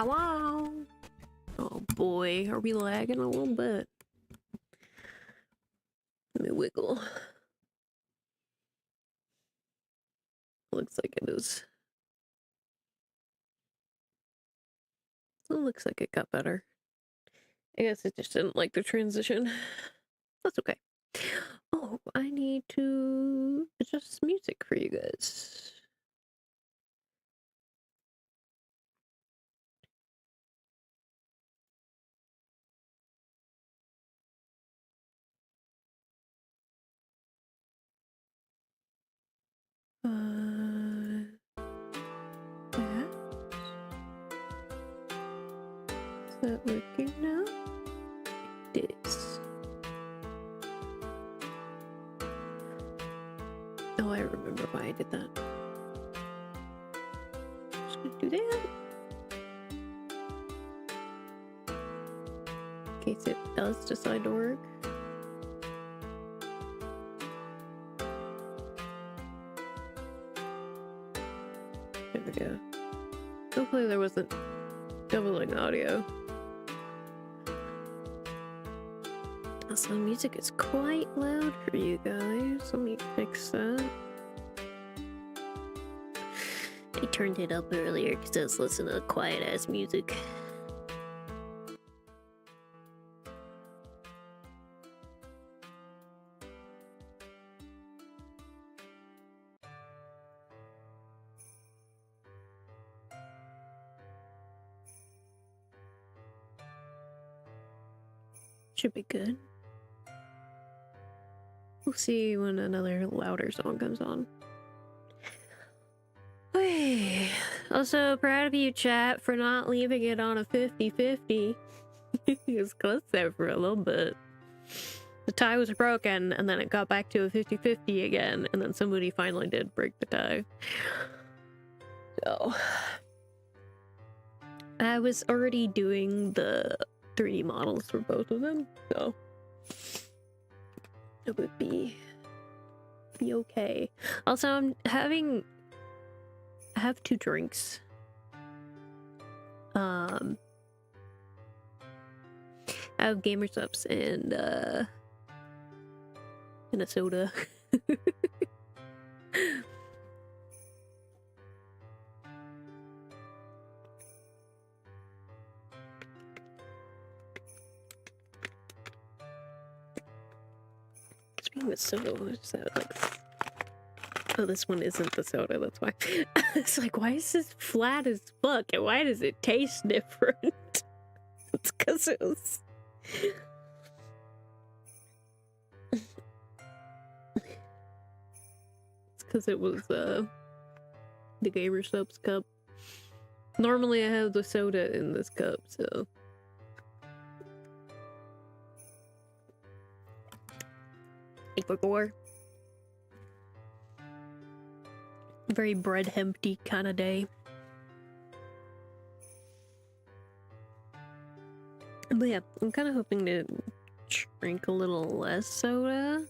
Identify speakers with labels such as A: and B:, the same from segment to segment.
A: Ow, wow. Oh boy, are we lagging a little bit? Let me wiggle. Looks like it is. It looks like it got better. I guess it just didn't like the transition. That's okay. Oh, I need to adjust music for you guys. Yeah. Is that working now? It is. Oh, I remember why I did that. Just gonna do that. In case it does decide to work. There we go. Hopefully there wasn't doubling audio. Also, music is quite loud for you guys. Let me fix that. I turned it up earlier because I was listening to quiet ass music. Should be good. We'll see when another louder song comes on. Hey. Also, proud of you, chat, for not leaving it on a 50-50. It was close there for a little bit. The tie was broken, and then it got back to a 50-50 again, and then somebody finally did break the tie. So... I was already doing the 3D models for both of them, so... it would be okay. Also, I have 2 drinks. I have Gamer Subs and a soda. Speaking of soda, what is that like? Oh, this one isn't the soda, that's why. It's like, why is this flat as fuck? And why does it taste different? It's because it was... it's because it was, the Gamer Subs cup. Normally I have the soda in this cup, so... 844. Very bread empty kind of day. But yeah, I'm kind of hoping to drink a little less soda.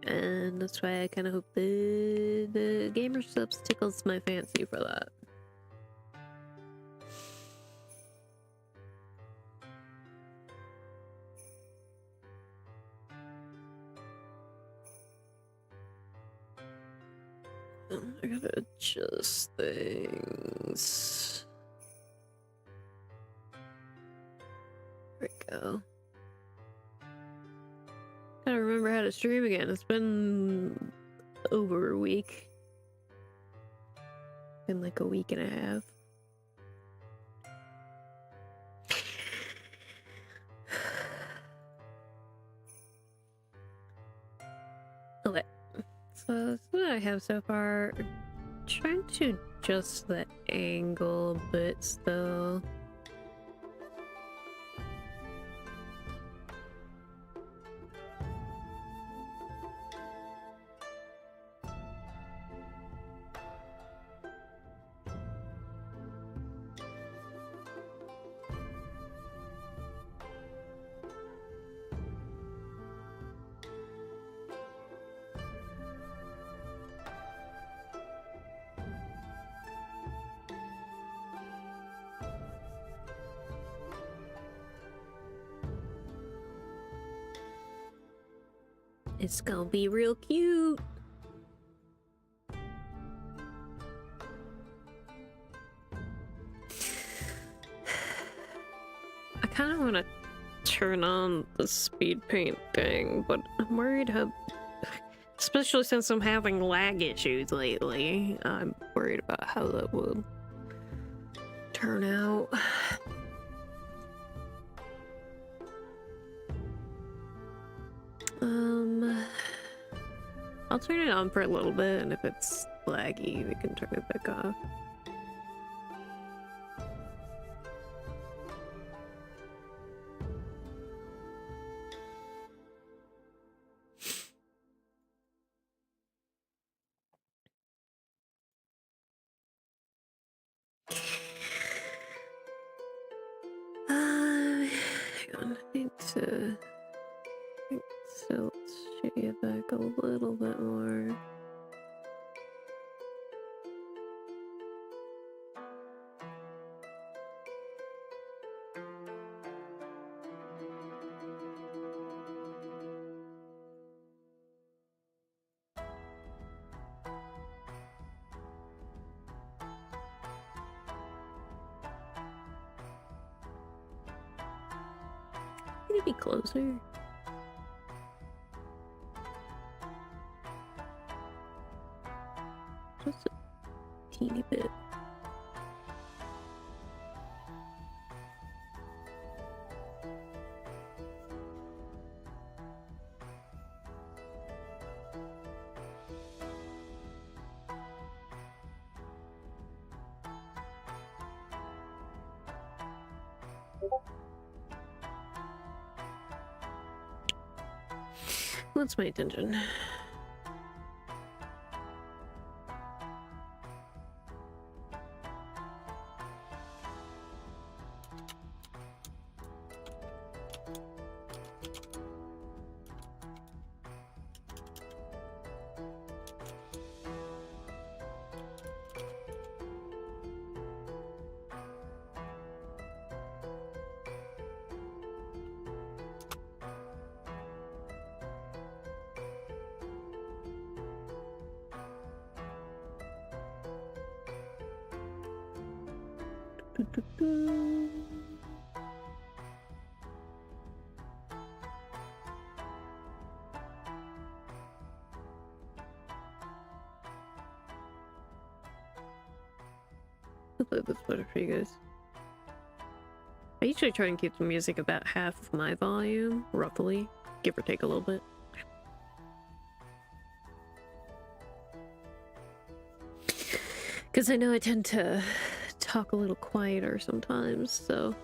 A: And that's why I kind of hope the Gamer Subs tickles my fancy for that. I gotta adjust things. There we go. Gotta remember how to stream again. It's been over a week. Been like a week and a half. Okay. So that's what I have so far. I'm trying to adjust the angle, but still. It's gonna be real cute. I kind of want to turn on the speed paint thing, but I'm worried how, especially since I'm having lag issues lately, I'm worried about how that will turn out. I'll turn it on for a little bit, and if it's laggy, we can turn it back off. Hang on, I need to... So let's shoot you back a little bit more. Can you be closer? Just a teeny bit. What's my attention? Hopefully that's better for you guys. I usually try and keep the music about half of my volume, roughly, give or take a little bit. Because I know I tend to talk a little quieter sometimes, so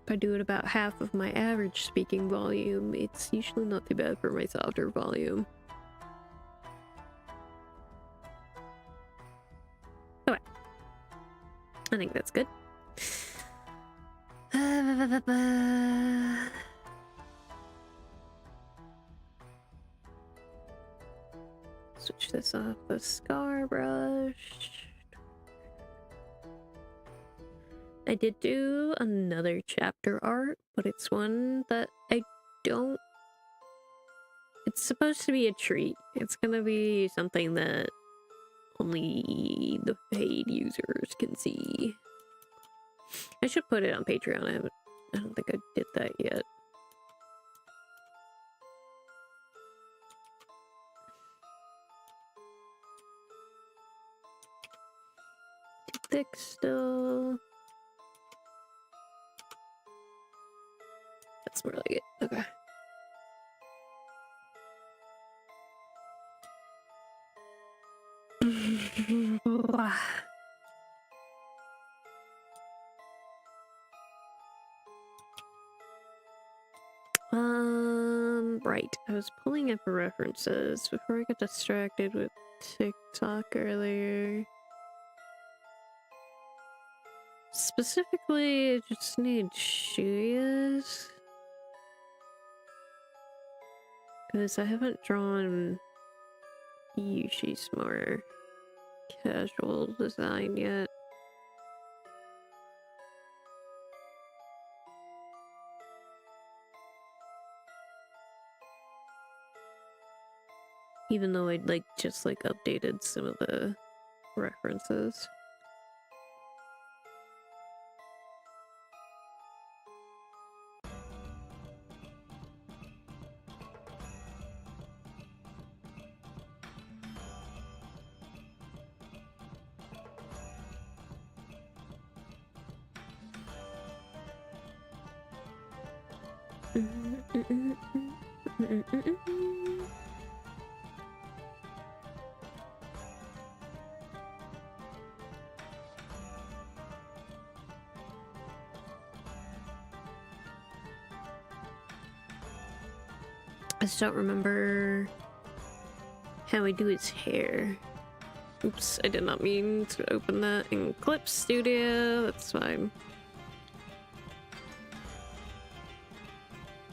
A: if I do it about half of my average speaking volume, it's usually not too bad for my softer volume. Okay. I think that's good. Switch this off the scar brush. I did do another chapter art, but it's one that I don't... It's supposed to be a treat. It's gonna be something that only the paid users can see. I should put it on Patreon. I don't think I did that yet. Too thick still. That's more like it. Okay. Right. I was pulling up references before I got distracted with TikTok earlier. Specifically, I just need Shuyas. Because I haven't drawn Yushi's more casual design yet. Even though I'd like just like updated some of the references. I just don't remember how I do his hair. Oops, I did not mean to open that in Clip Studio. That's fine.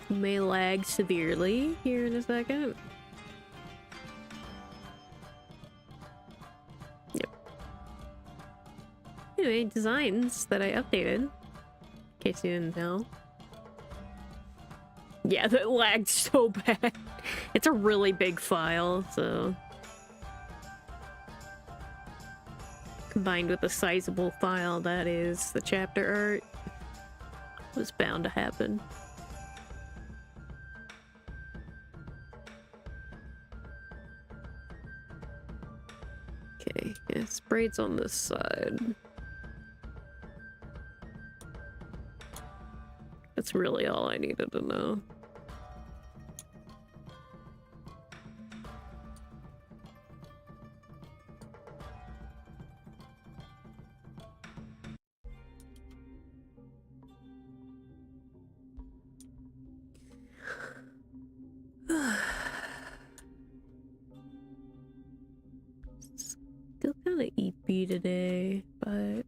A: May lag severely here in a second. Yep. Anyway, designs that I updated. In case you didn't know. Yeah, that lagged so bad. It's a really big file, so... combined with the sizable file that is the chapter art, was bound to happen. Okay, yeah, braids on this side. That's really all I needed to know. Still kind of eepy today, but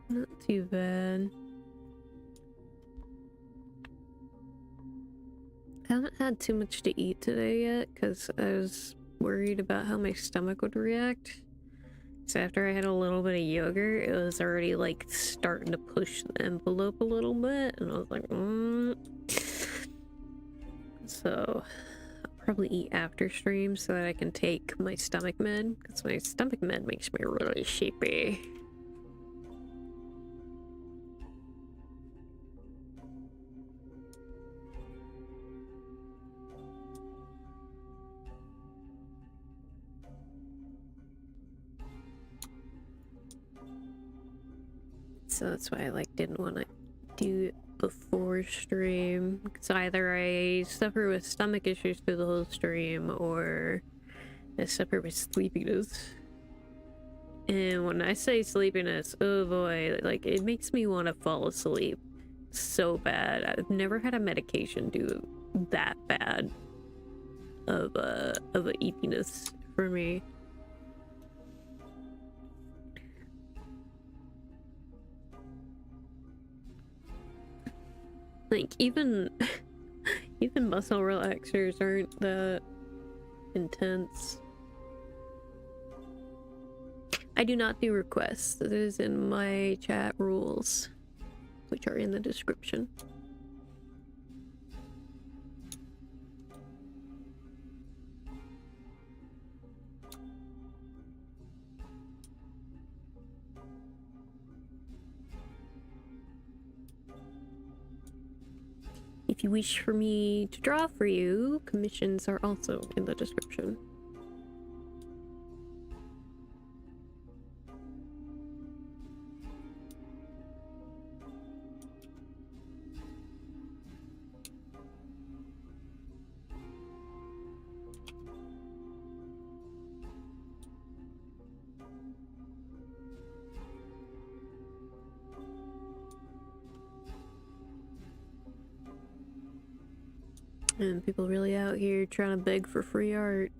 A: not too bad. I haven't had too much to eat today yet because I was worried about how my stomach would react. So after I had a little bit of yogurt, it was already like starting to push the envelope a little bit, and I was like, So I'll probably eat after stream so that I can take my stomach med, because my stomach med makes me really sheepy. So that's why I like didn't want to do it before stream. Because either I suffer with stomach issues through the whole stream, or I suffer with sleepiness. And when I say sleepiness, oh boy, like it makes me want to fall asleep so bad. I've never had a medication do that bad of a eepiness for me. Like even muscle relaxers aren't that intense. I do not do requests. That is in my chat rules, which are in the description. If you wish for me to draw for you, commissions are also in the description. And people really out here trying to beg for free art.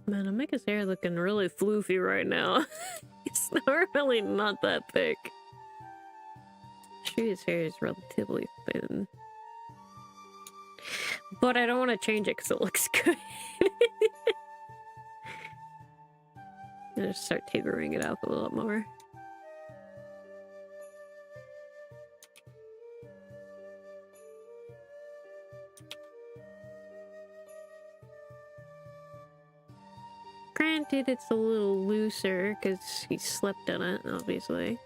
A: Man, I make his hair looking really floofy right now. It's normally not that thick. Sure, his hair is relatively thin. But I don't want to change it because it looks good. I'm gonna start tapering it up a little more. Granted, it's a little looser because he slept in it, obviously.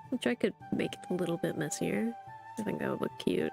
A: Which I could make it a little bit messier. I think that would look cute.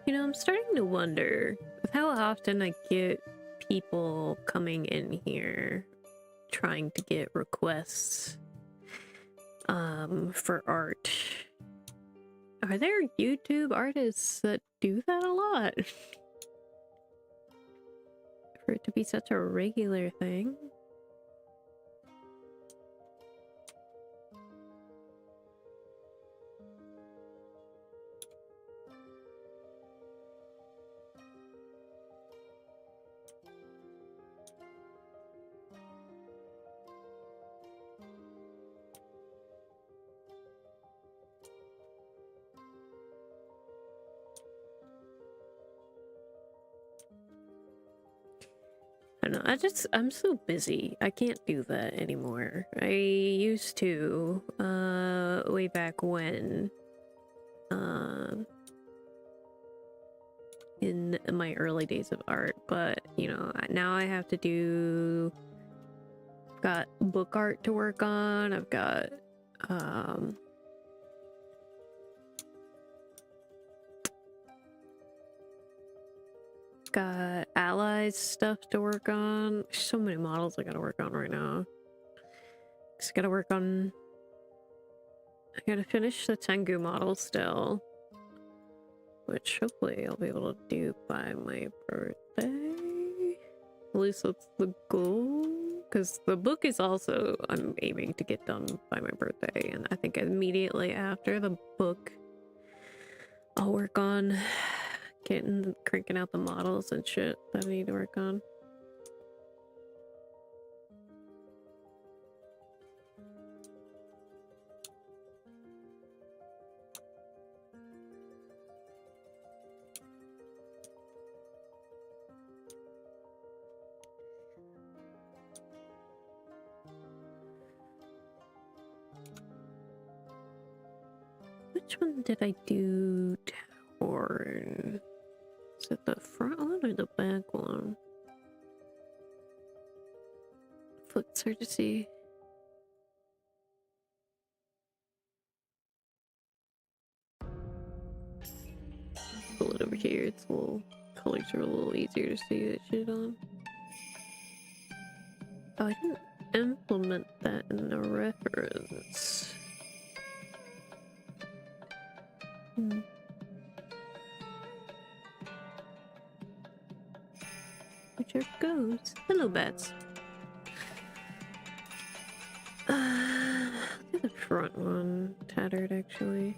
A: You know, I'm starting to wonder with how often I get people coming in here trying to get requests for art. Are there YouTube artists that do that a lot? For it to be such a regular thing? I don't know, I'm so busy. I can't do that anymore. I used to, way back when, in my early days of art, but, you know, now I have to do, got book art to work on, I've got, got allies stuff to work on. There's so many models I gotta work on right now. Just gotta work on... I gotta finish the Tengu model still. Which hopefully I'll be able to do by my birthday. At least that's the goal. Because the book is also... I'm aiming to get done by my birthday. And I think immediately after the book, I'll work on... cranking out the models and shit that I need to work on. Which one did I do torn? Is it the front one or the back one? It's hard to see. Pull it over here. It's a little, colors are a little easier to see that shit on. Oh, I didn't implement that in the reference. Whichever goes. Hello, bats. The front one tattered actually.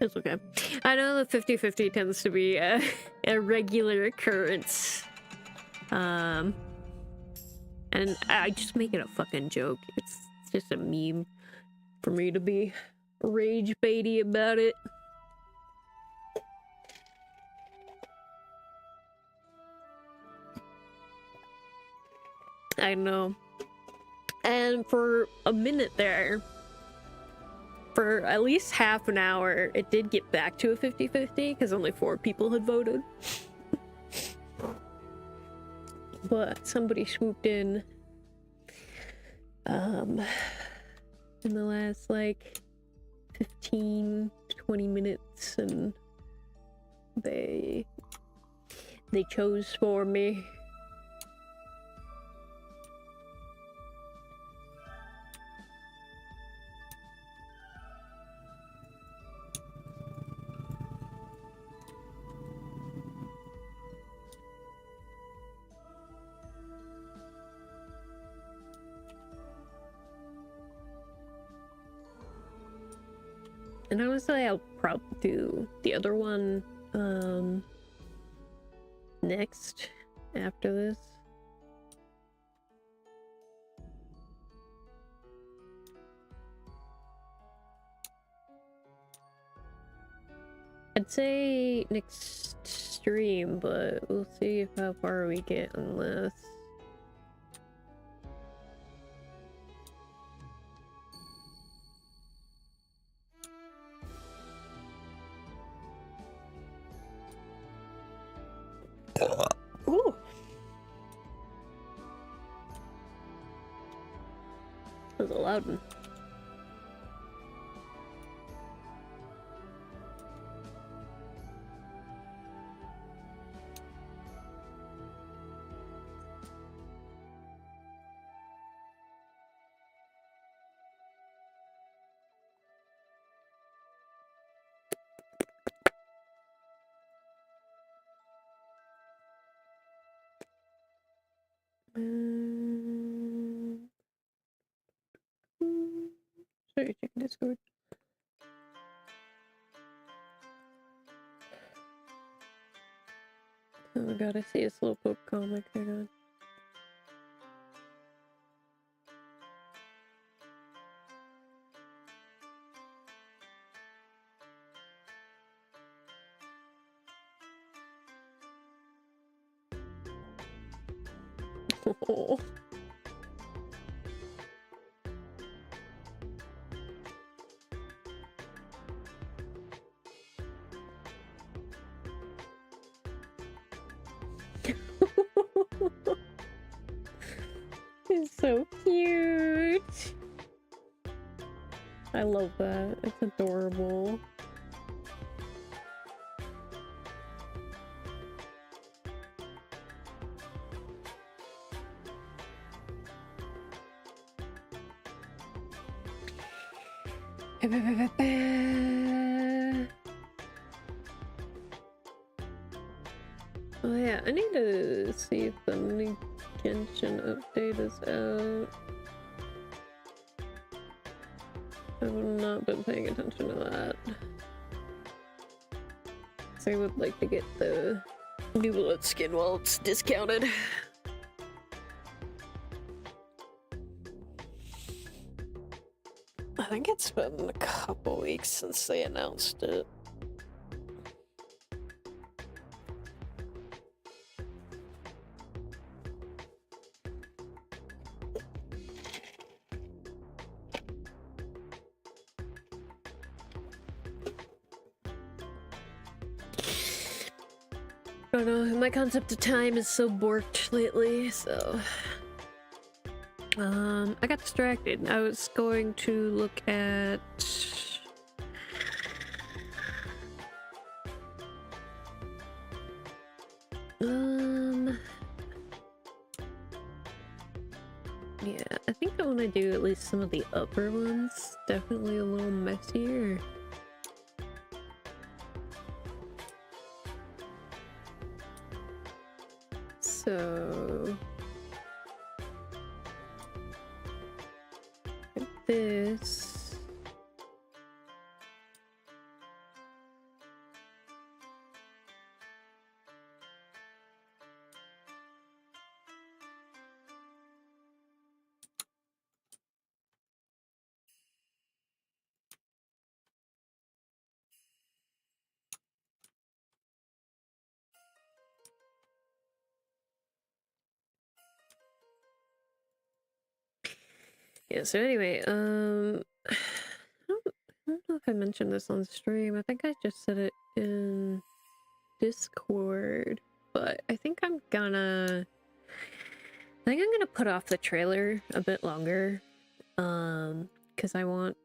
A: It's okay. I know the 50-50 tends to be a regular occurrence. And I just make it a fucking joke. It's just a meme for me to be rage baity about it. I know. And for a minute there, for at least half an hour, it did get back to a 50-50 because only 4 people had voted. But somebody swooped in in the last like 15-20 minutes, and they chose for me. And honestly, I'll probably do the other one next after this. I'd say next stream, but we'll see how far we get on this. Ooh. That was a loud one. Sorry, check Discord. Oh my god, I see a slowpoke comic. Hang on. Oh. It's so cute. I love that. It's adorable. Oh yeah, I need to see if the new Genshin update is out. I've not been paying attention to that. So I would like to get the new blood skin while it's discounted. I think it's been a couple weeks since they announced it. I don't know, my concept of time is so borked lately, so... I got distracted. I was going to look at... Yeah, I think I want to do at least some of the upper ones. Definitely a little messier. So... this... Yeah, so anyway, I don't know if I mentioned this on stream. I think I just said it in Discord, but I think I'm gonna put off the trailer a bit longer, because I would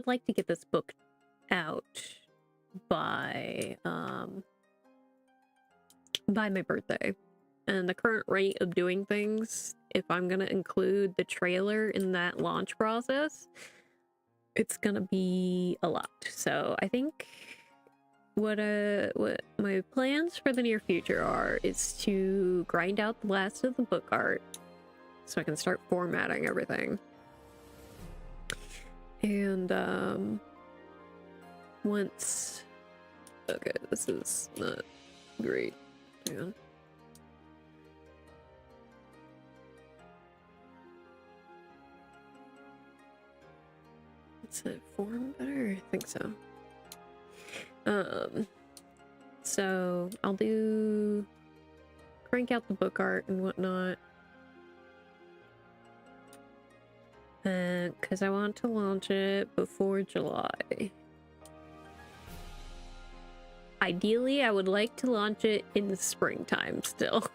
A: like to get this book out by my birthday. And the current rate of doing things, if I'm gonna include the trailer in that launch process, it's gonna be a lot. So I think what my plans for the near future are is to grind out the last of the book art so I can start formatting everything. And once... Okay, this is not great. Hang on. Is that form better? I think so. So I'll crank out the book art and whatnot. Because I want to launch it before July. Ideally, I would like to launch it in the springtime still.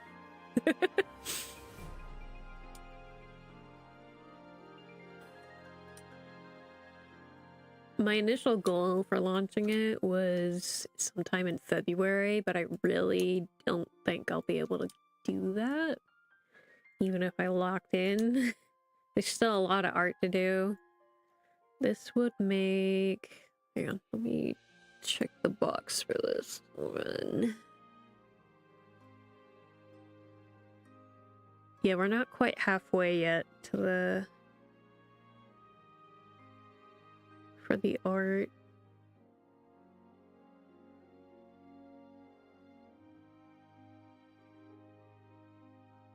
A: My initial goal for launching it was sometime in February, but I really don't think I'll be able to do that. Even if I locked in. There's still a lot of art to do. This would make... Hang on, let me check the box for this one. Yeah, we're not quite halfway yet to for the art.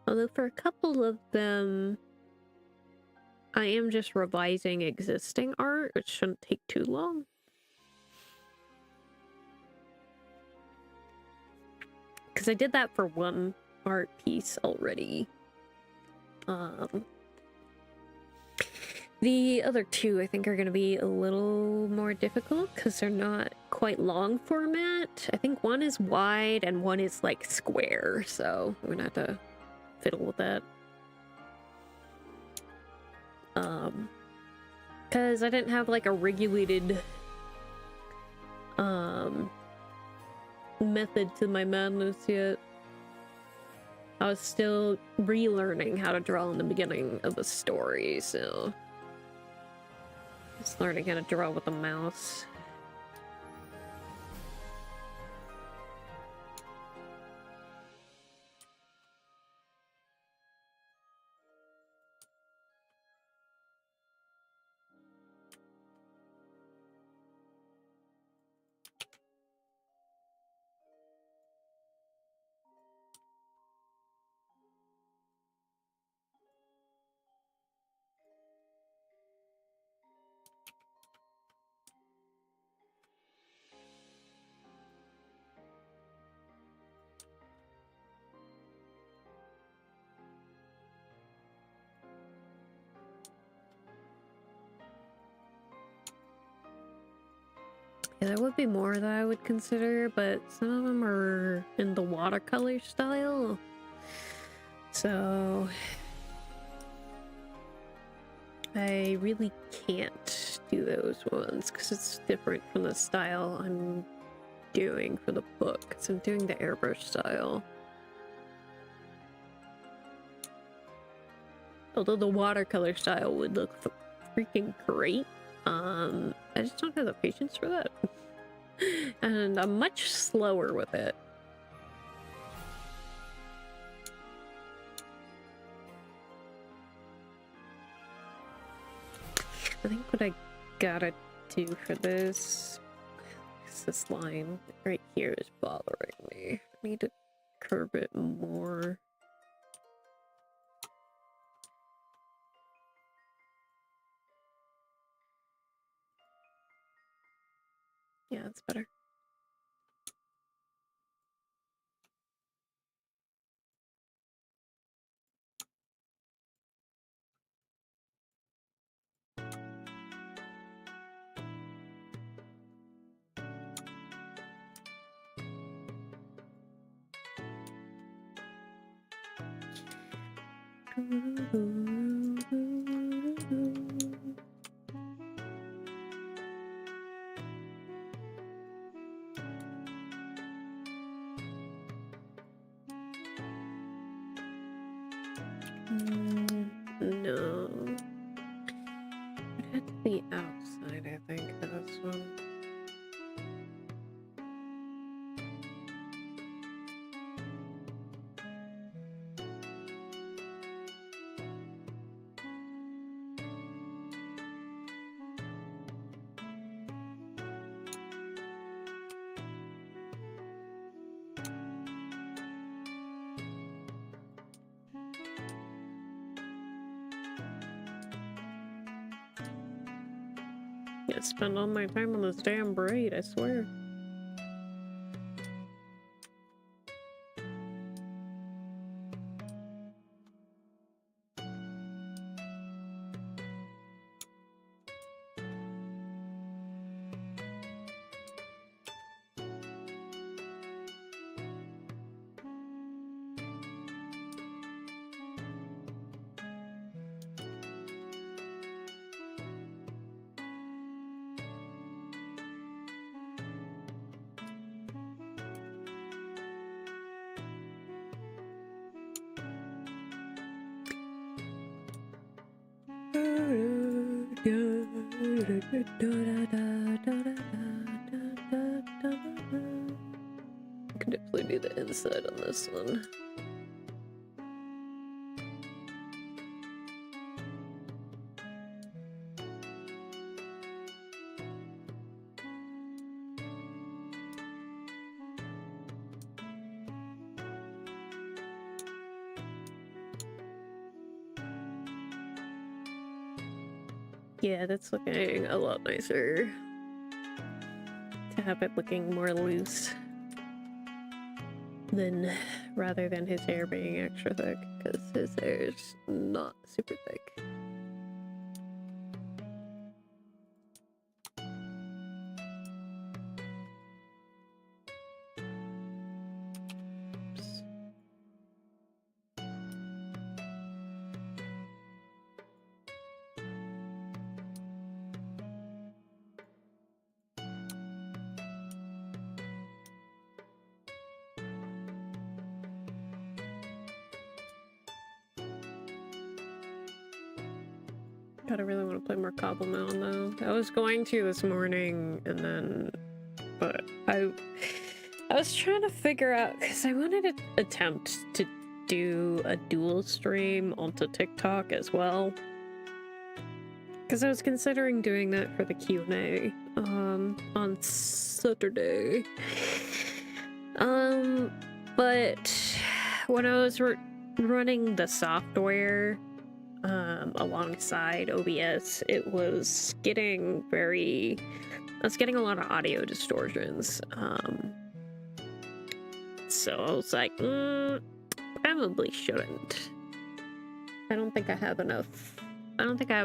A: Although for a couple of them, I am just revising existing art, which shouldn't take too long. Because I did that for one art piece already. The other two, I think, are going to be a little more difficult because they're not quite long format. I think one is wide and one is like square, so I'm going to have to fiddle with that. Because I didn't have like a regulated method to my madness yet. I was still relearning how to draw in the beginning of the story, so just learning how to draw with a mouse. Yeah, there would be more that I would consider, but some of them are in the watercolor style. So I really can't do those ones because it's different from the style I'm doing for the book. So I'm doing the airbrush style. Although the watercolor style would look freaking great. I just don't have the patience for that. And I'm much slower with it. I think what I gotta do for this is this line right here is bothering me. I need to curve it more. Yeah, that's better. No. It had to be outside, I think, for this one. I spend all my time on this damn braid, I swear. I could definitely do the inside on this one. Yeah, that's looking a lot nicer. To have it looking more loose than rather than his hair being extra thick, because his hair is not super thick. Oops. God, I really want to play more Cobblemon though. I was going to this morning, and then, but I was trying to figure out, because I wanted to attempt to do a dual stream onto TikTok as well. Because I was considering doing that for the Q&A on Saturday. But when I was running the software alongside OBS, it was getting I was getting a lot of audio distortions. So I was like, probably shouldn't. I don't think I have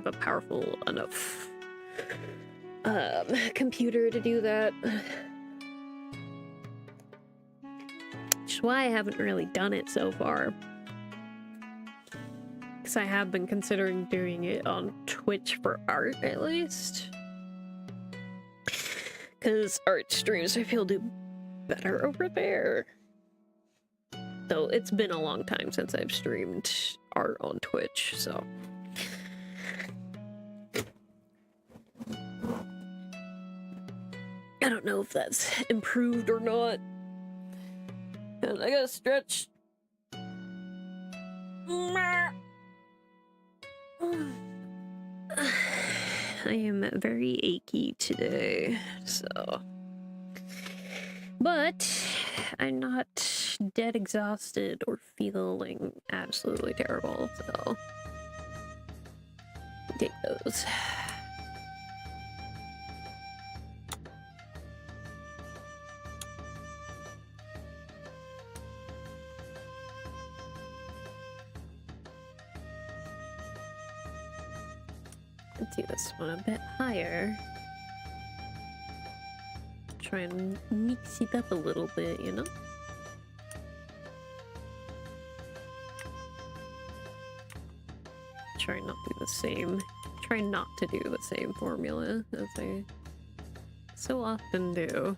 A: a powerful enough computer to do that. Which is why I haven't really done it so far. Because I have been considering doing it on Twitch for art, at least. Because art streams, I feel, do better over there. Though it's been a long time since I've streamed art on Twitch, so... I don't know if that's improved or not. And I gotta stretch. I am very achy today, so... But I'm not dead exhausted or feeling absolutely terrible, so... Take those. Let's do this one a bit higher. Try and mix it up a little bit, you know? Try not to do the same. Try not to do the same formula as I so often do.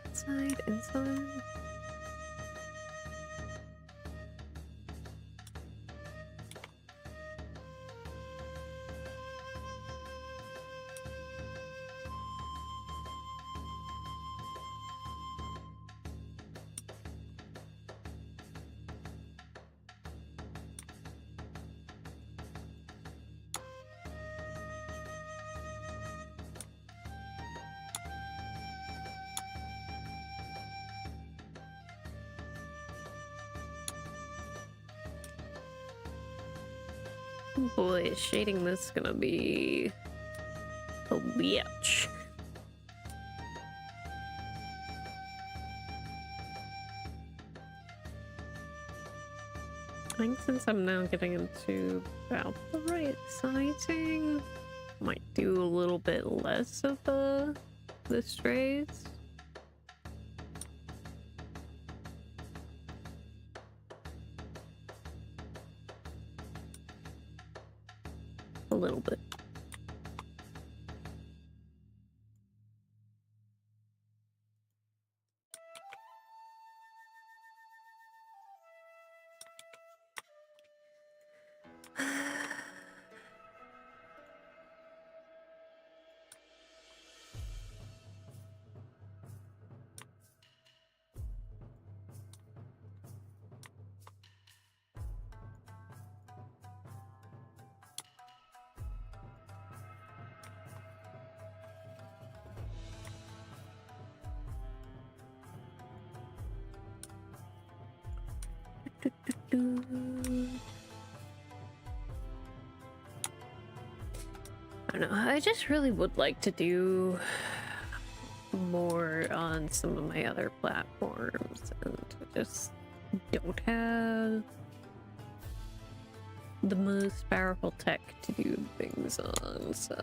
A: Inside, inside. Boy, is shading this gonna be a bitch. I think since I'm now getting into about the right sizing, might do a little bit less of the strays. A little bit. I don't know, I just really would like to do more on some of my other platforms, and I just don't have the most powerful tech to do things on, so...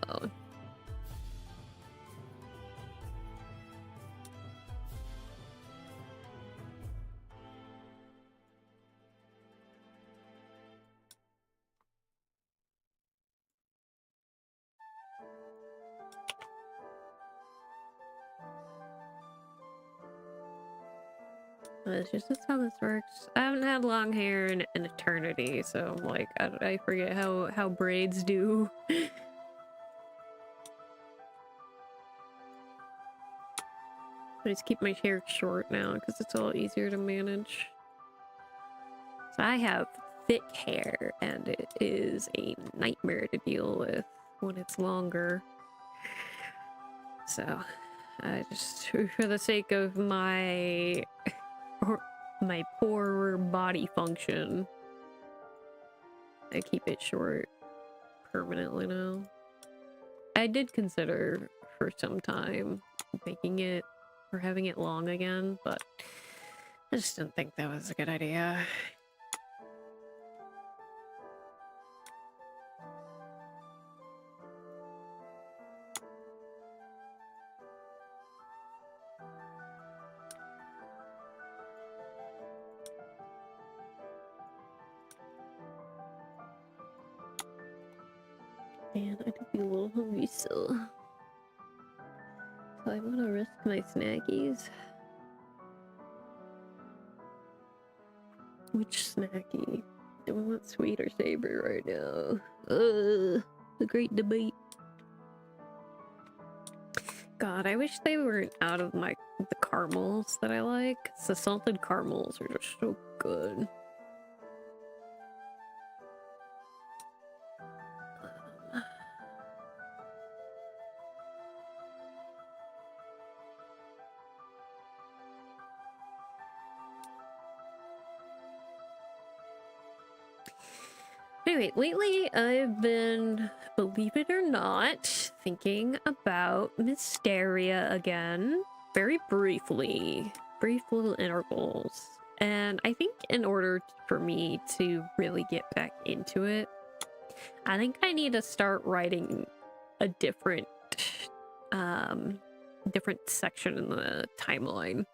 A: It's just that's how this works. I haven't had long hair in an eternity, so I'm like, I forget how braids do. I just keep my hair short now because it's all easier to manage. So I have thick hair, and it is a nightmare to deal with when it's longer. So I just, for the sake of my poor body function, I keep it short permanently now. I did consider for some time making it or having it long again, but I just didn't think that was a good idea. Man, I could be a little hungry still. So I'm gonna risk my snackies. Which snacky? Do I want sweet or savory right now? The great debate. God, I wish they weren't out of the caramels that I like. The salted caramels are just so good. Anyway, lately I've been, believe it or not, thinking about Mysteria again. Very briefly. Brief little intervals. And I think in order for me to really get back into it, I think I need to start writing a different different section in the timeline.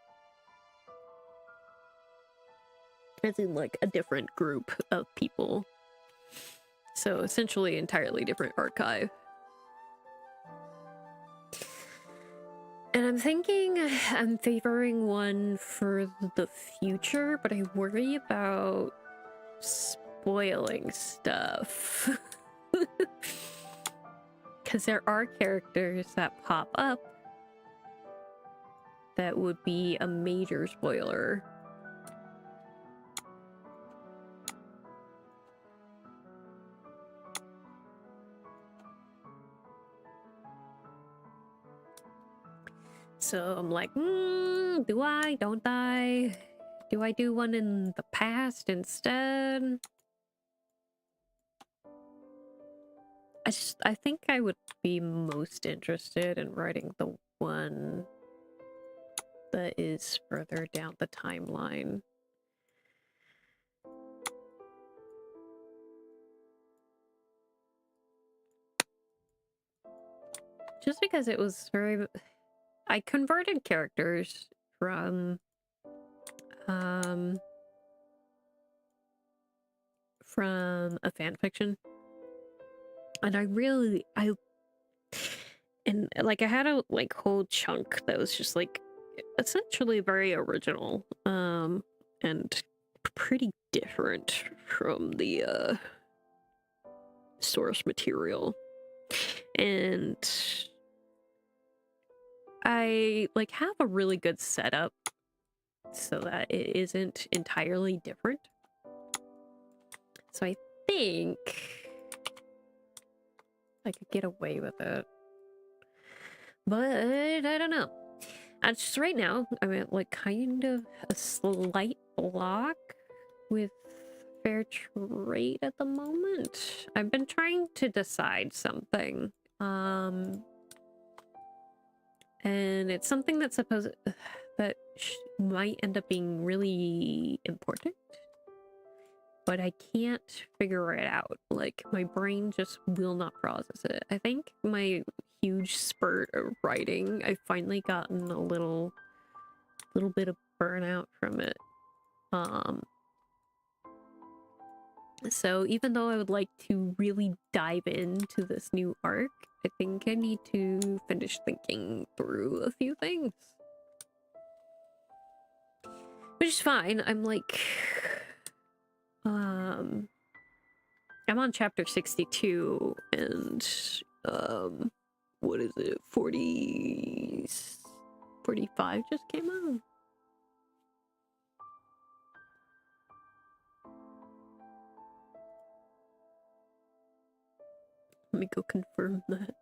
A: As in, like, a different group of people. So, essentially, entirely different archive. And I'm thinking I'm favoring one for the future, but I worry about spoiling stuff. Because there are characters that pop up that would be a major spoiler. So I'm like, do I? Don't I? Do I do one in the past instead? I think I would be most interested in writing the one that is further down the timeline. Just because it was very... I converted characters from a fanfiction. And I had a like whole chunk that was just like essentially very original and pretty different from the source material. And I like have a really good setup so that it isn't entirely different. So I think I could get away with it. But I don't know. Just right now, I'm at like kind of a slight block with fair trade at the moment. I've been trying to decide something. And it's something that's might end up being really important. But I can't figure it out. Like, my brain just will not process it. I think my huge spurt of writing, I've finally gotten a little bit of burnout from it. So even though I would like to really dive into this new arc, I think I need to finish thinking through a few things. Which is fine. I'm like... I'm on chapter 62, and, what is it, 45 just came out? Let me go confirm that.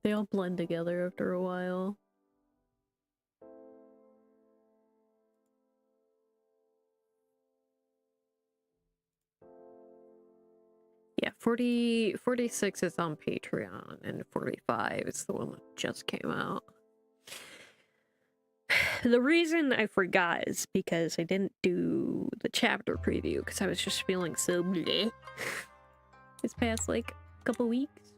A: They all blend together after a while. Yeah, 46 is on Patreon, and 45 is the one that just came out. The reason I forgot is because I didn't do the chapter preview, because I was just feeling so bleh this past, like, couple weeks.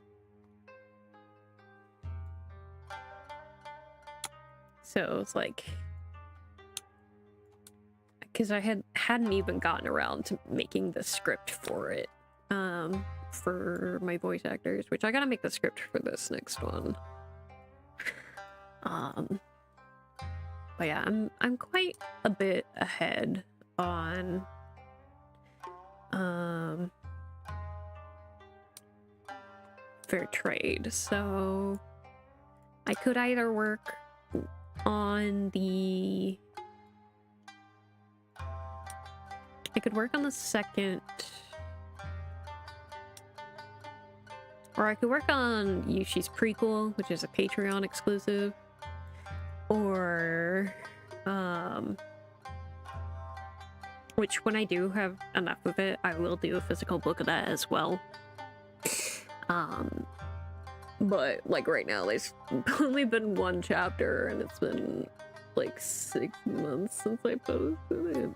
A: So it's like... Because I hadn't even gotten around to making the script for it. For my voice actors, which I gotta make the script for this next one. But yeah, I'm quite a bit ahead on fair trade, so I could either work on the second, or I could work on Yushi's prequel, which is a Patreon exclusive, or which when I do have enough of it, I will do a physical book of that as well. But like right now, there's only been one chapter, and it's been like 6 months since I posted it.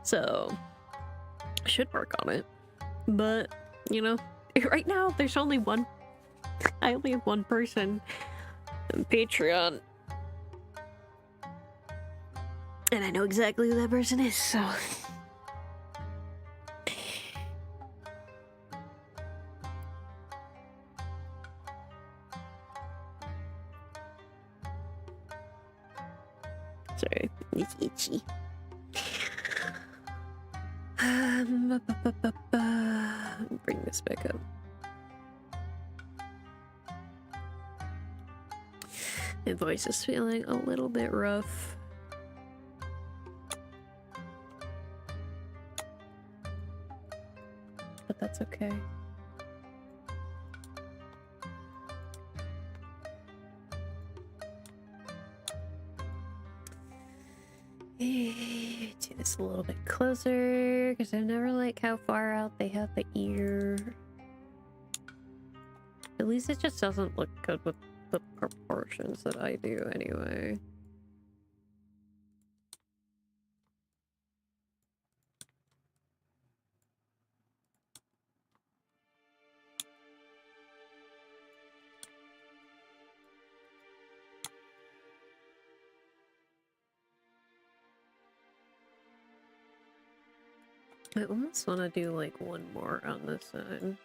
A: So I should work on it. But, you know, right now there's only one I only have one person on Patreon. And I know exactly who that person is, so... Sorry, it's itchy. Bring this back up. My voice is feeling a little bit rough. But that's okay. Do this a little bit closer because I never like how far out they have the ear. At least it just doesn't look good with the proportions that I do anyway. I almost want to do like one more on this side.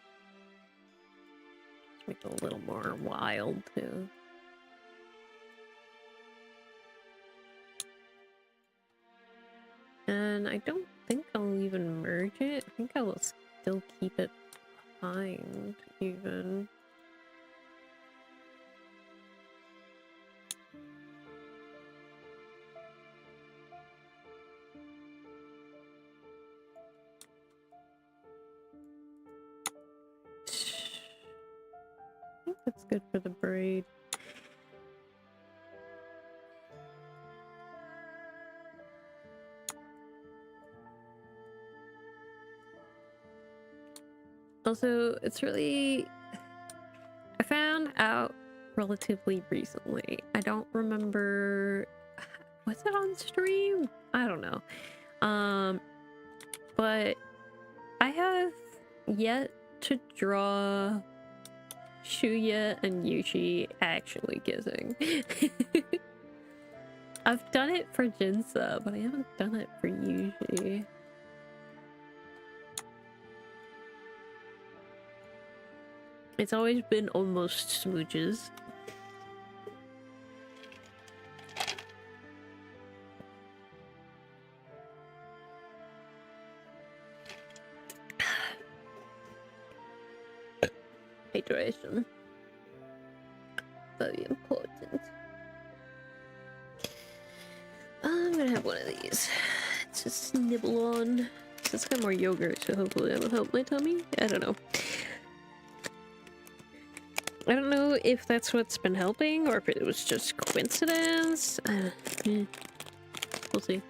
A: Just make it a little more wild too. And I don't think I'll even merge it. I think I will still keep it behind even. I think that's good for the braid. Also, it's really... I found out relatively recently. I don't remember... Was it on stream? I don't know. But I have yet to draw Shuya and Yushi actually kissing. I've done it for Jinsa, but I haven't done it for Yushi. It's always been almost smooches. Hydration. Very important. I'm gonna have one of these. Just nibble on. It's got more yogurt, so hopefully that'll help my tummy. I don't know. I don't know if that's what's been helping or if it was just coincidence. We'll see.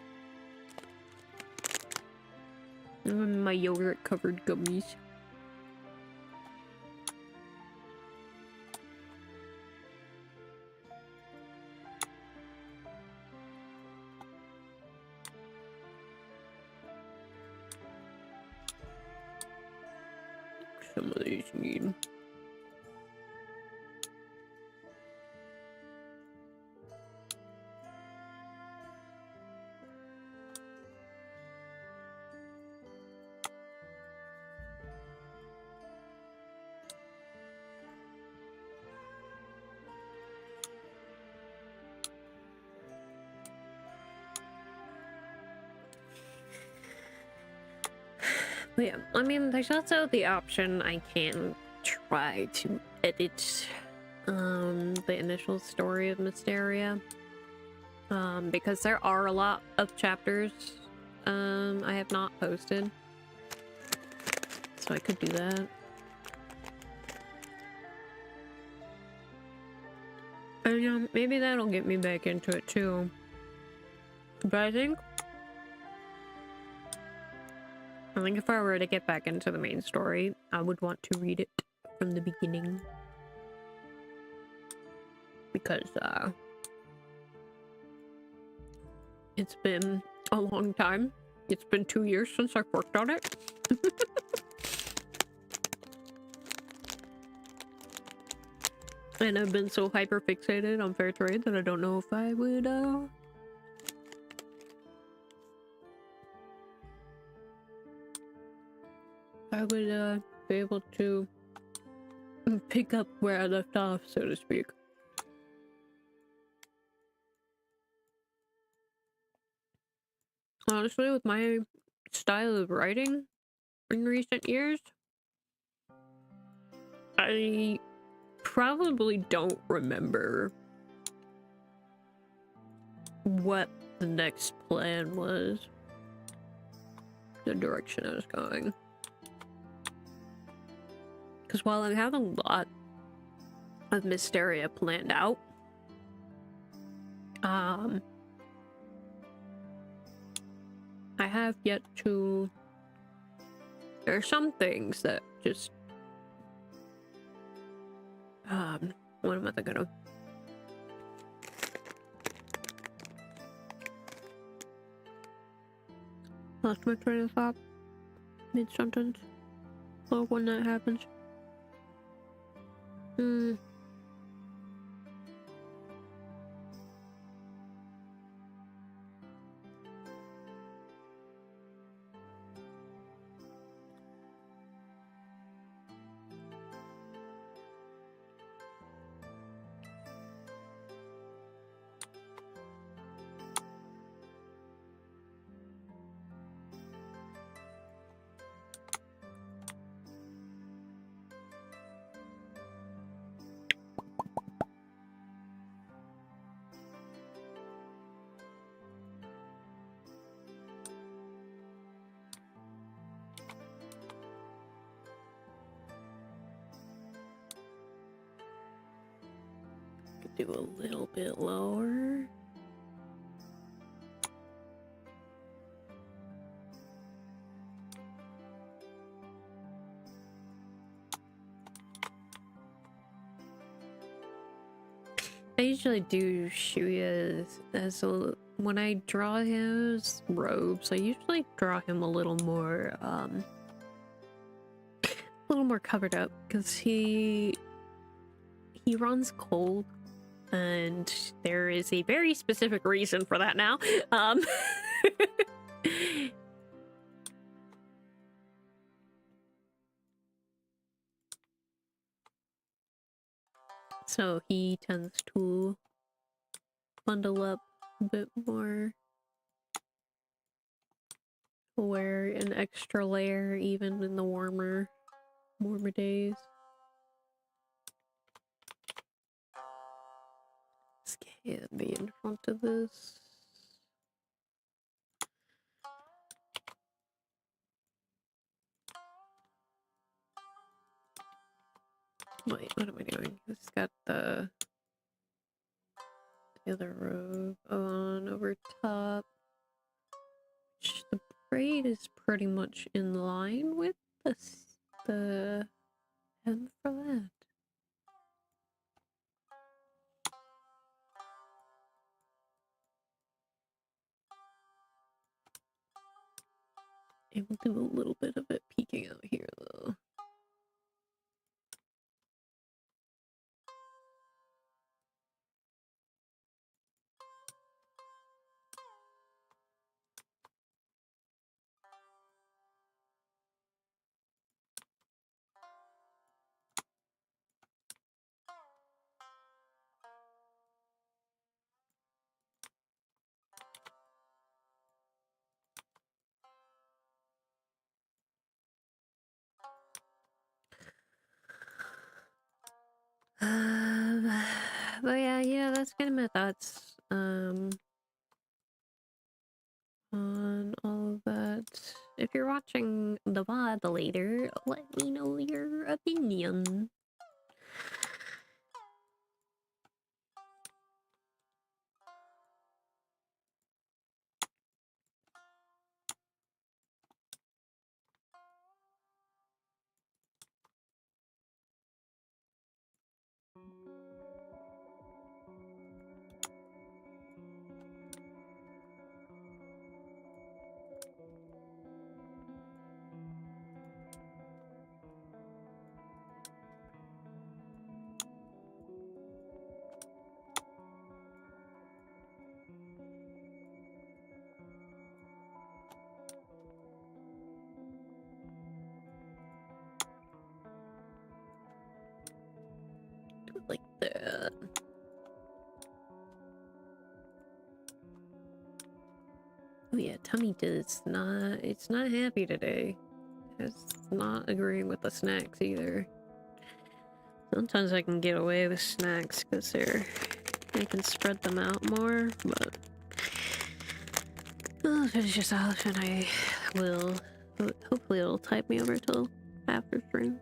A: My yogurt covered gummies. Some of these need. But yeah, I mean, there's also the option I can try to edit the initial story of Mysteria. Because there are a lot of chapters I have not posted. So I could do that. And maybe that'll get me back into it too. But I think if I were to get back into the main story, I would want to read it from the beginning. Because, it's been a long time. It's been 2 years since I've worked on it. And I've been so hyper fixated on fair trade that I don't know if I would be able to pick up where I left off, so to speak. Honestly, with my style of writing in recent years, I probably don't remember what the next plan was, the direction I was going. Because while I have a lot of Mysteria planned out, I have yet to... There are some things that just... what am I thinking of? Lost my train of thought mid-sentence. Or when that happens. Do a little bit lower. I usually do Shuya as a, when I draw his robes, I usually draw him a little more covered up, because he runs cold. And there is a very specific reason for that now. So he tends to bundle up a bit more. Wear an extra layer even in the warmer days. This can't be in front of this. Wait, what am I doing? It's got the other robe on over top. The braid is pretty much in line with the hem for that. It will do a little bit of it peeking out here though. But yeah, that's kind of my thoughts on all of that. If you're watching the VOD later, let me know your opinion. Oh yeah, tummy does not, it's not happy today. It's not agreeing with the snacks either. Sometimes I can get away with snacks because I can spread them out more, but if it's just often I will, hopefully it'll tide me over till after stream,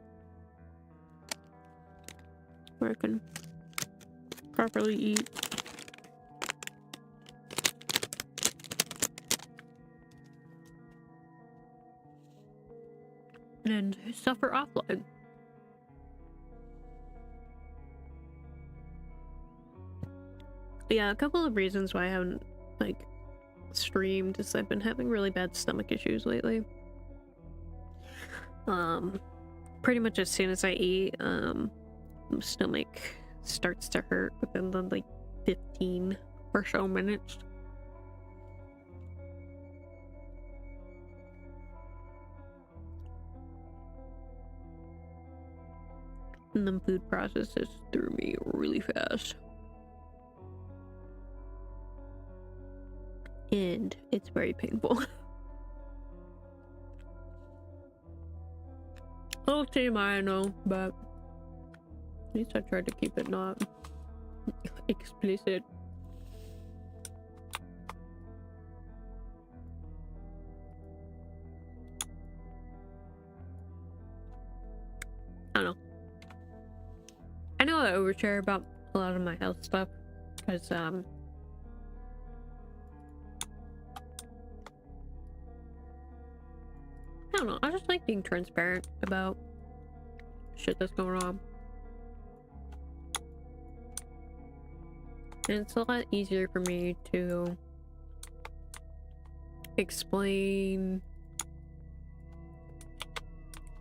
A: where I can properly eat. And suffer offline. Yeah, a couple of reasons why I haven't, like, streamed is I've been having really bad stomach issues lately. Pretty much as soon as I eat, my stomach starts to hurt within the, like, 15 or so minutes. And then food processes through me really fast. And it's very painful. Oh, TMI, I know, but at least I tried to keep it not explicit. I don't know. I know I overshare about a lot of my health stuff because I don't know, I just like being transparent about shit that's going on. And it's a lot easier for me to explain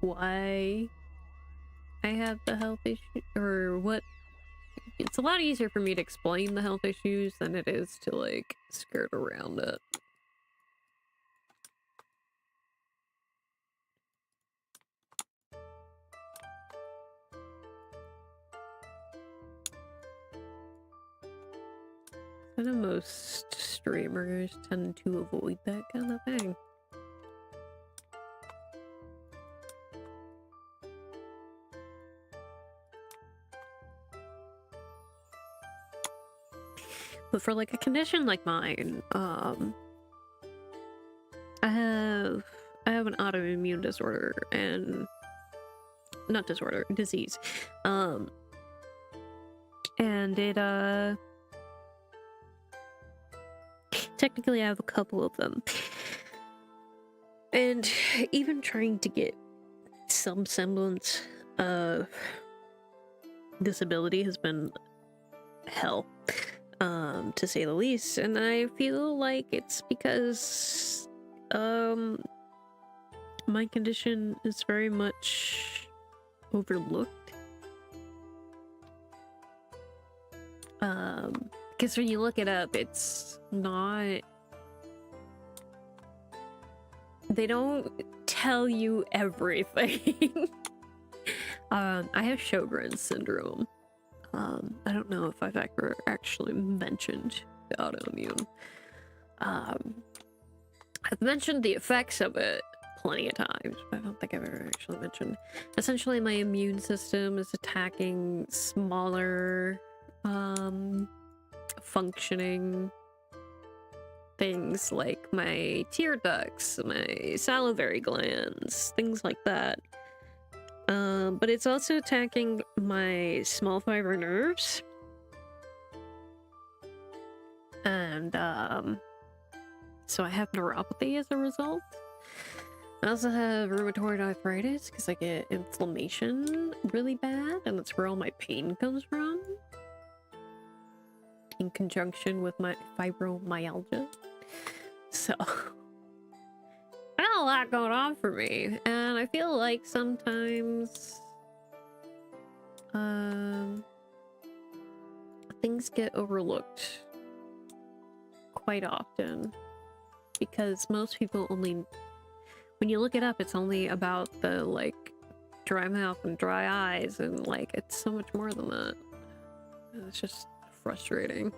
A: why I have the health issue, or what. It's a lot easier for me to explain the health issues than it is to, like, skirt around it. I know most streamers tend to avoid that kind of thing. But for, like, a condition like mine, I have an autoimmune disorder, and not disorder, disease. And it technically I have a couple of them. And even trying to get some semblance of disability has been hell. To say the least, and I feel like it's because my condition is very much overlooked. Because when you look it up, it's not, they don't tell you everything. I have Sjogren's syndrome. I don't know if I've ever actually mentioned the autoimmune. I've mentioned the effects of it plenty of times, but I don't think I've ever actually mentioned. Essentially, my immune system is attacking smaller, functioning things like my tear ducts, my salivary glands, things like that. But it's also attacking my small fiber nerves. And, so I have neuropathy as a result. I also have rheumatoid arthritis because I get inflammation really bad, and that's where all my pain comes from. In conjunction with my fibromyalgia. So I got a lot going on for me, and I feel like sometimes things get overlooked quite often because most people only, when you look it up, it's only about the, like, dry mouth and dry eyes, and, like, it's so much more than that. It's just frustrating.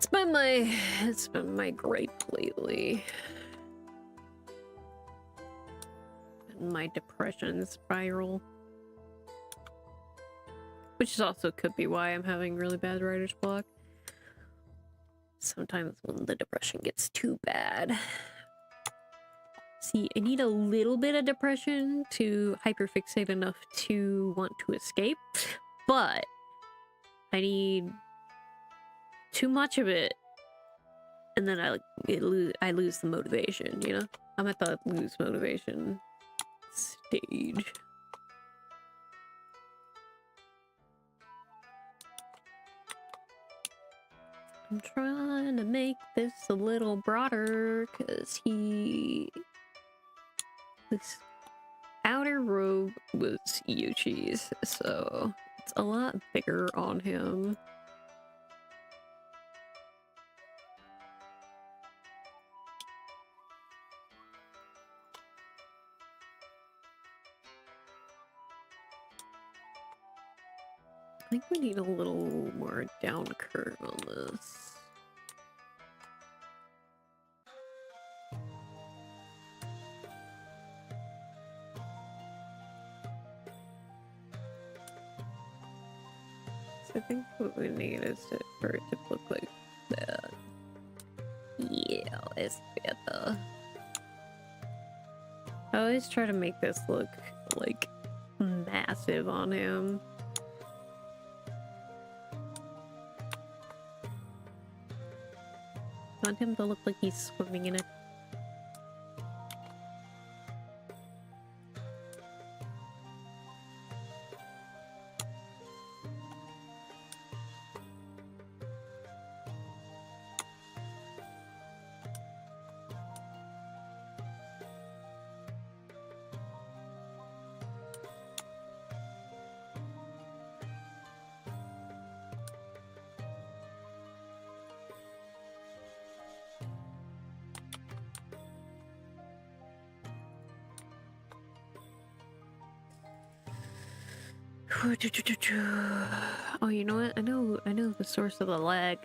A: It's been my gripe lately. And my depression spiral. Which is also could be why I'm having really bad writer's block. Sometimes when the depression gets too bad. See, I need a little bit of depression to hyperfixate enough to want to escape, but I need too much of it, and then I lose the motivation, you know? I'm at the lose motivation stage. I'm trying to make this a little broader, because this outer robe was Yuchi's, so it's a lot bigger on him. I think we need a little more down curve on this. I think what we need is for it to look like that. Yeah, it's better. I always try to make this look like massive on him. I want him to look like he's swimming in it. Oh, you know what? I know the source of the lag.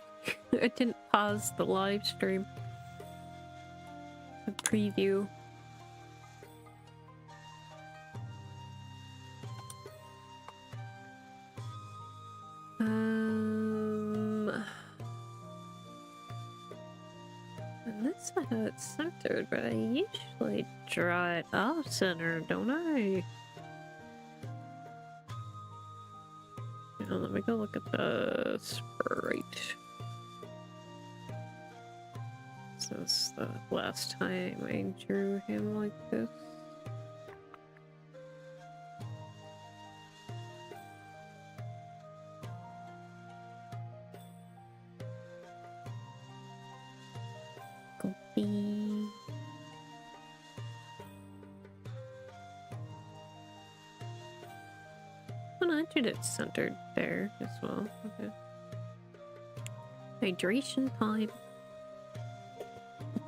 A: I didn't pause the live stream. A preview. And that's not how it's centered, but I usually draw it off center, don't I? Let me go look at the sprite. Since the last time I drew him like this. Copy. Oh, no, I did it centered there as well. Okay. Hydration time.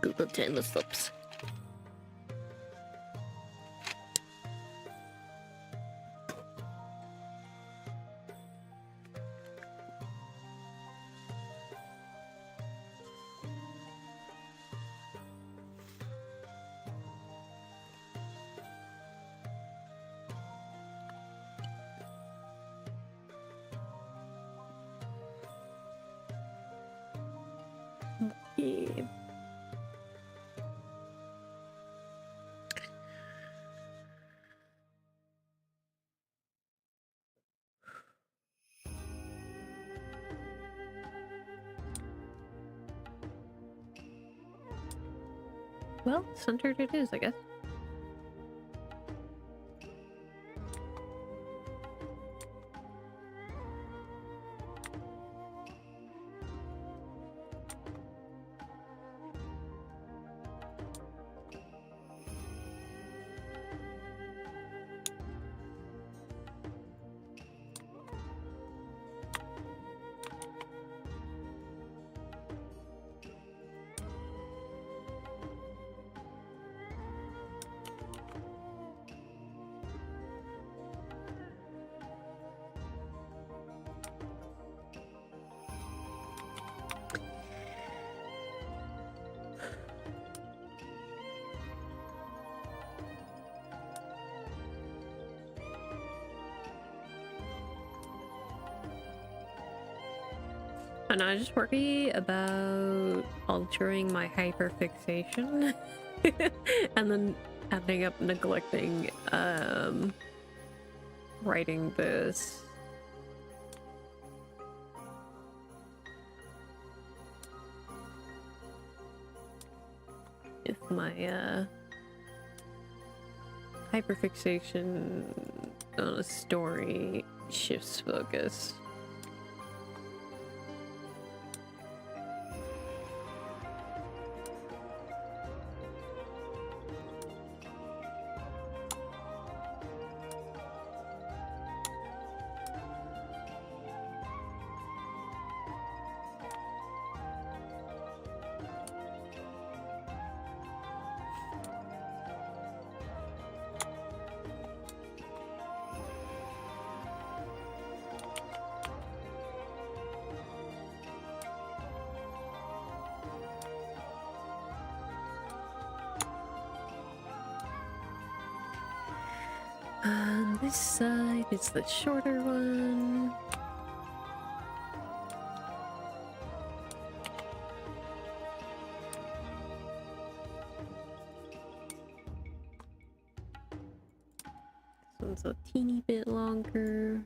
A: Google telescopes. Yeah. Well, centered it is, I guess. And I just worry about altering my hyperfixation and then ending up neglecting writing this. If my hyperfixation on a story shifts focus. And this side is the shorter one. This one's a teeny bit longer.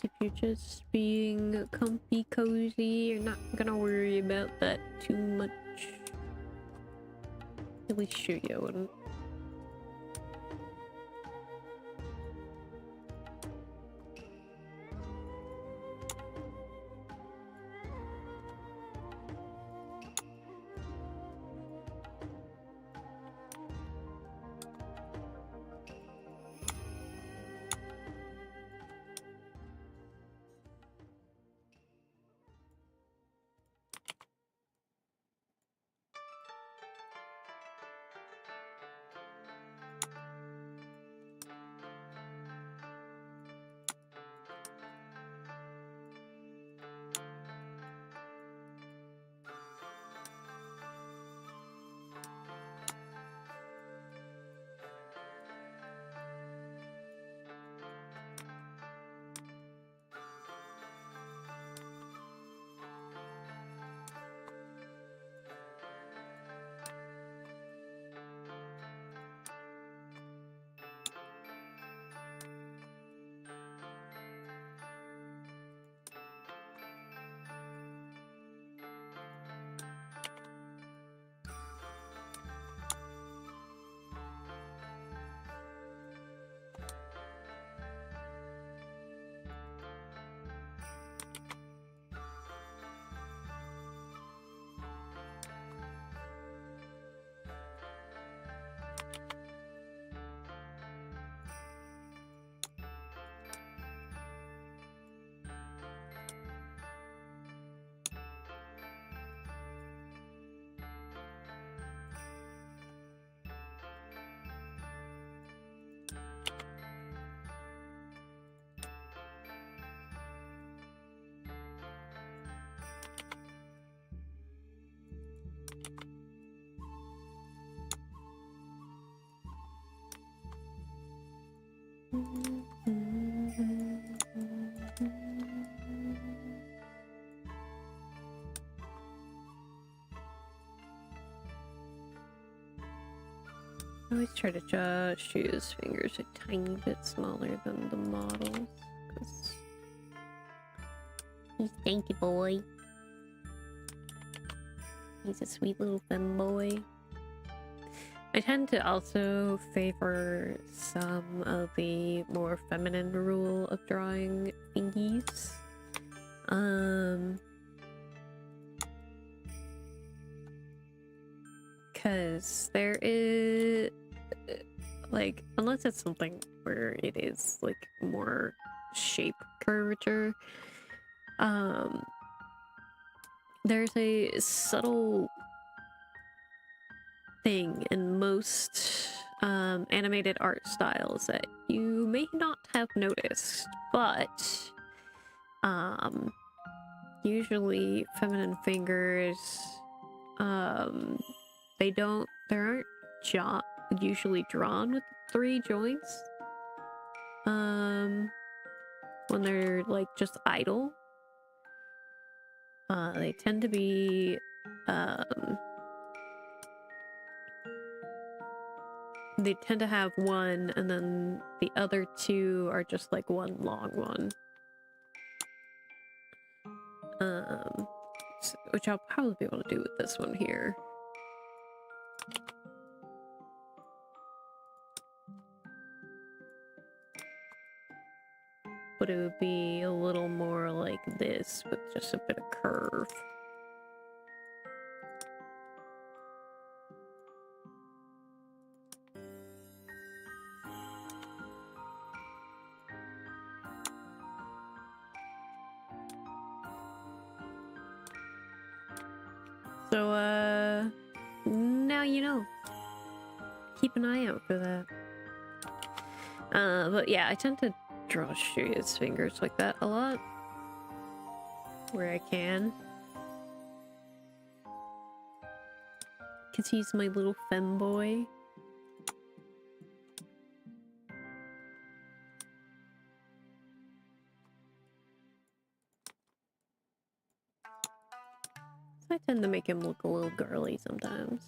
A: If you're just being comfy cozy, you're not gonna worry about that too much. At least Shuya wouldn't. I always try to draw Shuya's fingers a tiny bit smaller than the models, because he's a dainty boy. He's a sweet little femboy. I tend to also favor some of the more feminine rule of drawing fingies. Because there is, like, unless it's something where it is, like, more shape curvature, there's a subtle thing in most animated art styles that you may not have noticed, but usually feminine fingers, they aren't usually drawn with 3 joints. when they're like just idle. They tend to be they tend to have one, and then the other two are just like one long one. Which I'll probably be able to do with this one here. But it would be a little more like this with just a bit of curve. So, now you know. Keep an eye out for that. But yeah, I tend to draw his fingers like that a lot. Where I can. Because he's my little femboy. I tend to make him look a little girly sometimes.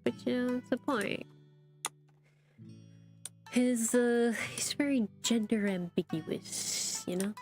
A: But you know, that's the point. He's very gender ambiguous, you know?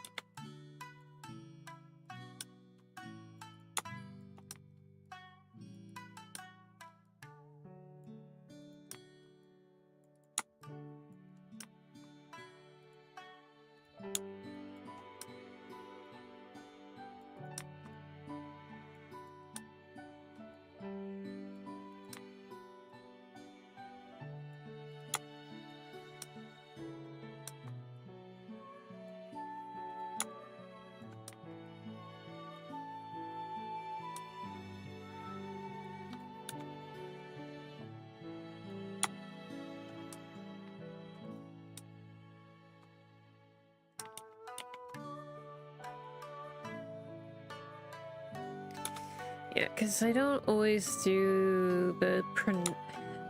A: Yeah, because I don't always do the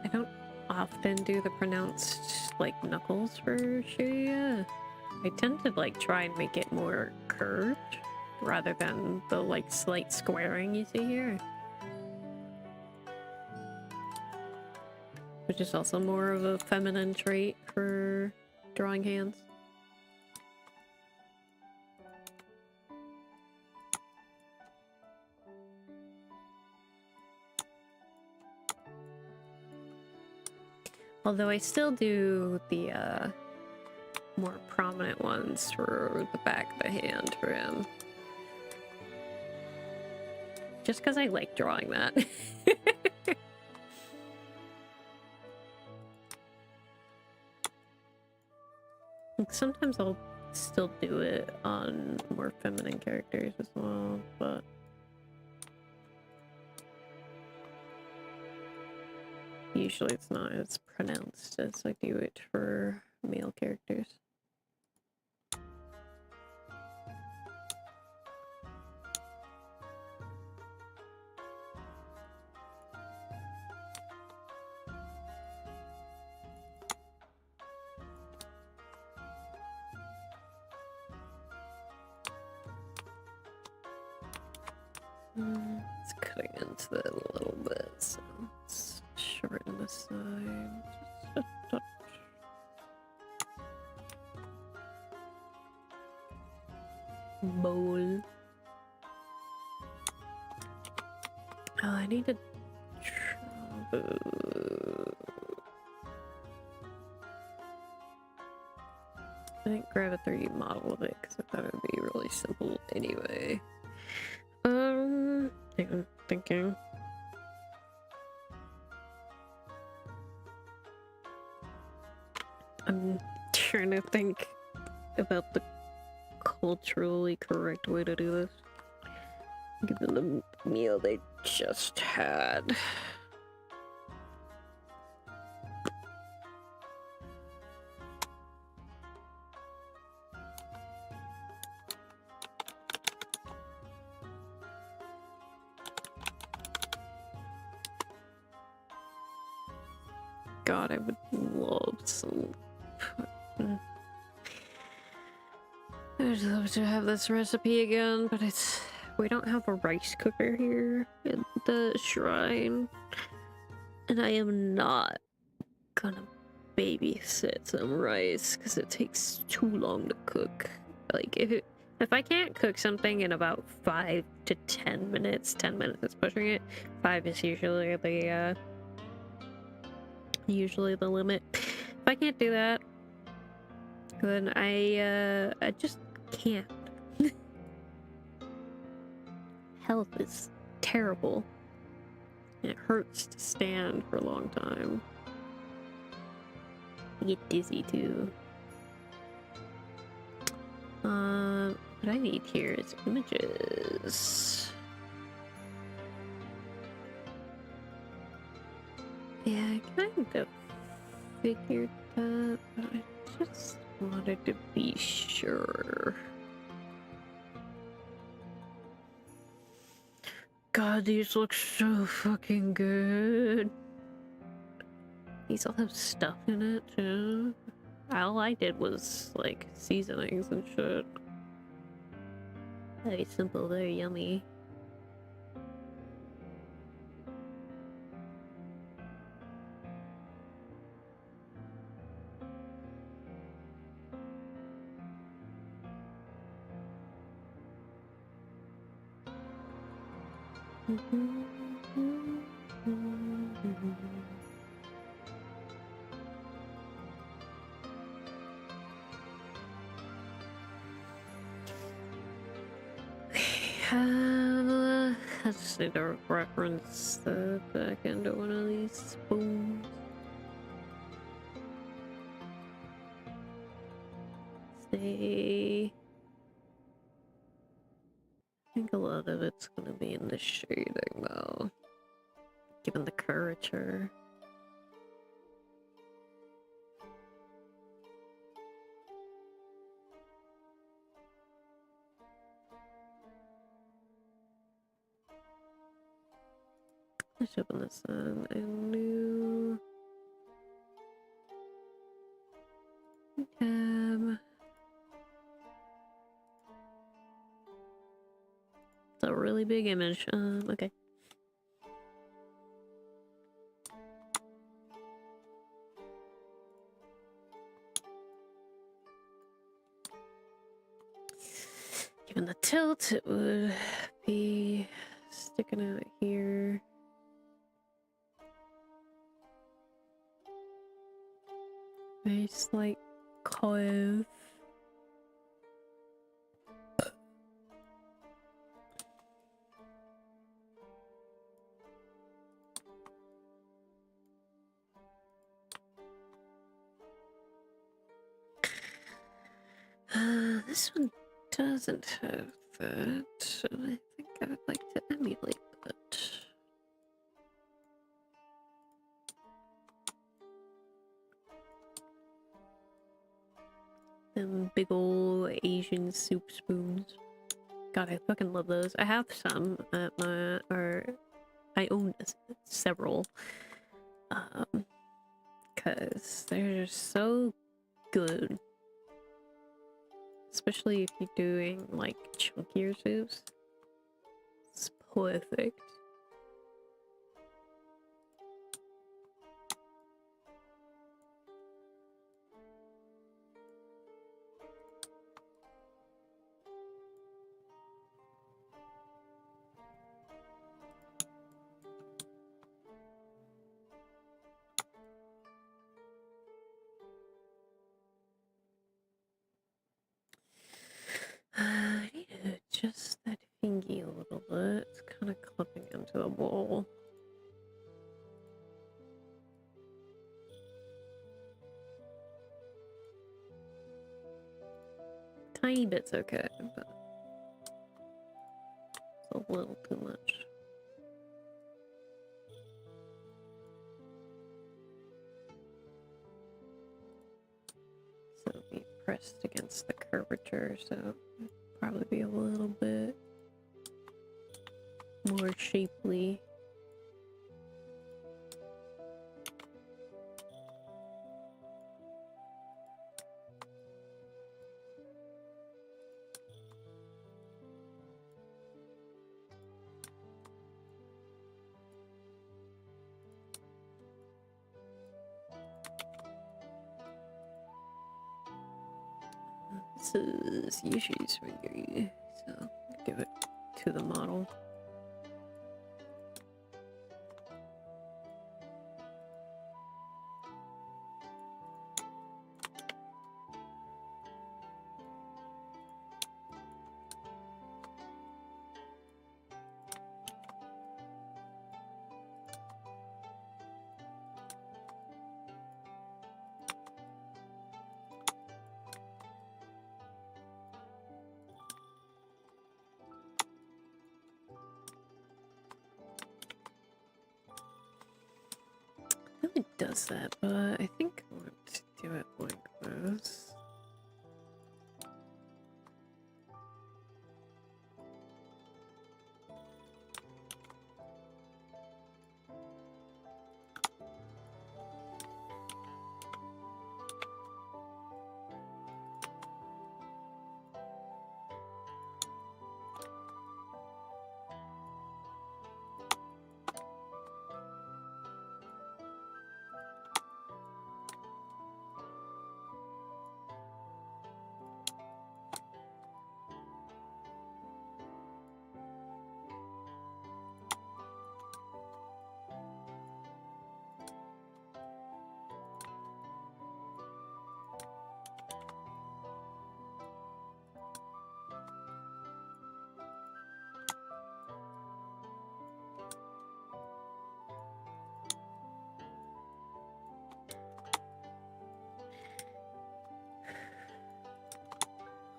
A: I don't often do the pronounced, like, knuckles for Shirya. I tend to, like, try and make it more curved, rather than the, like, slight squaring you see here. Which is also more of a feminine trait for drawing hands. Although I still do the more prominent ones for the back of the hand for him. Just because I like drawing that. Sometimes I'll still do it on more feminine characters as well, but... usually it's not as pronounced as I do it for male characters. It's cutting into that a little bit, so let's shorten the side. Just a touch. Bowl. Oh, I need to I didn't grab a 3D model of it because I thought it would be really simple anyway. I'm thinking. I'm trying to think about the culturally correct way to do this. Given the meal they just had. God, I would love some. I'd love to have this recipe again, but we don't have a rice cooker here at the shrine. And I am not gonna babysit some rice because it takes too long to cook. Like, if I can't cook something in about 5 to 10 minutes, 10 minutes is pushing it. 5 is usually the limit. If I can't do that, then I just can't. Health is terrible. It hurts to stand for a long time. I get dizzy too. What I need here is images. Yeah, I kind of figured that, but I just wanted to be sure. God, these look so fucking good. These all have stuff in it too. All I did was like seasonings and shit. Very simple, very yummy. I just need to reference the back end of one of these spoons. Say, I think a lot of it's gonna be in the shading though, given the curvature. Let's open this on a new tab. It's a really big image. Okay. Given the tilt, it would be sticking out here. Very slight curve. This one doesn't have that, and I think I would like to emulate that. Them big ol' Asian soup spoons. God, I fucking love those. I have some at my, or I own several. Cause they're just so good. Especially if you're doing like chunkier soups. It's perfect. I need to adjust that thingy a little bit. It's kind of clipping into the wall. Tiny bit's okay, but it's a little too much. So it'll be pressed against the curvature, so it'll probably be a little bit more shapely. This is Yoshi's figure, so give it to the model. It does that, but I think I want to do it like this.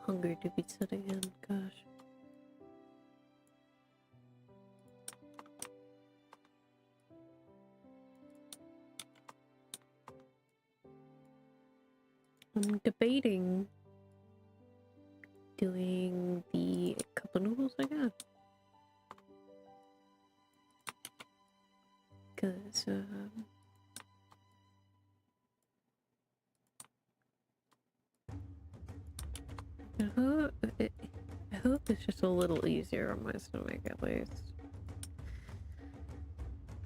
A: Hungry to be sitting in, gosh. I'm debating doing the cup of noodles I got. Cause I hope it's just a little easier on my stomach at least.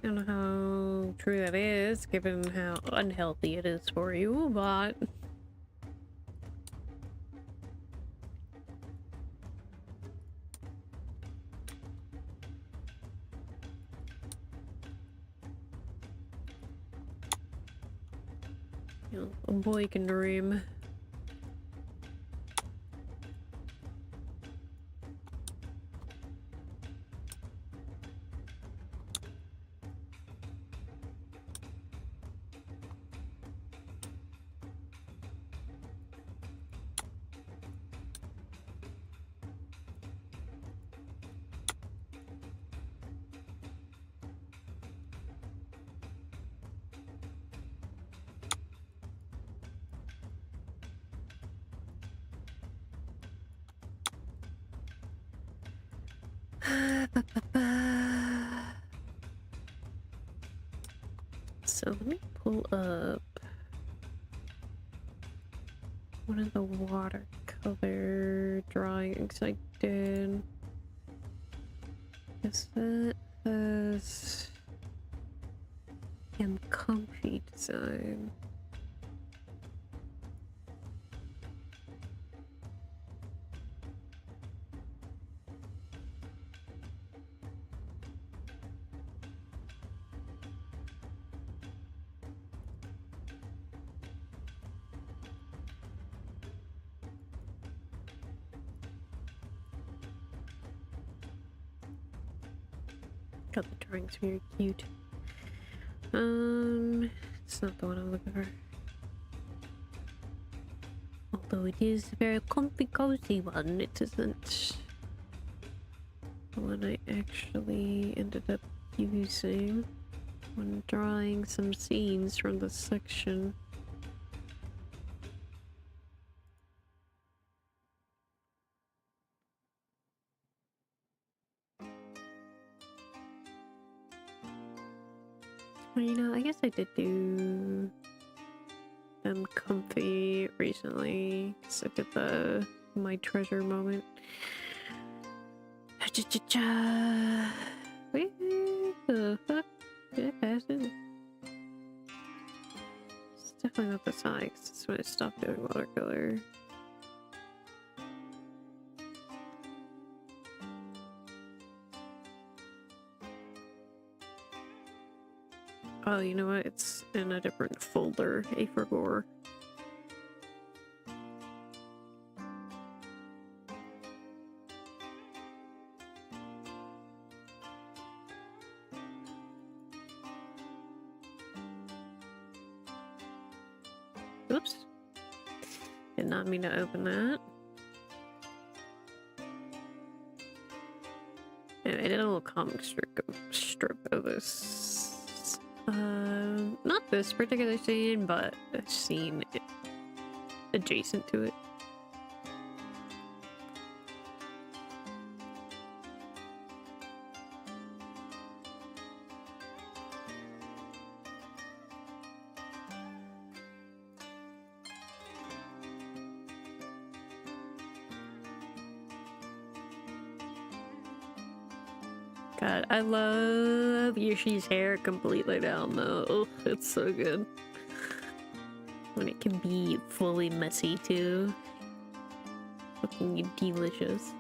A: I don't know how true that is, given how unhealthy it is for you, but you know, a boy can dream. So let me pull up one of the watercolor drawings I did. Is that has comfy design? God, the drawing's very cute. It's not the one I'm looking for. Although it is a very comfy, cozy one, it isn't the one I actually ended up using when drawing some scenes from the section. Well, you know, I guess I did do them comfy recently, because I did the my treasure moment. Cha-cha-cha! Where the fuck did I pass it? It's definitely not the side, 'cause that's when I stopped doing watercolor. Oh, you know what? It's in a different folder. I forgot. Oops. Did not mean to open that. Yeah, I did a little comic strip of this. Not this particular scene, but a scene adjacent to it. God, I love Yoshi's hair completely down though. Oh, it's so good. When it can be fully messy too. Fucking delicious.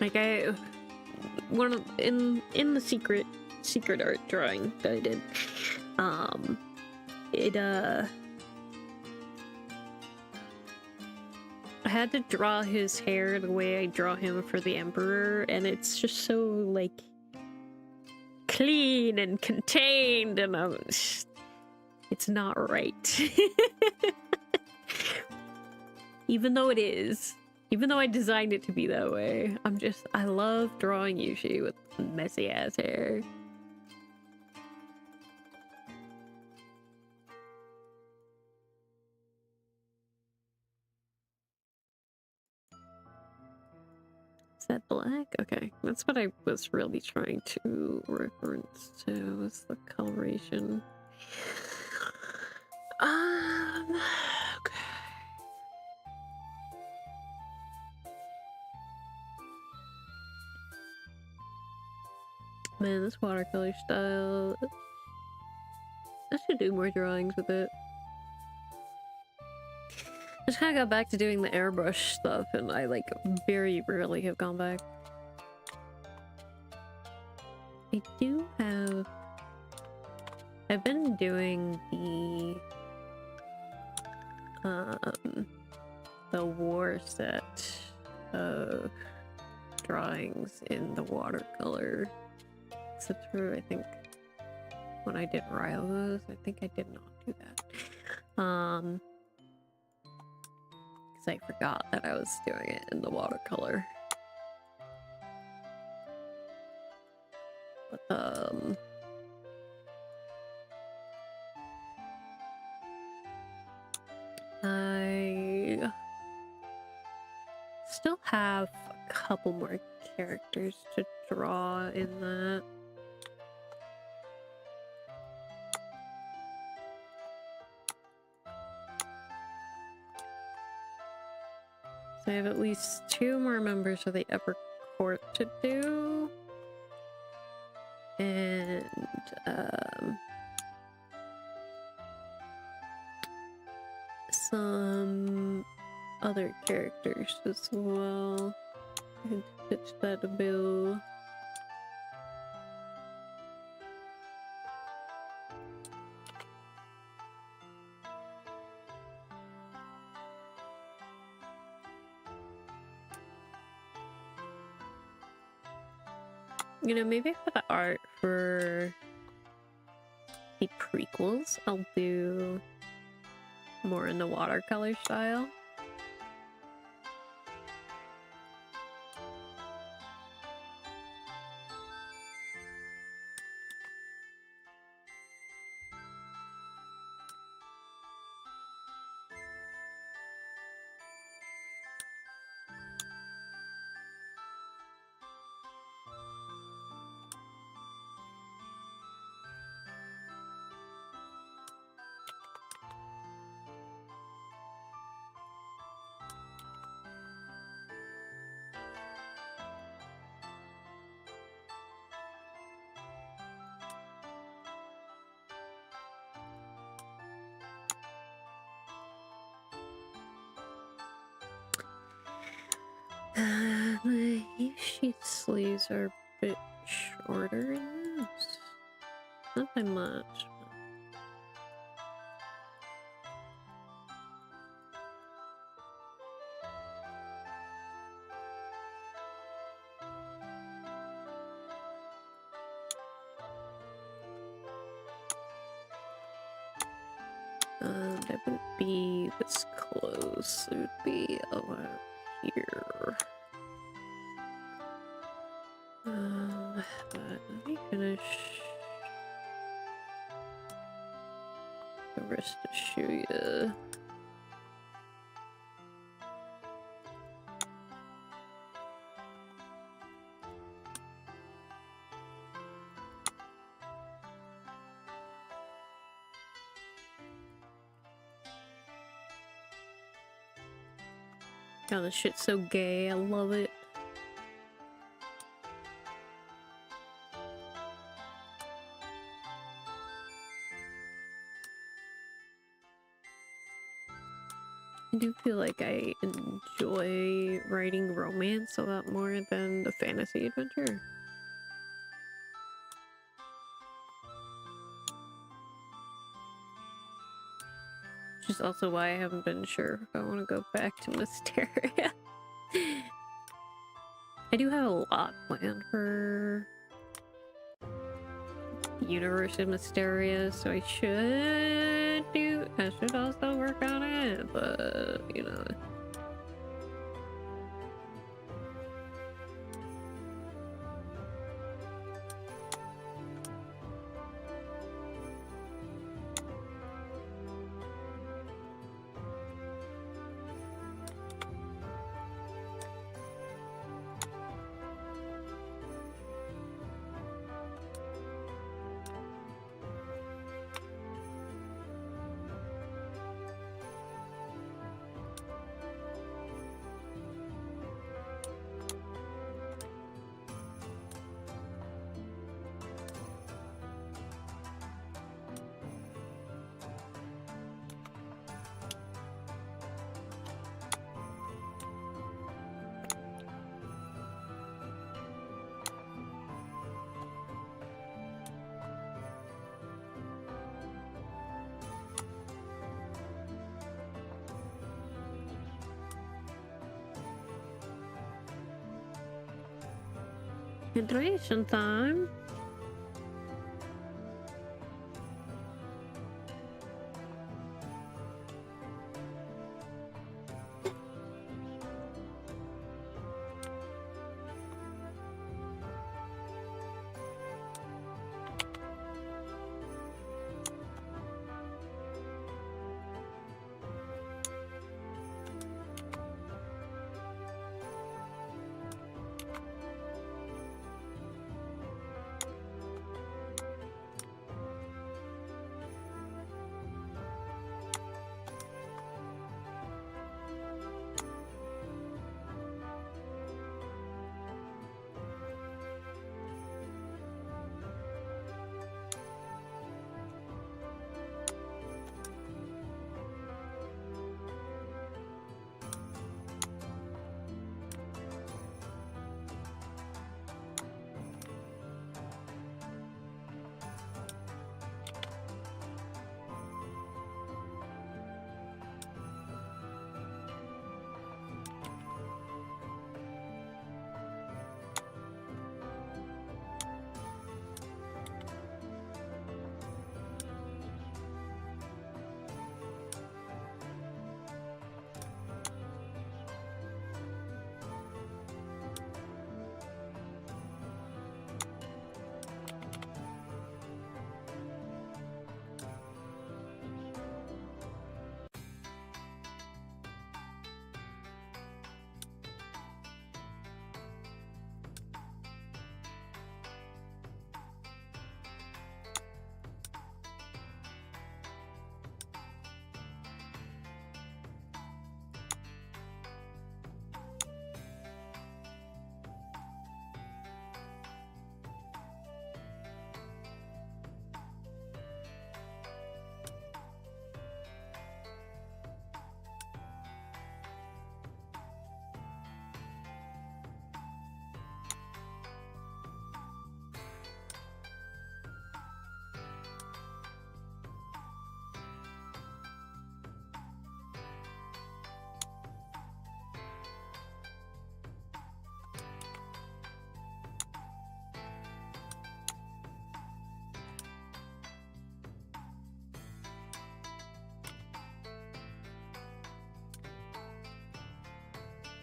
A: Like in the secret art drawing that I did, I had to draw his hair the way I draw him for the Emperor, and it's just so, like, clean and contained, and it's not right. Even though it is. Even though I designed it to be that way. I love drawing Yoshi with messy-ass hair. Is that black? Okay, that's what I was really trying to reference to, was the coloration. Okay. Man, this watercolor style, I should do more drawings with it. I just kind of got back to doing the airbrush stuff, and I, like, very rarely have gone back. I do have... I've been doing the war set of drawings in the watercolor. Except for, I think, when I did Ryuuna's, I think I did not do that. Because I forgot that I was doing it in the watercolor. But, I still have a couple more characters to draw in that. So I have at least 2 more members of the upper court to do. And, some other characters as well. I can pitch that a bill. You know, maybe for the art for the prequels, I'll do more in the watercolor style. My sheet sleeves are a bit shorter in this. Not by much. That wouldn't be this close. It would be over here. But let me finish the rest to show you. God, this shit's so gay. I love it. I do feel like I enjoy writing romance a lot more than the fantasy adventure. Which is also why I haven't been sure if I want to go back to Mysteria. I do have a lot planned for Universe of Mysteria, so I should also work on it, but you know. Hydration time.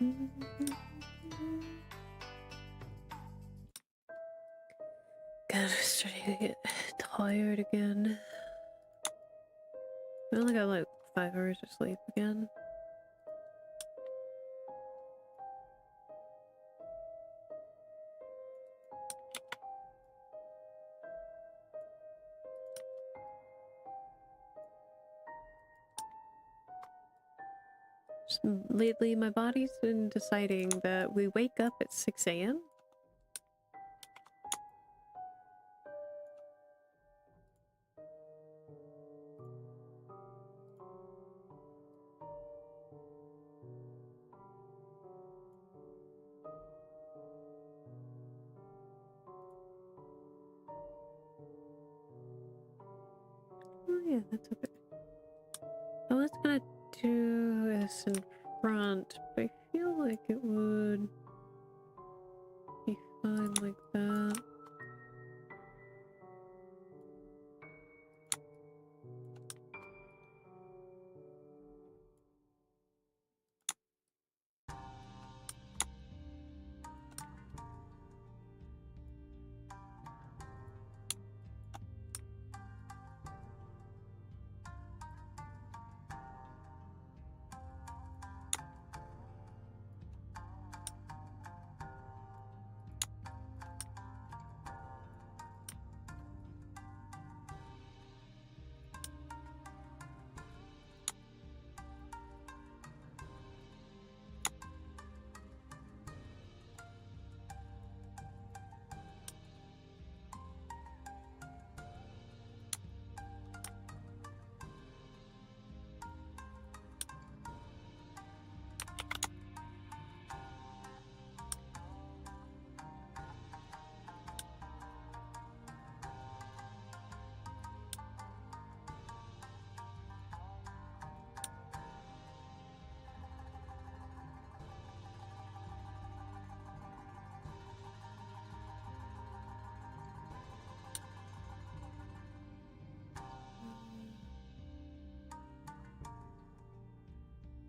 A: God, I'm starting to get tired again. I only got like 5 hours of sleep again. Just lately, my body's been deciding that we wake up at 6 a.m. Oh yeah, that's okay. I was gonna do this in front, but I feel like it would be fine like that.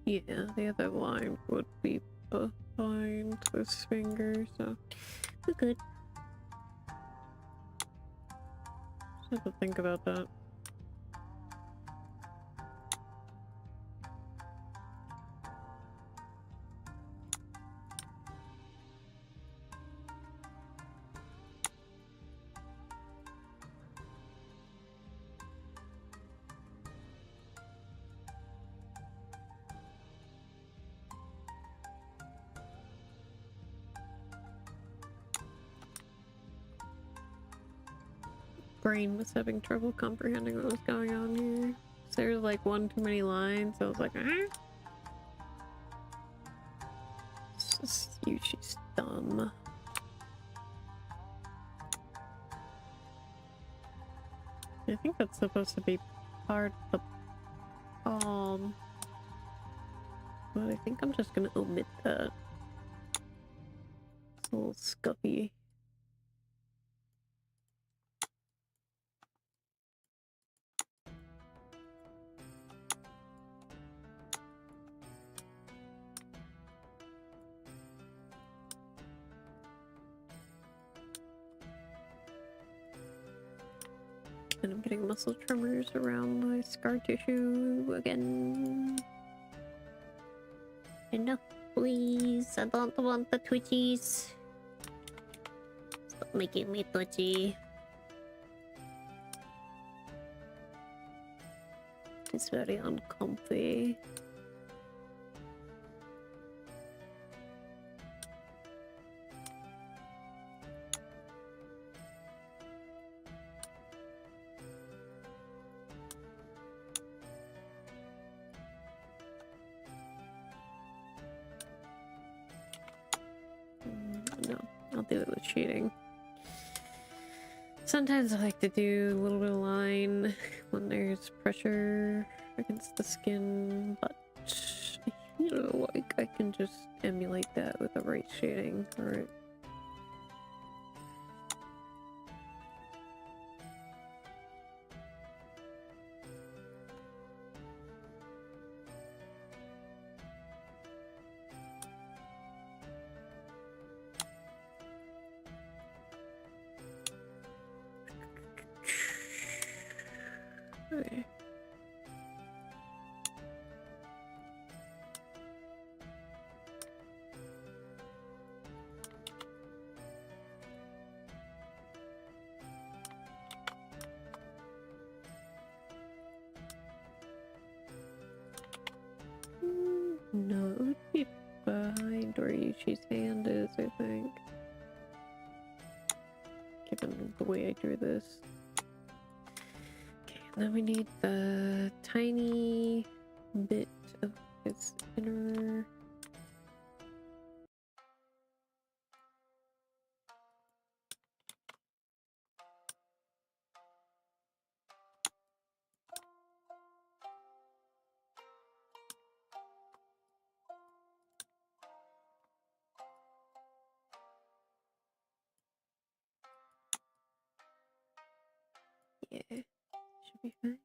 A: Yeah, the other line would be behind this finger, so we're good. Just have to think about that. Brain was having trouble comprehending what was going on here. So there's like one too many lines, so I was like, ah. It's just you, she's dumb. I think that's supposed to be part of the palm. But I think I'm just gonna omit that. It's a little scuffy. And I'm getting muscle tremors around my scar tissue again. Enough, please. I don't want the twitchies. Stop making me twitchy. It's very uncomfy. No, I'll do it with shading. Sometimes I like to do a little bit of line when there's pressure against the skin, but you know, like I can just emulate that with the right shading. Alright. Yushi's hand is, I think. Given the way I drew this. Okay, and then we need the tiny bit of his inner... Yeah, should be fine.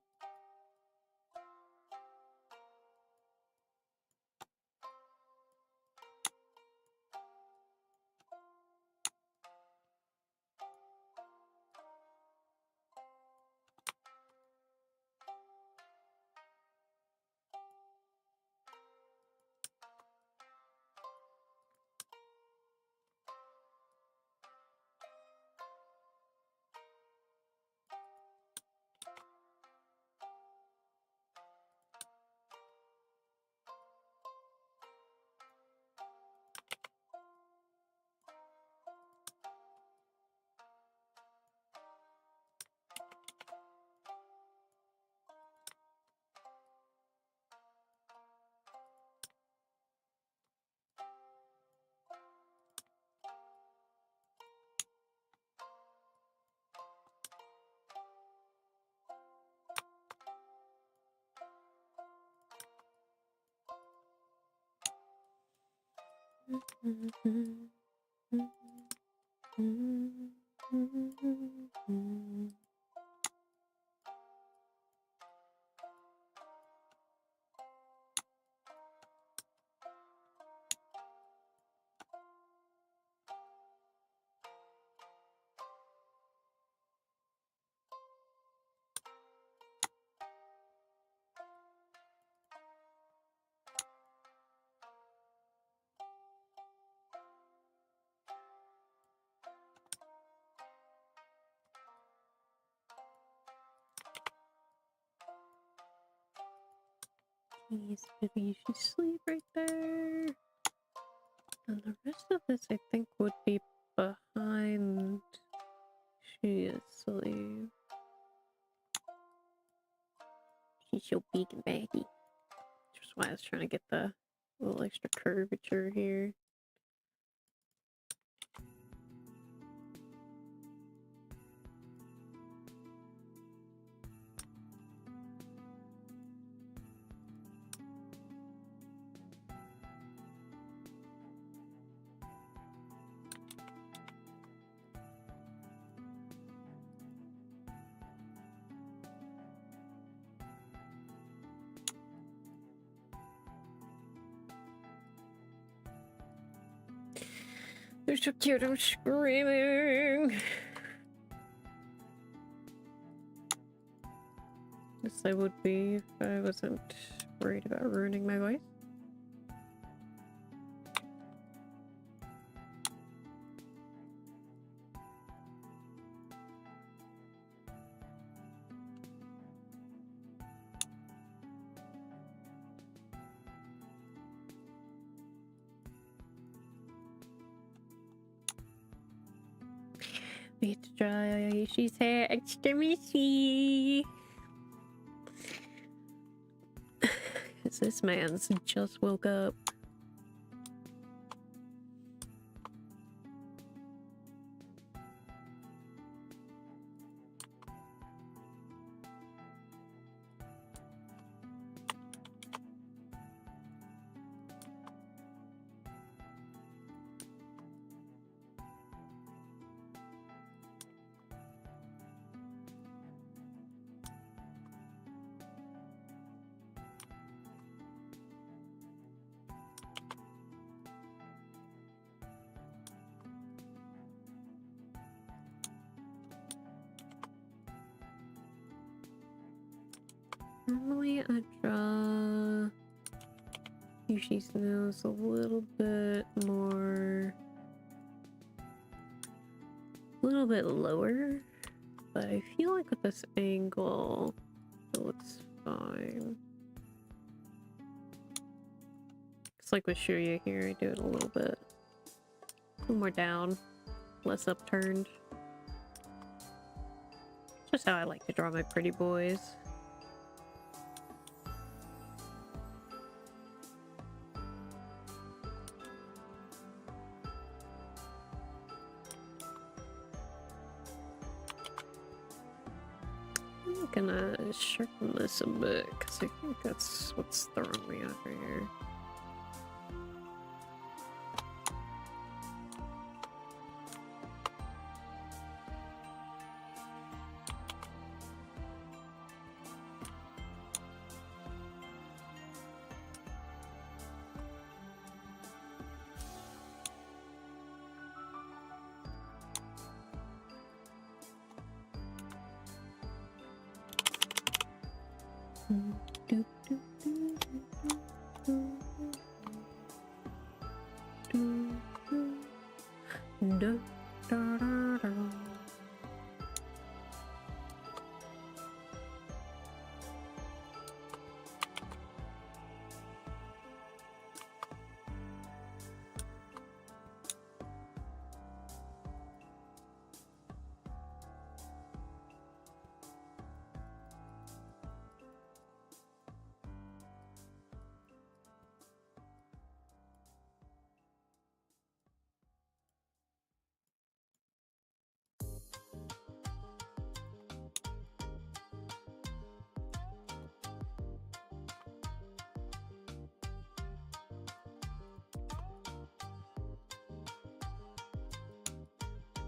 A: Please, baby, you should sleep right there. And the rest of this, I think, would be behind. She is asleep. She's so big and baggy. Which is why I was trying to get the little extra curvature here. They're so cute, I'm screaming! Yes, I would be if I wasn't worried about ruining my voice. We have to dry Yoshi's hair extra messy. Because this man's just woke up. Normally I draw Yoshi's nose a little bit more, a little bit lower, but I feel like with this angle it looks fine. It's like with Shuya here, I do it a little bit little more down, less upturned. Just how I like to draw my pretty boys. I'm gonna sharpen this a bit because I think that's what's throwing me over here.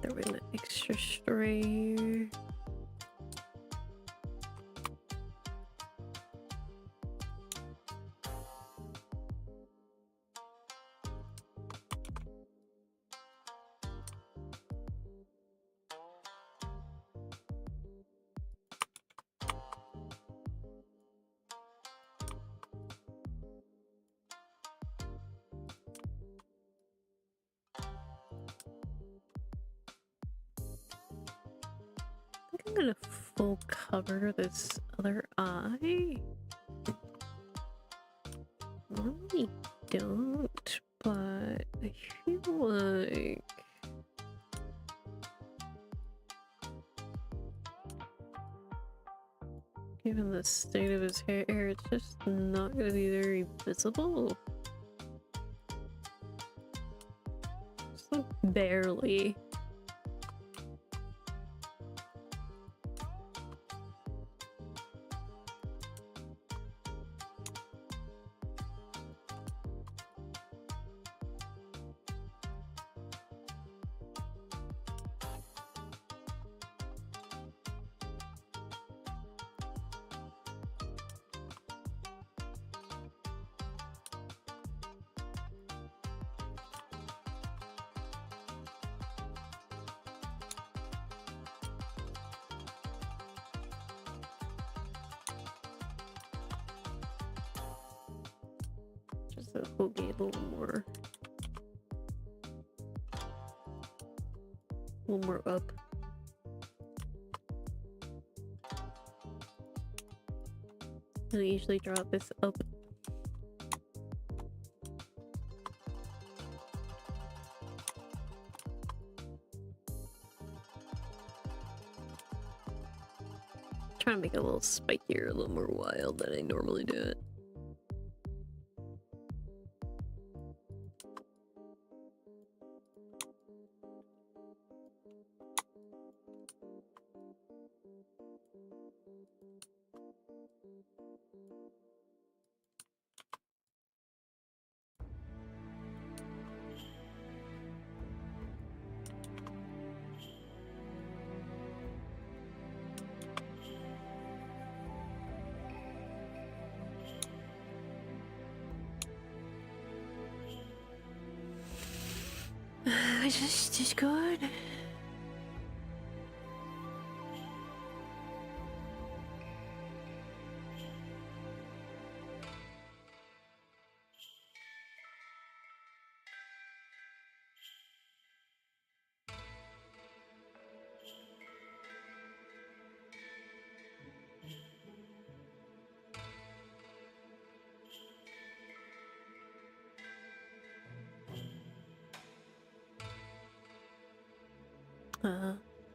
A: Throw in an extra stray here. I'm gonna full cover this other eye. Normally don't, but I feel like given the state of his hair, it's just not gonna be very visible. Just like barely. So we'll be a little more up. I usually draw this up. Trying to make it a little spikier, a little more wild than I normally do it. Just good.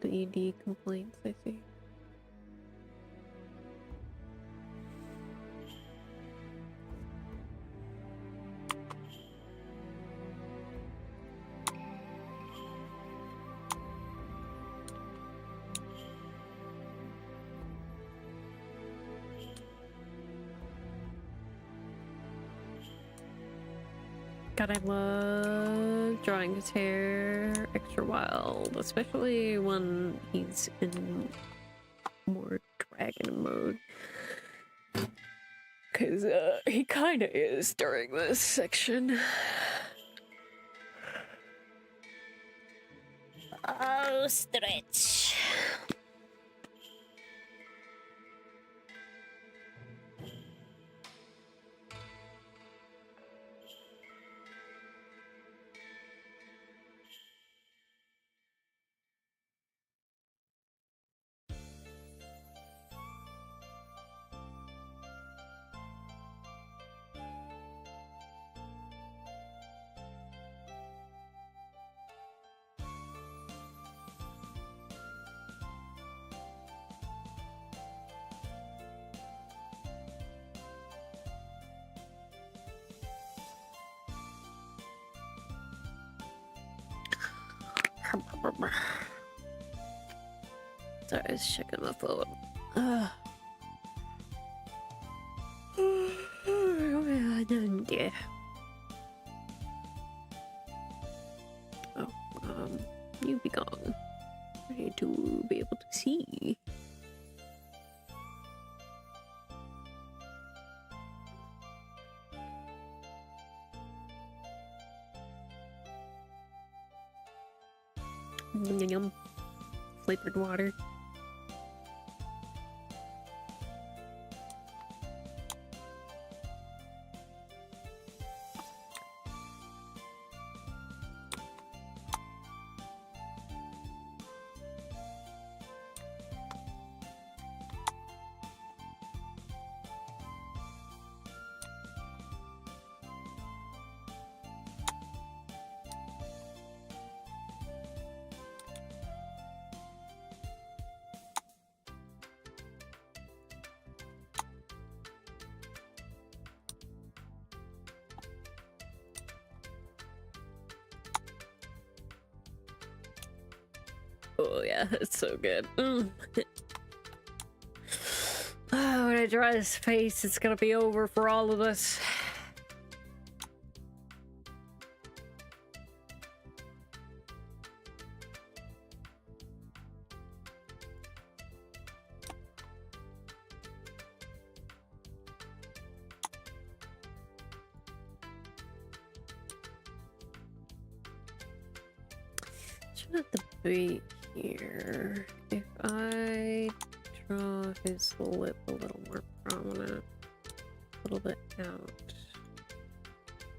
A: The ED complaints, I see. God, I love drawing his hair extra wild, especially when he's in more dragon mode. Because he kind of is during this section. Oh, stretch. Sorry, I was checking my phone. Yeah. Oh, you be gone. I need to be able to see. Yum. Flavored water. Oh yeah, it's so good. Oh, when I draw his face, it's gonna be over for all of us. Should have to be here. If I draw his lip a little more prominent, a little bit out.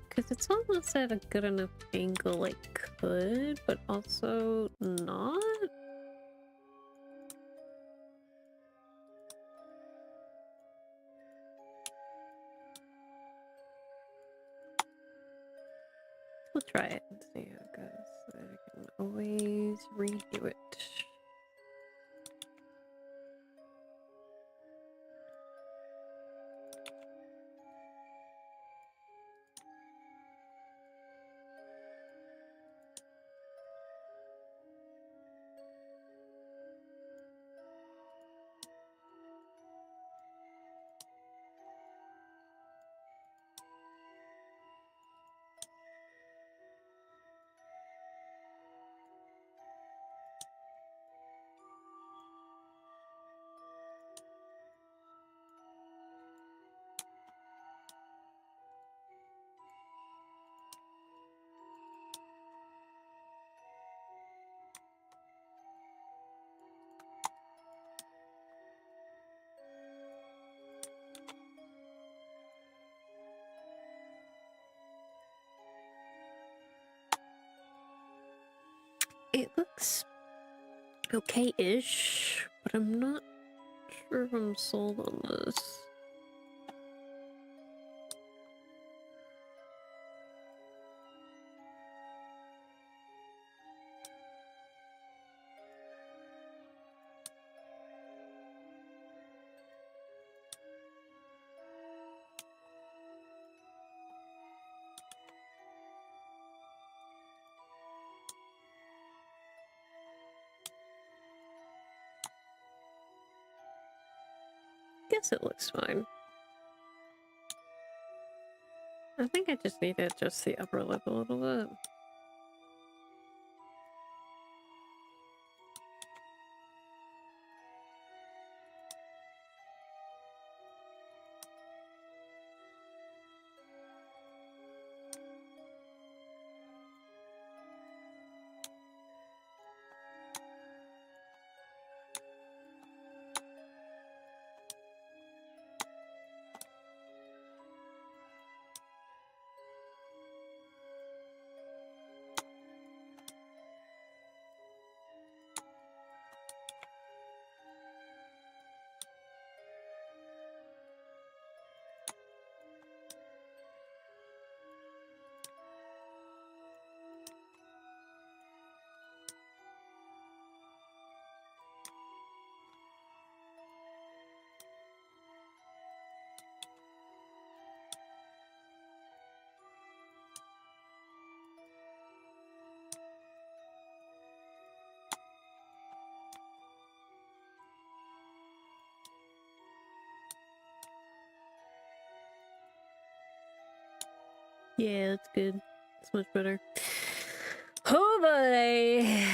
A: Because it's almost at a good enough angle I could, but also not. We'll try it and see how it goes. I can always redo it. It looks okay-ish, but I'm not sure if I'm sold on this. guess it looks fine. I think I just need to adjust the upper lip a little bit. Yeah, that's good. It's much better. Oh boy!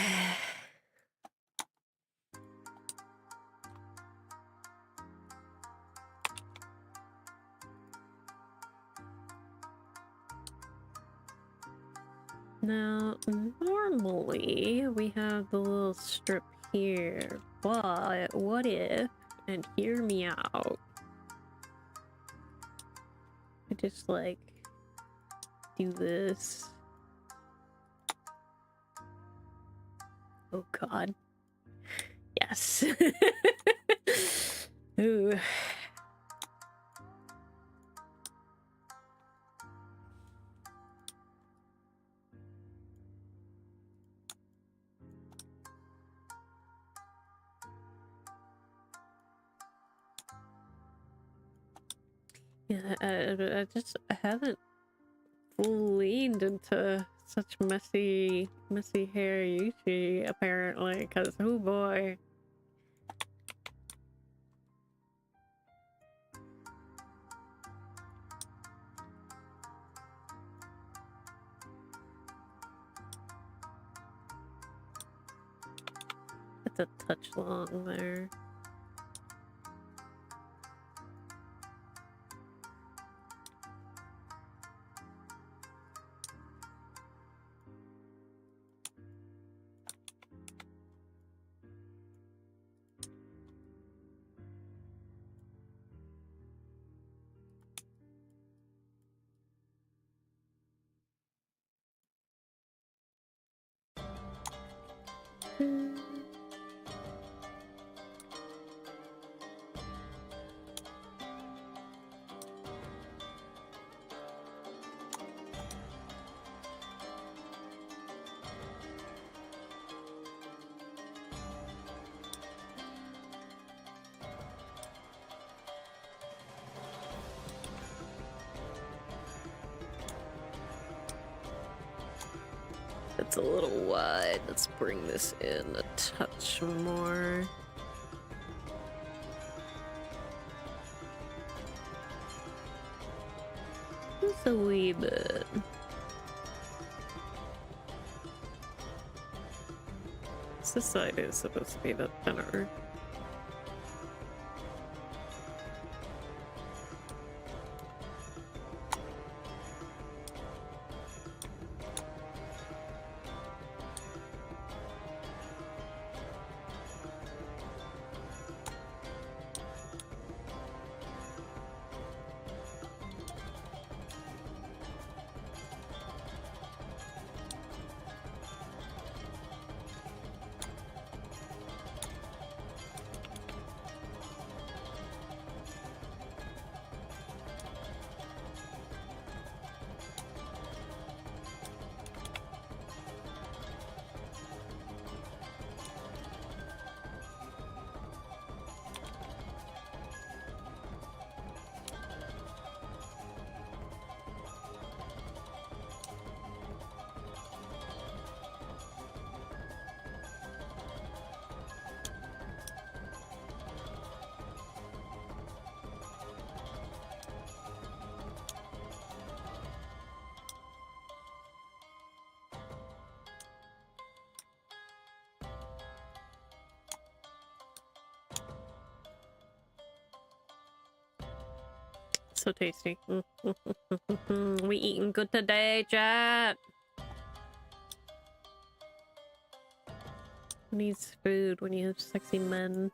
A: Now, normally we have the little strip here, but what if, and hear me out, I just like do this. Oh god. Yes. Ooh. Yeah, I haven't leaned into such messy hair usually, apparently, because oh boy. It's a touch long there. It's a little wide. Let's bring this in a touch more. Just a wee bit. This side is supposed to be the thinner. So tasty. We eating good today, chat. Who needs food when you have sexy men?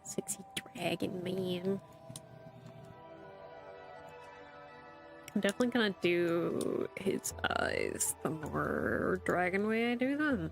A: Sexy dragon man. I'm definitely gonna do his eyes the more dragon way I do them.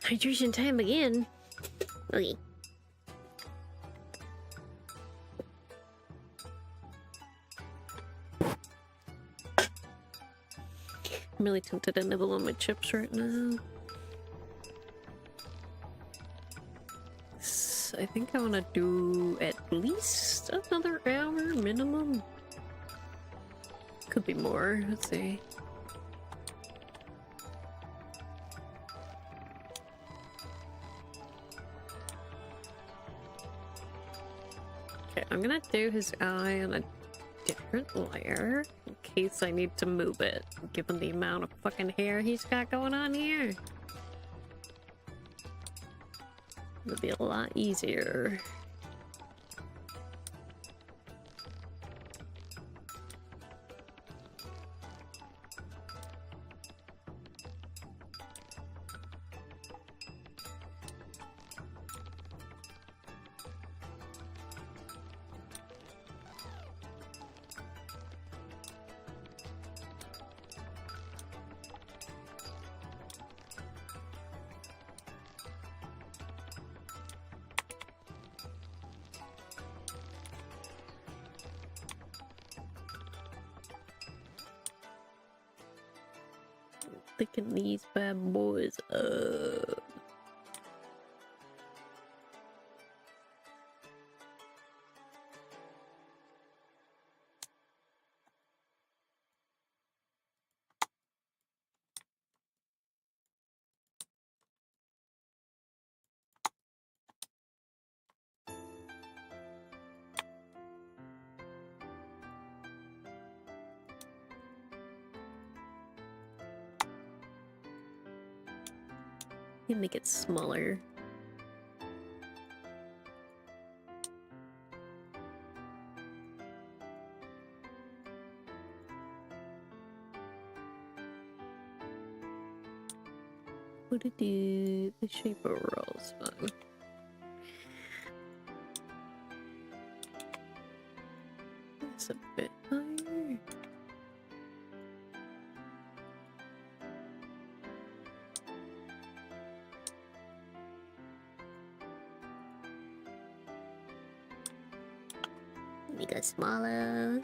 A: Hydration time again. Okay. I'm really tempted to nibble on my chips right now. I think I want to do at least another hour minimum. Could be more. Let's see. Okay, I'm gonna do his eye on a different layer in case I need to move it, given the amount of fucking hair he's got going on here. It'll be a lot easier. Picking these bad boys up. You make it smaller. What to do? The shape overall is fine. It's a bit higher. Make it smaller.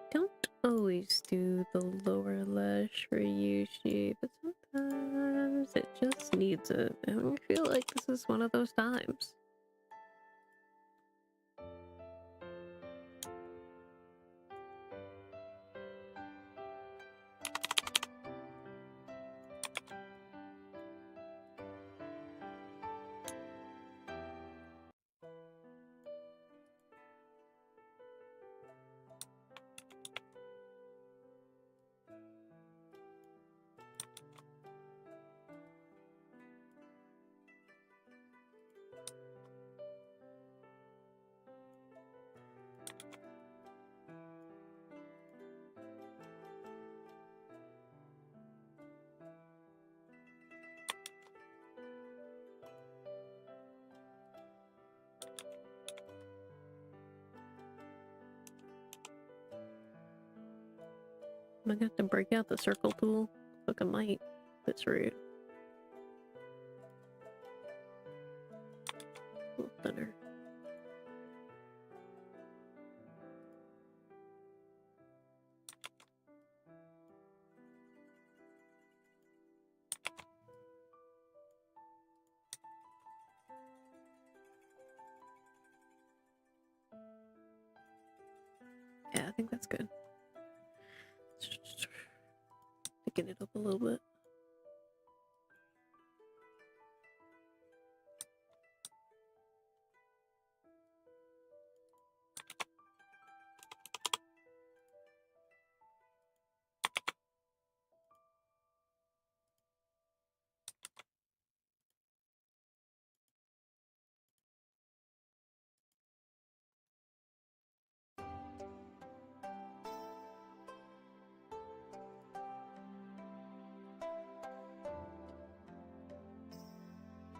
A: Don't always do the lower lash for Yushi, but sometimes it just needs it. And I feel like this is one of those times. I got to break out the circle tool. Fucking light. That's rude. A little thinner. Yeah, I think that's good. Thicken it up a little bit.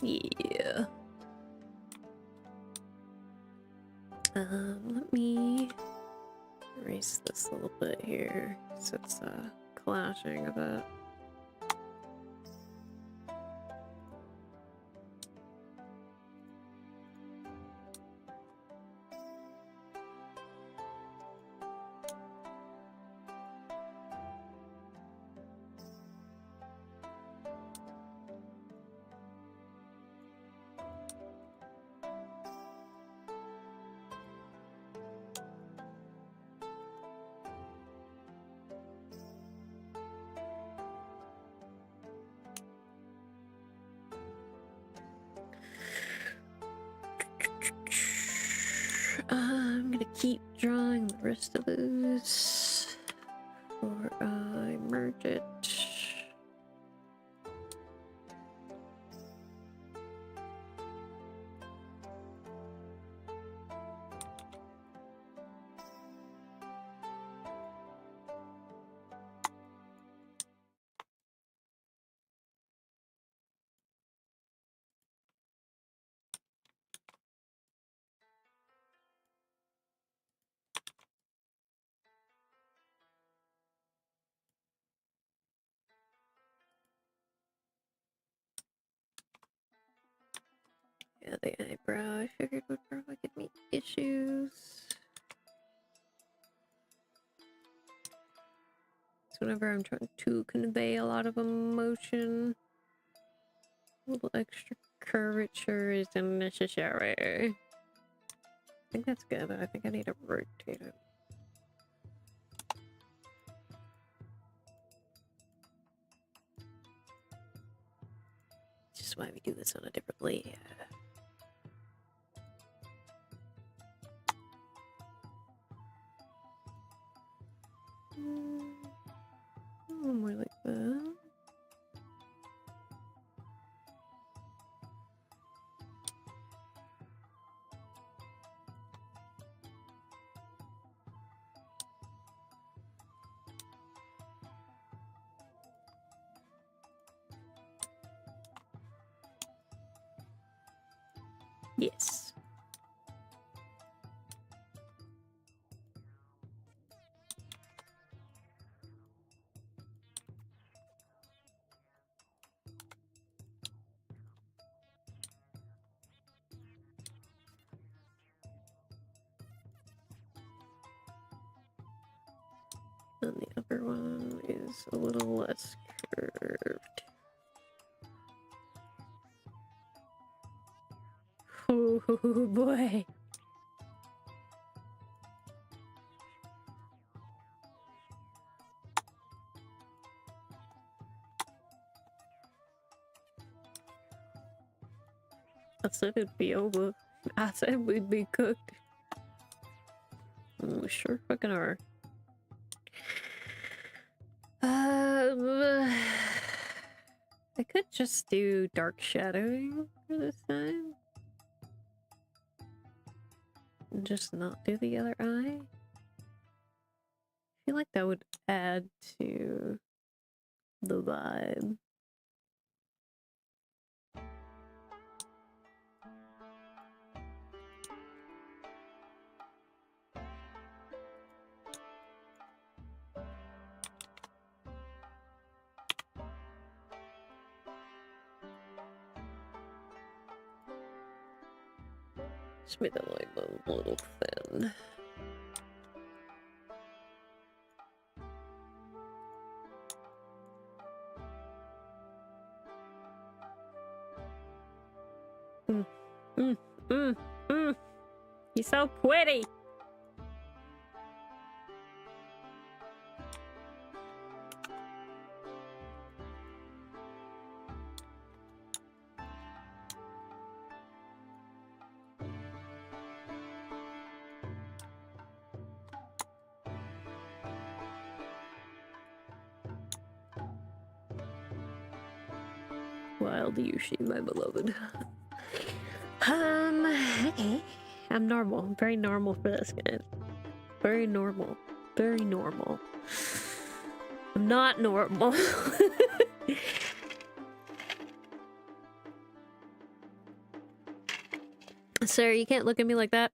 A: Yeah. Let me erase this a little bit here, so it's clashing a bit. I'm gonna keep drawing the rest of this before I merge it. Yeah, the eyebrow I figured would probably give me issues. So whenever I'm trying to convey a lot of emotion, a little extra curvature is unnecessary. I think that's good, but I think I need to rotate it. Which is why we do this on a different layer. More like that. Yes. And the upper one is a little less curved. Oh boy. I said it'd be over. I said we'd be cooked. We sure fucking are. I could just do dark shadowing for this time. And just not do the other eye. I feel like that would add to the vibe. Just make it like a little thin. He's so pretty. Wild Yushi, my beloved. Okay. I'm normal. I'm very normal for this, guys. Very normal. Very normal. I'm not normal. Sir, you can't look at me like that.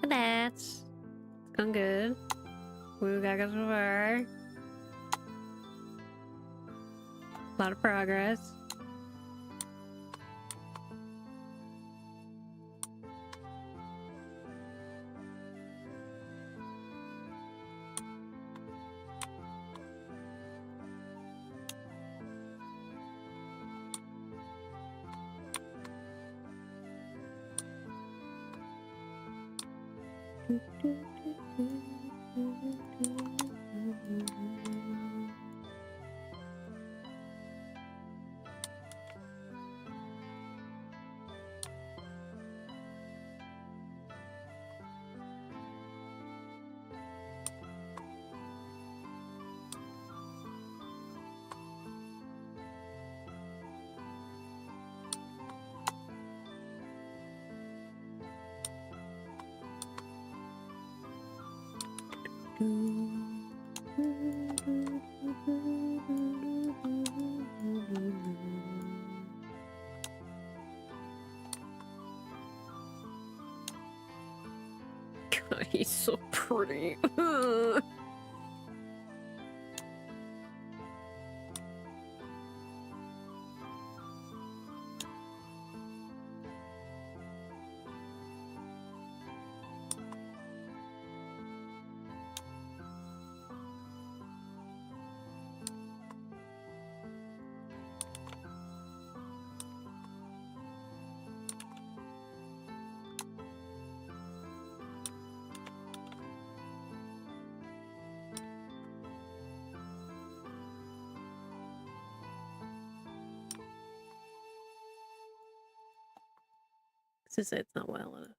A: That's going good. We got so far. A lot of progress. God, he's so pretty. To say it's not well enough.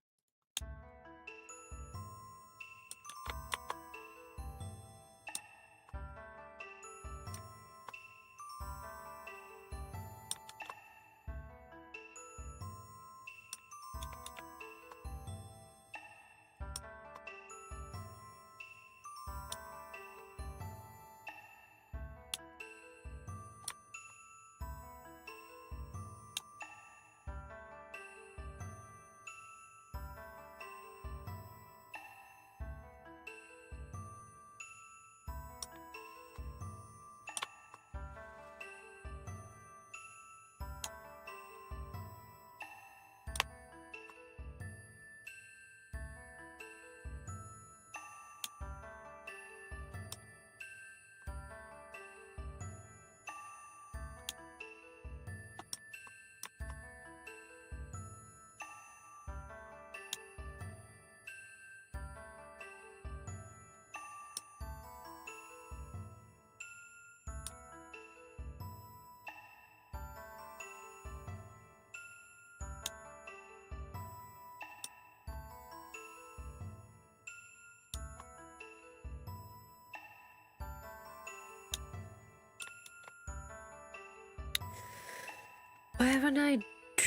A: Why haven't I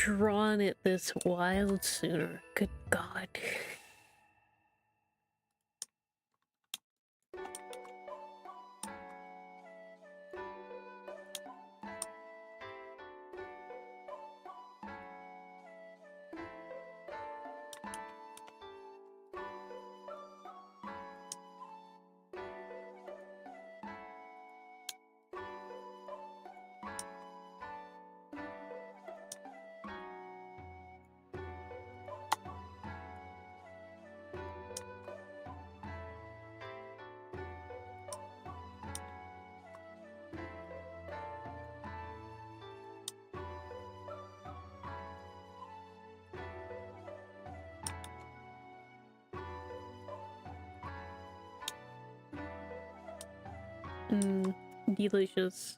A: drawn it this wild sooner. Good God. Delicious.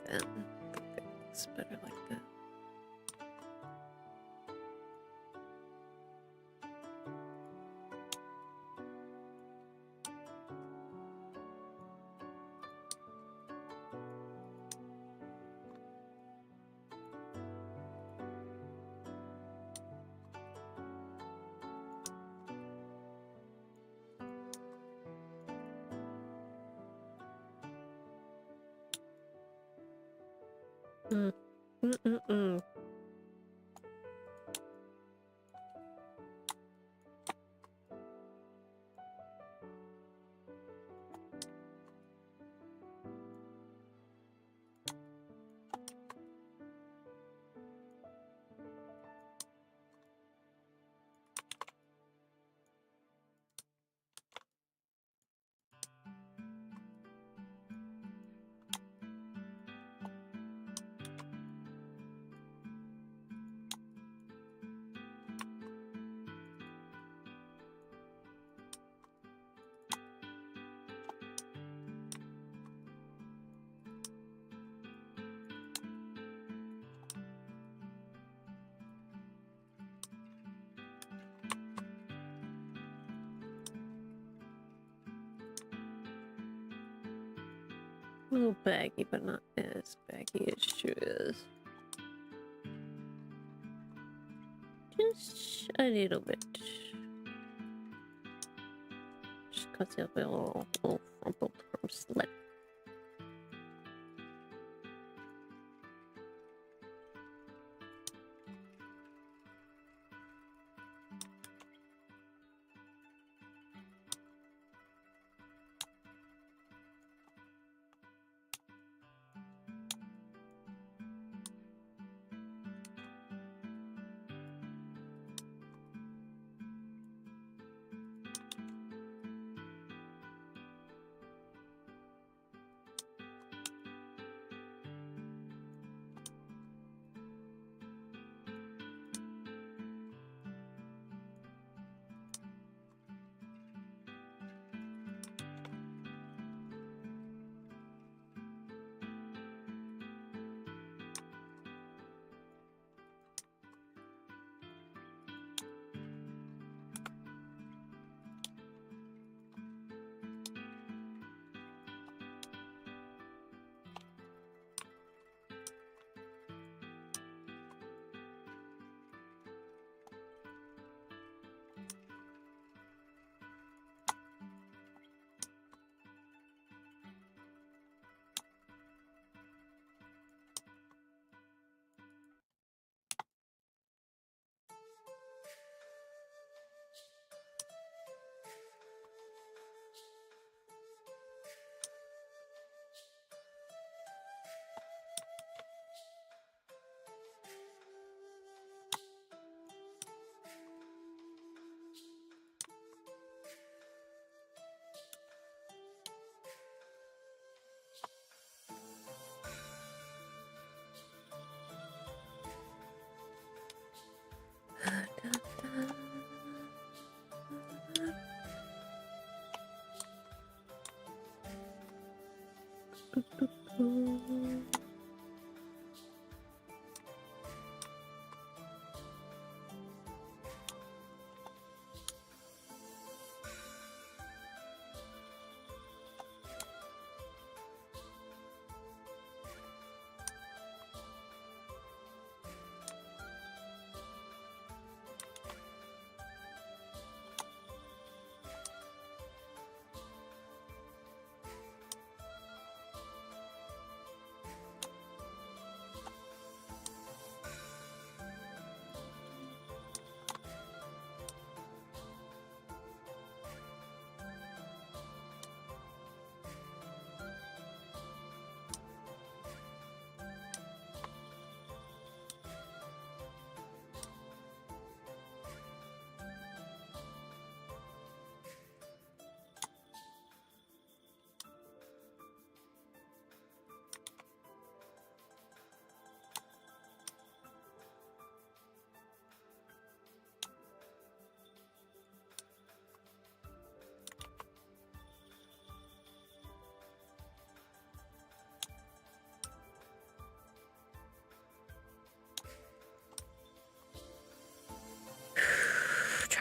A: Then it's better like that. A little baggy, but not as baggy as she is. Just a little bit. Just cause it'll be a little crumpled from sweat.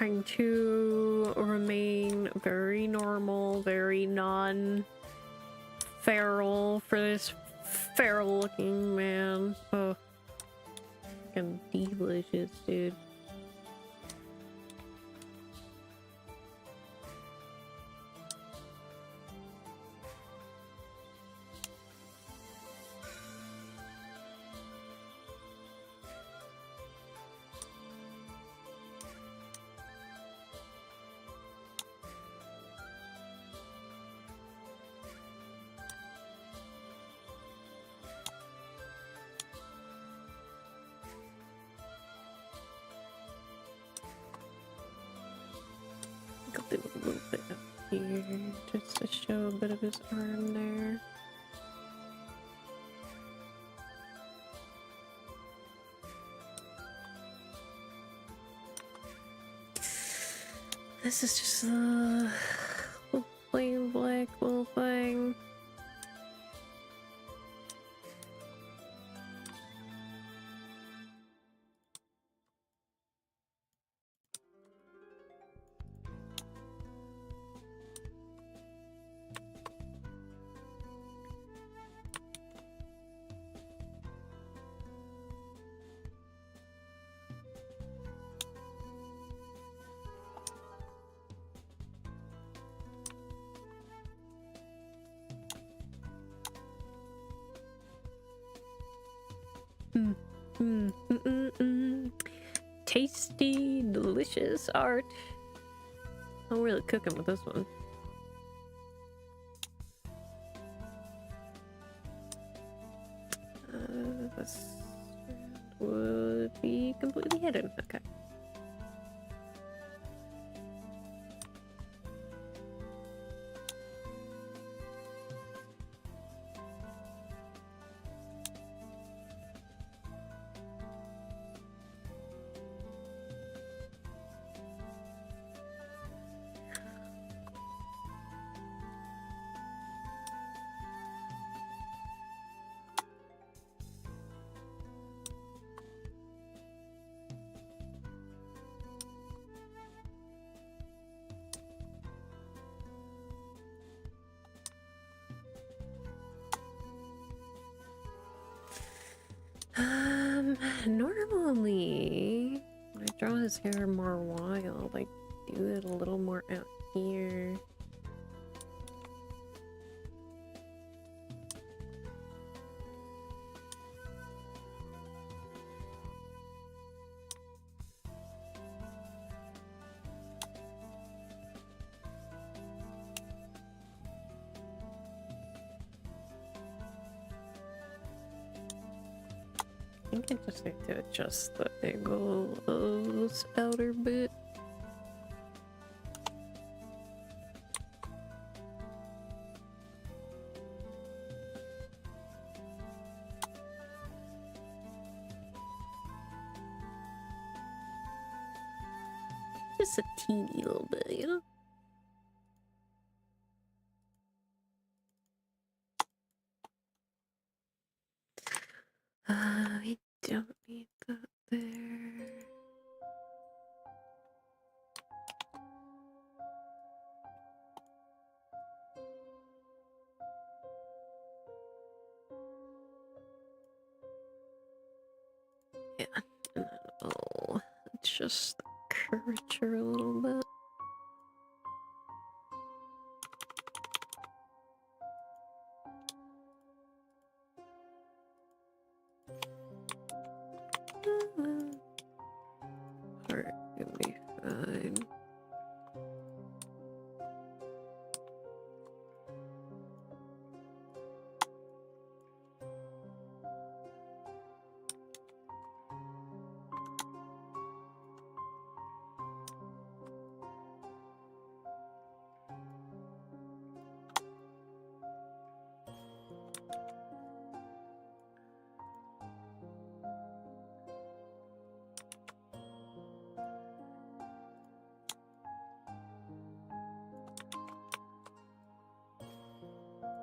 A: trying to remain very normal, very non-feral for this feral-looking man. Oh, fucking delicious, dude. I'll do a little bit up here just to show a bit of his arm there. This is just a little plain black little thing. Tasty, delicious art. I'm really cooking with this one. This would be completely hidden. Okay. Normally, when I draw his hair more wild, I do it a little more out here. I think I just need to adjust the angle of this outer bit. Just a teeny little bit, you know? We don't need that there. Yeah, and then I'll adjust the curvature a little bit. Alright, it'll be fine.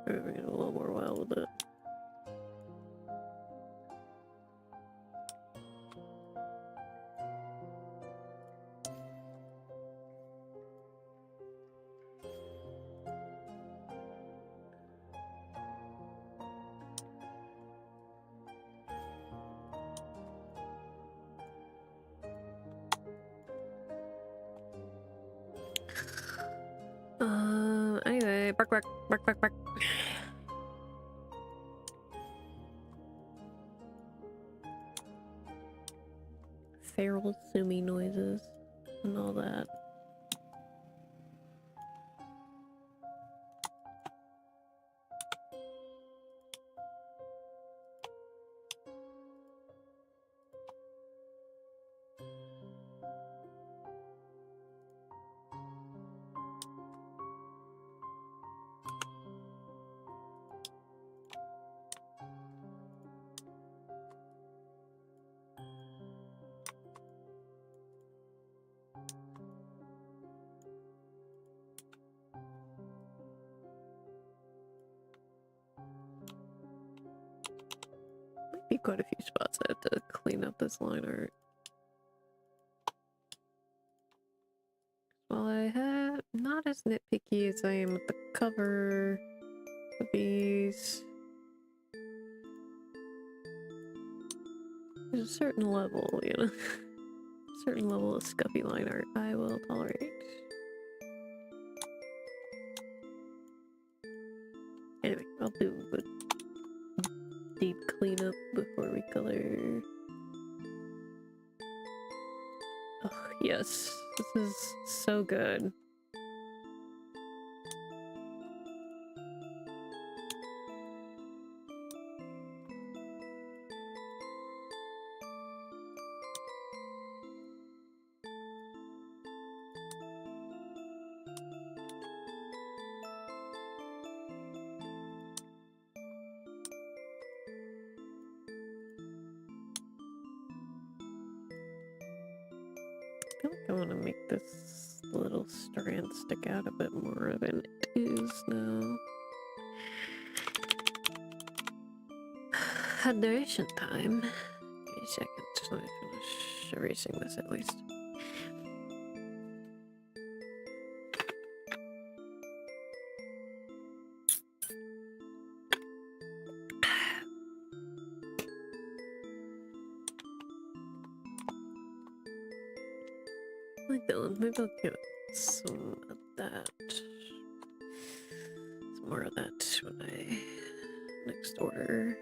A: Maybe get a little more wild with it. bark, bark, bark, bark, bark. Feral Sumi noises and all that. Might be quite a few spots I have to clean up this line art. While I have not as nitpicky as I am with the cover of these, there's a certain level, you know, a certain level of scuffy line art I will tolerate. Anyway, I'll do a deep cleanup before we color. Oh, yes, this is so good. I feel like I want to make this little strand stick out a bit more than it is now. Hydration time. Give me a second, just let me finish erasing this at least. I like that one. Maybe I'll give it some of that. Some more of that when I next order.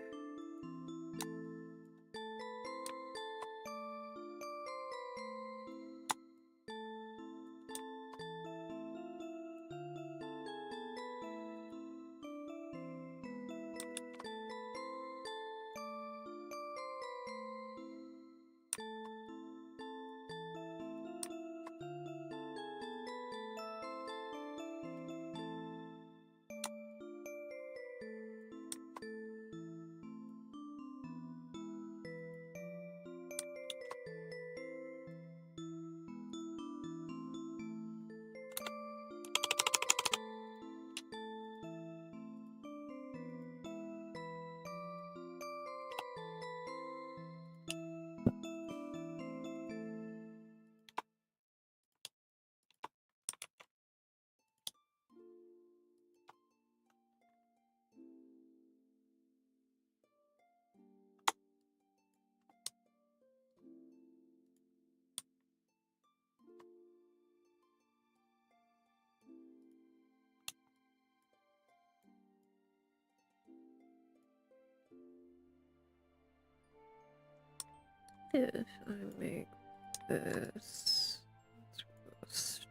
A: If I make this strand.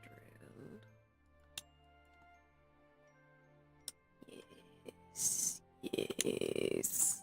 A: Yes, yes.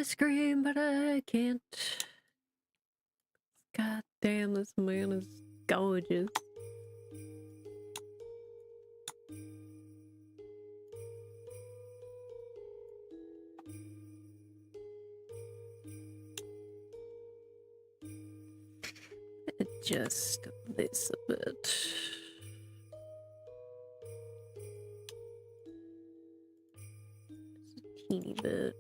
A: wanna scream, but I can't. God damn, this man is gorgeous. Adjust this a bit. Just a teeny bit.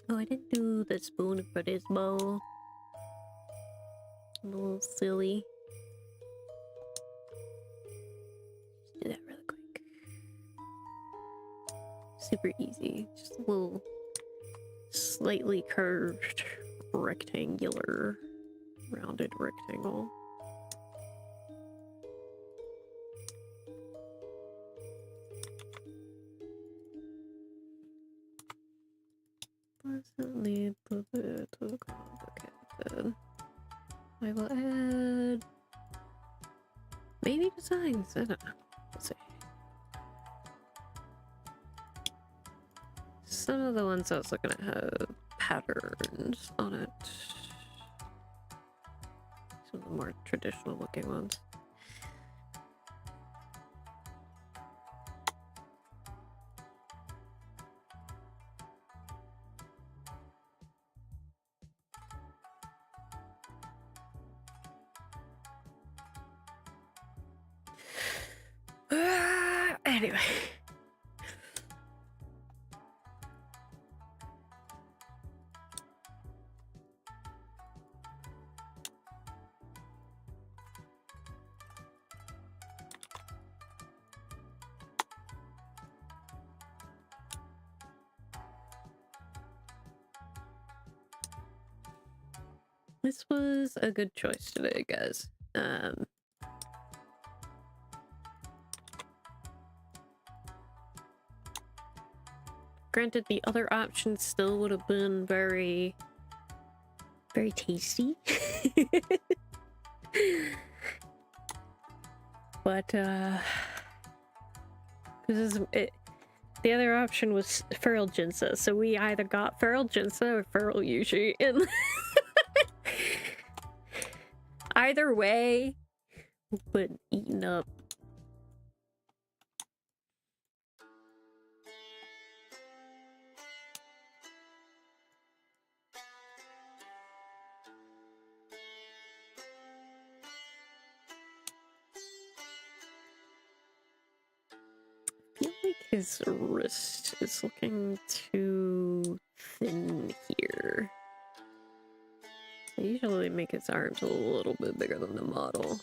A: Oh, I didn't do the spoon for this bowl. I'm a little silly. Just do that really quick. Super easy. Just a little slightly curved rectangular rounded rectangle. Doesn't need the bit too complicated. I will add maybe designs. I don't know. Let's see. Some of the ones I was looking at have patterns on it. Some of the more traditional looking ones. Anyway. This was a good choice today, guys. Granted, the other options still would have been very, very tasty. But, the other option was feral ginsa, so we either got feral ginsa or feral yushi, and either way, but eaten up. I feel like his wrist is looking too thin here. I usually make his arms a little bit bigger than the model.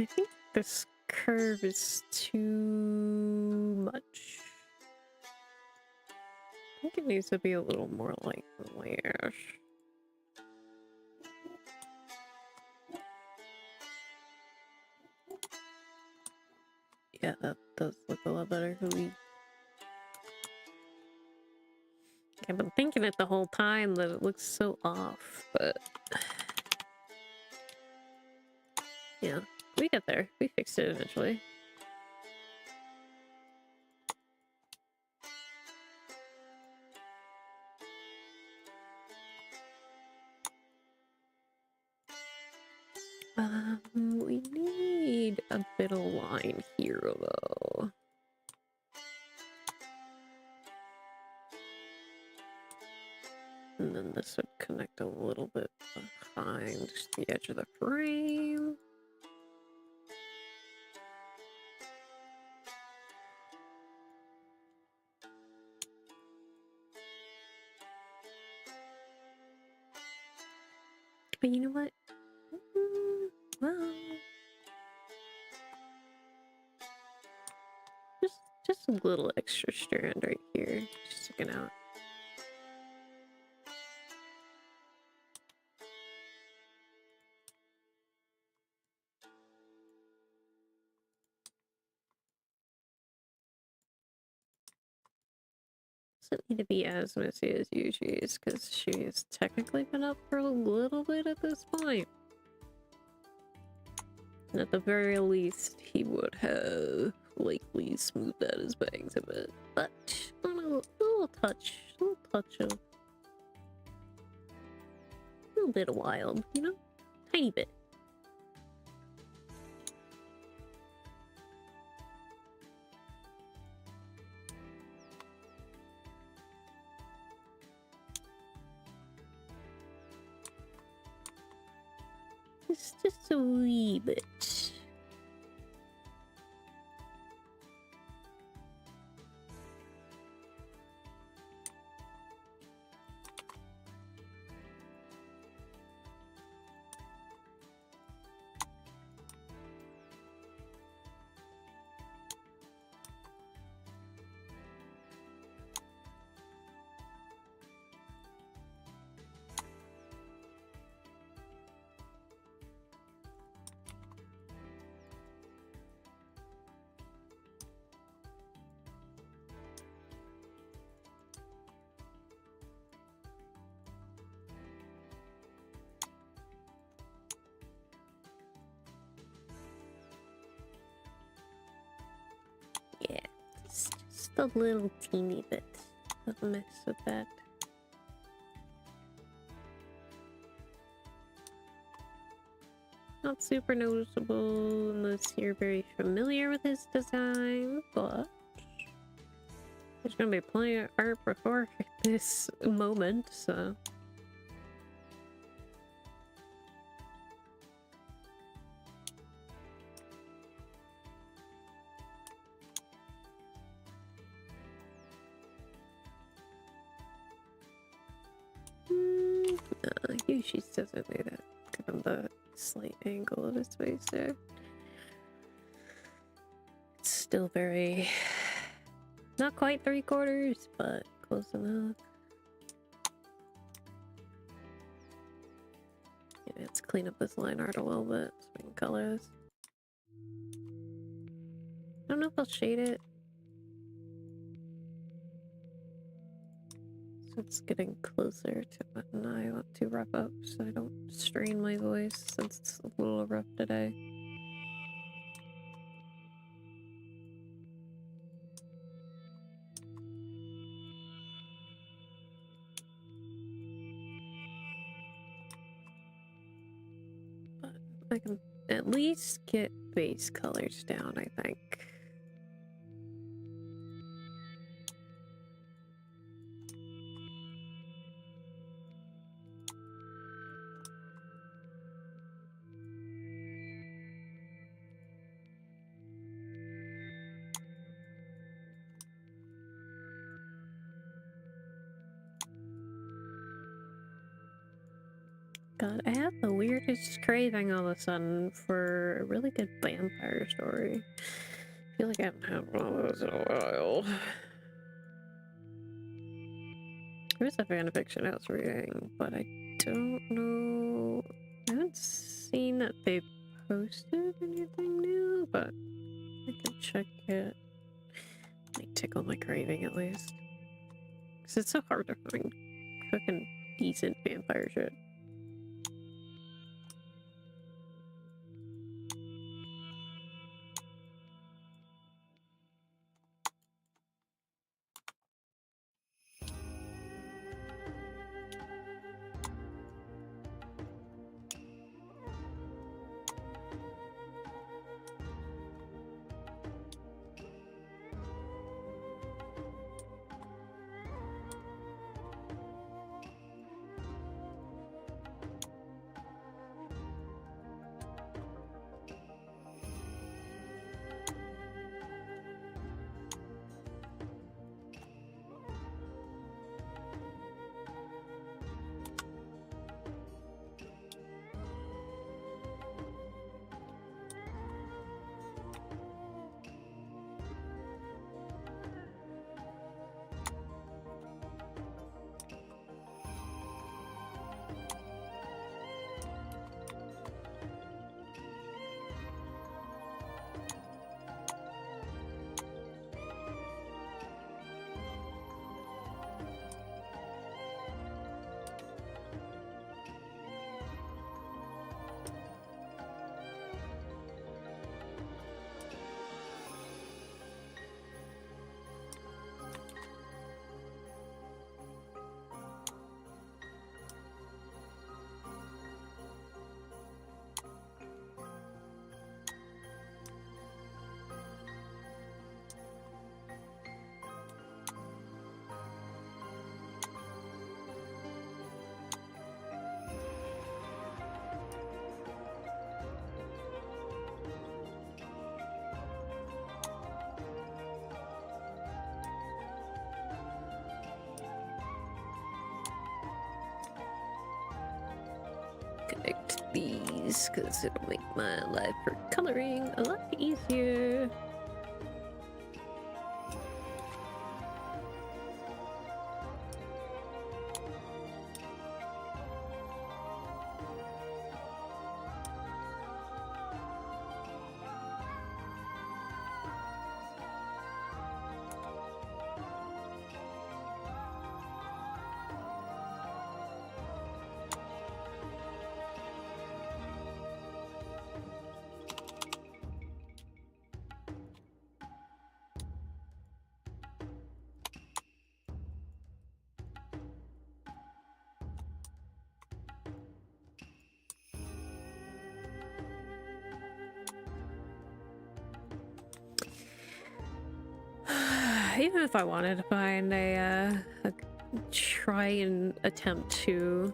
A: I think this curve is too much. I think it needs to be a little more like lash. Yeah, that does look a lot better. I've been thinking it the whole time that it looks so off, but yeah, we got there. We fixed it eventually. We need a bit of line here though. And then this would connect a little bit behind the edge of the frame. But you know what? Well, just a little extra strand right here, just sticking out. Doesn't need to be as messy as Yuji's, because she's technically been up for a little bit at this point. And at the very least, he would have likely smoothed out his bangs a bit. But a little touch of a little bit of wild, you know? Tiny bit. Just a wee bit. Yeah, just a little teeny bit of mess with that. Not super noticeable unless you're very familiar with his design, but there's gonna be plenty of art before this moment, so. Usually doesn't do that, given the slight angle of his face there. It's still very, not quite 3/4, but close enough. Yeah, let's clean up this line art a little bit so we can color this. I don't know if I'll shade it. It's getting closer to when I want to wrap up so I don't strain my voice since it's a little rough today. But I can at least get base colors down, I think. God, I have the weirdest craving all of a sudden for a really good vampire story. I feel like I haven't had one of those in a while. There's a fanfiction I was reading, but I don't know. I haven't seen that they posted anything new, but I can check it. Might tickle my craving at least. Because it's so hard to find fucking decent vampire shit. connect these because it'll make my life for coloring a lot easier. Even if I wanted to find a try and attempt to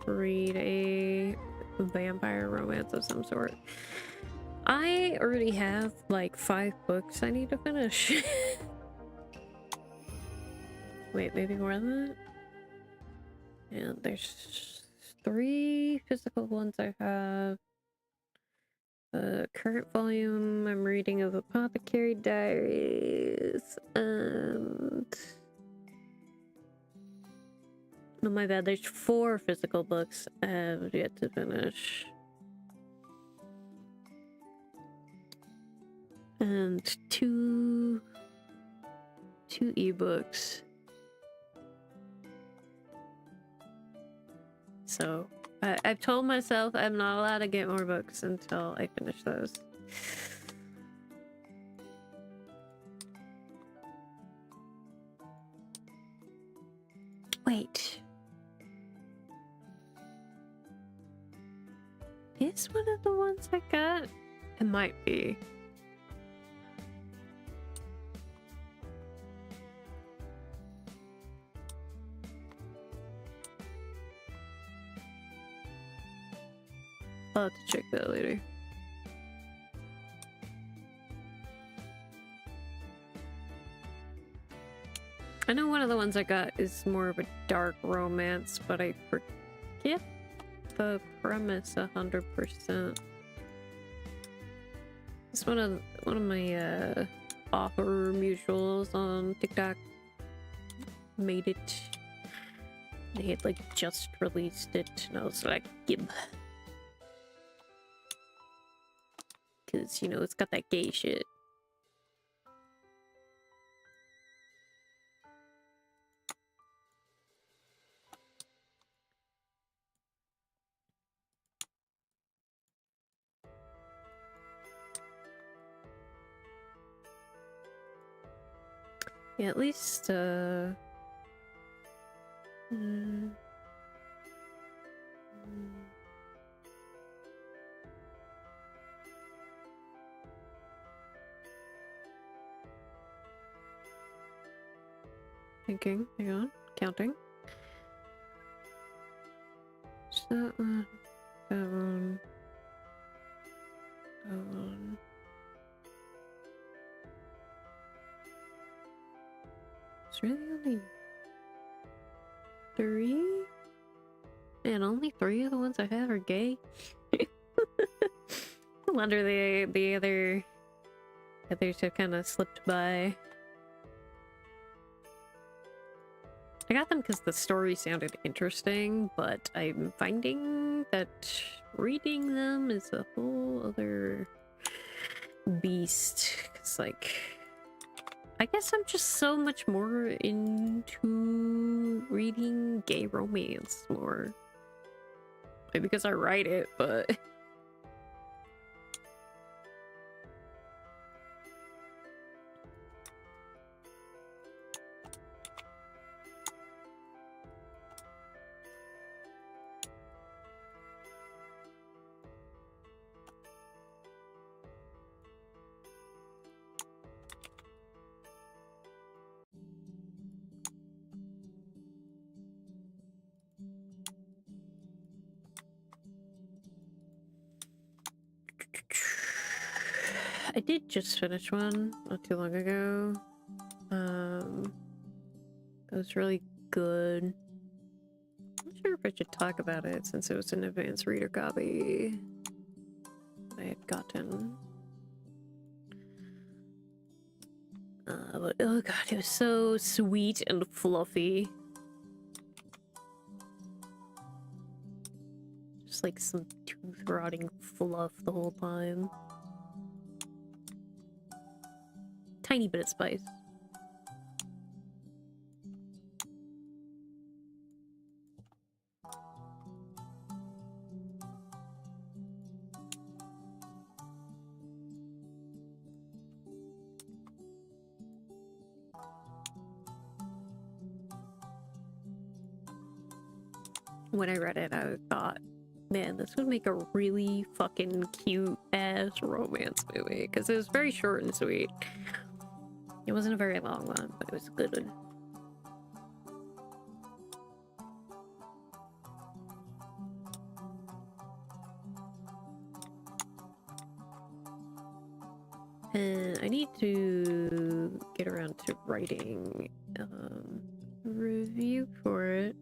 A: read a vampire romance of some sort, I already have like 5 books I need to finish. Wait, maybe more than that? Yeah, there's 3 physical ones I have. The current volume I'm reading of Apothecary Diaries, and... Oh my bad, there's 4 physical books I have yet to finish. And 2 ebooks. So... I've told myself I'm not allowed to get more books until I finish those. Wait. Is one of the ones I got? It might be. I'll have to check that later. I know one of the ones I got is more of a dark romance, but I forget the premise 100%. It's one of my author mutuals on TikTok made it. They had like just released it, and I was like, "Gib." Because, you know, it's got that gay shit. Yeah, at least, thinking, hang on, counting. So that one, that one, that one. It's really only 3? And only 3 of the ones I have are gay. No wonder the others have kind of slipped by. I got them because the story sounded interesting, but I'm finding that reading them is a whole other beast. It's like, I guess I'm just so much more into reading gay romance more. Maybe because I write it, but... I did just finish one not too long ago. It was really good. sure if I should talk about it since it was an advanced reader copy I had gotten. But oh god, it was so sweet and fluffy. Just like some tooth rotting fluff the whole time. Tiny bit of spice. When I read it, I thought, man, this would make a really fucking cute ass romance movie because it was very short and sweet. It wasn't a very long one, but it was a good one. And I need to get around to writing a review for it.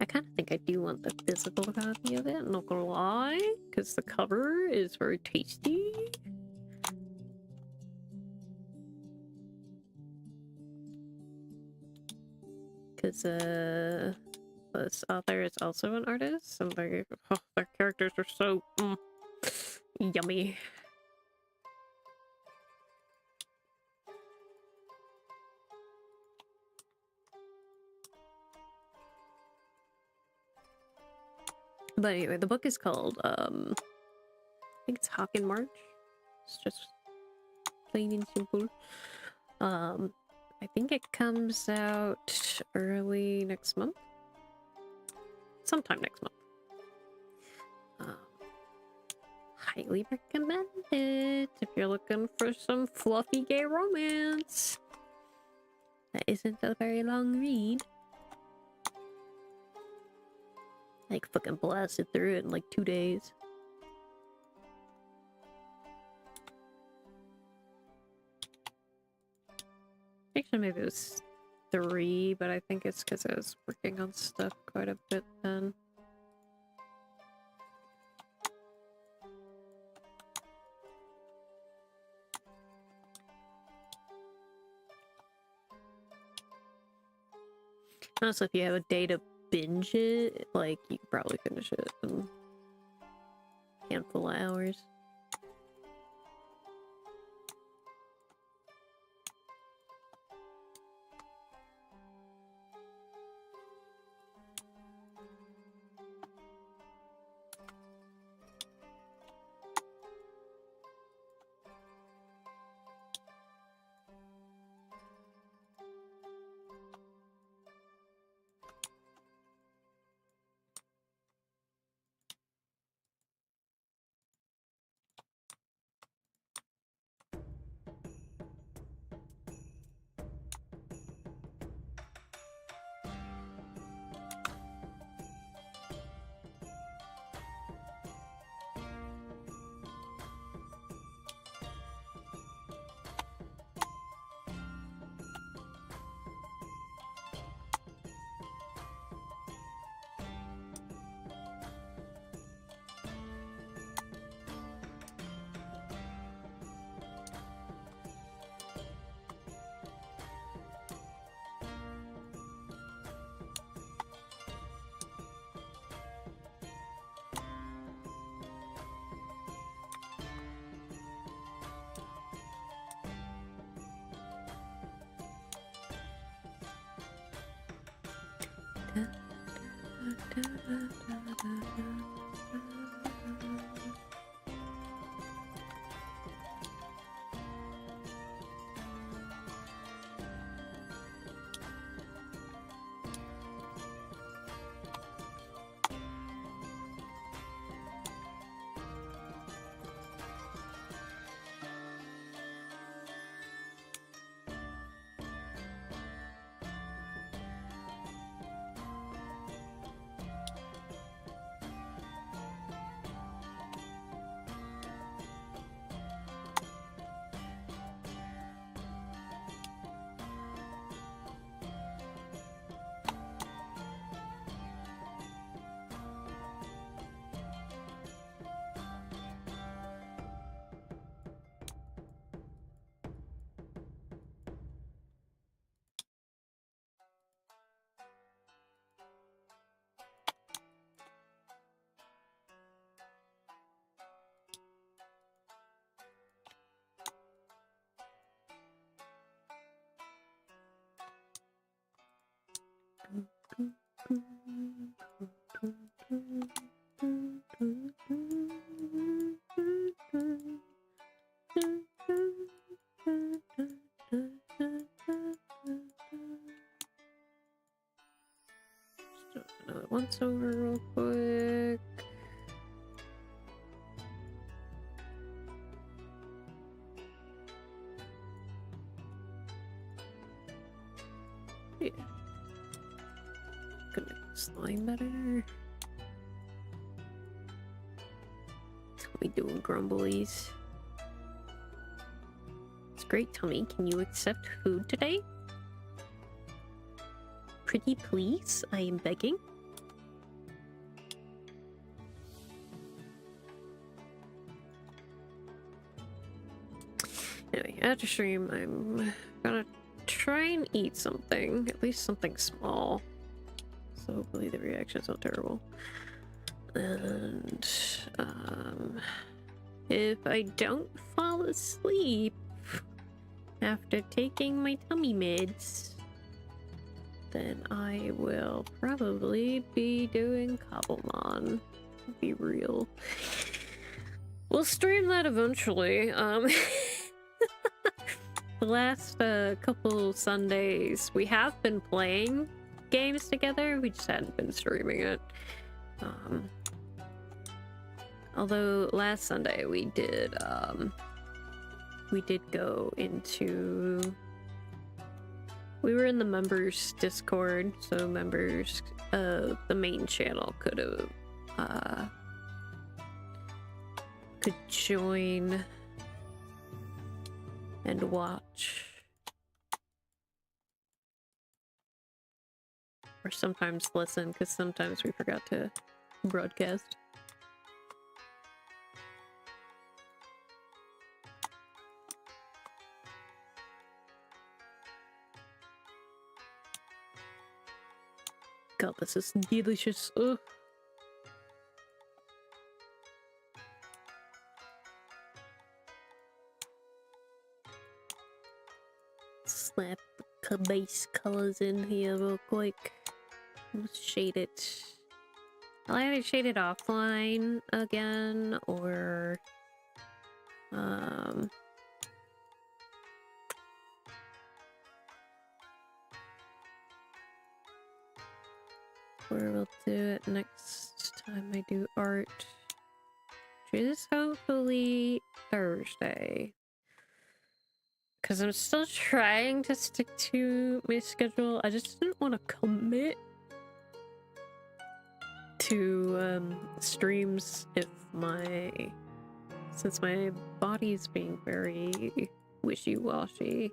A: I kind of think I do want the physical copy of it, not gonna lie, because the cover is very tasty. Because this author is also an artist, and their characters are so yummy. But anyway, the book is called, I think it's Hawk and March. It's just plain and simple. I think it comes out early next month. Sometime next month. Highly recommend it if you're looking for some fluffy gay romance. That isn't a very long read. Like, fucking blasted through it in like 2 days. Actually, maybe it was 3, but I think it's because I was working on stuff quite a bit then. Also, if you have a day to binge it, like, you could probably finish it in a handful of hours. do another once over real quick. Yeah. Gonna make this line better. What we doing, grumblies? It's great, tummy. Can you accept food today? Pretty please, I am begging. Anyway, after stream, I'm gonna try and eat something, at least something small. So hopefully the reaction's not terrible. And if I don't fall asleep after taking my tummy meds, then I will probably be doing Cobblemon. To be real. We'll stream that eventually. The last couple Sundays, we have been playing games together, we just hadn't been streaming it. Although last Sunday we did go into... We were in the members Discord, so members of the main channel could join and watch. Or sometimes listen, because sometimes we forgot to broadcast. God, this is delicious. Ugh. Slap the base colors in here real quick. Let's shade it. I'll either shade it offline again, or we'll do it next time I do art, which is hopefully Thursday. Because I'm still trying to stick to my schedule. I just didn't want to commit to streams if since my body's being very wishy-washy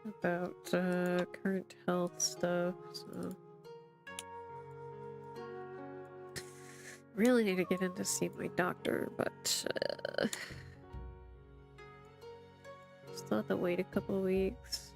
A: about current health stuff, so really need to get in to see my doctor, but still have to wait a couple of weeks.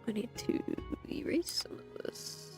A: I need to erase some of this.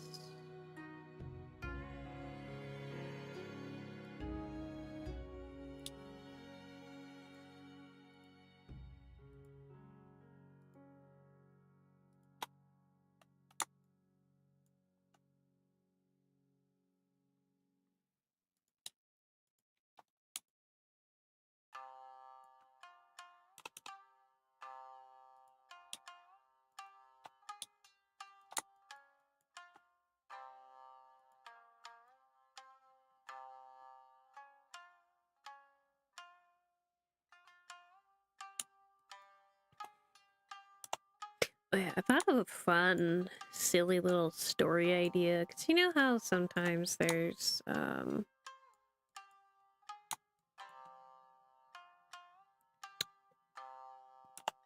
A: Oh yeah, I thought of a fun, silly little story idea, because you know how sometimes there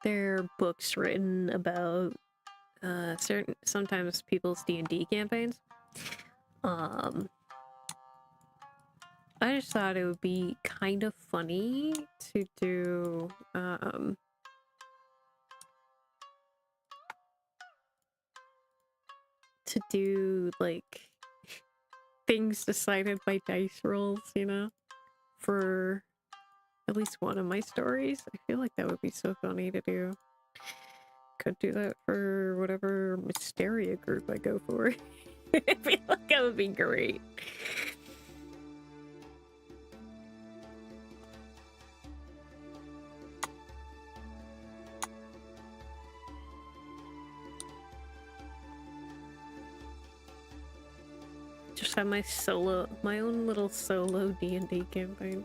A: are books written about sometimes people's D&D campaigns. I just thought it would be kind of funny to do like things decided by dice rolls, you know, for at least one of my stories. I feel like that would be so funny to do. Could do that for whatever Mysteria group I go for. I feel like that would be great. Just have my own little solo D&D campaign.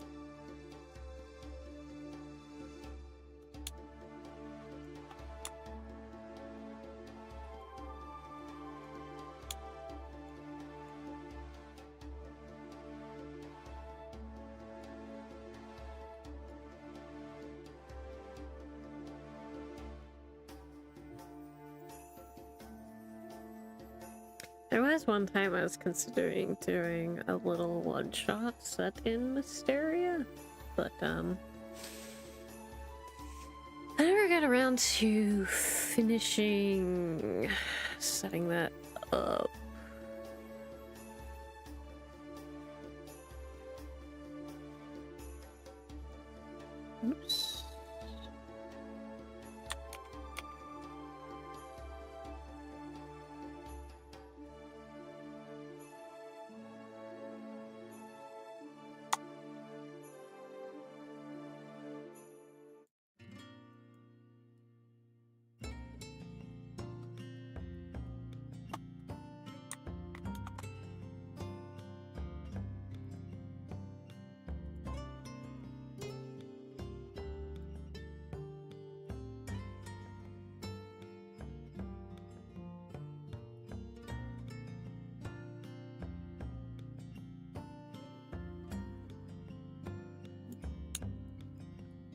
A: There was one time I was considering doing a little one-shot set in Mysteria, but I never got around to finishing setting that up. Oops.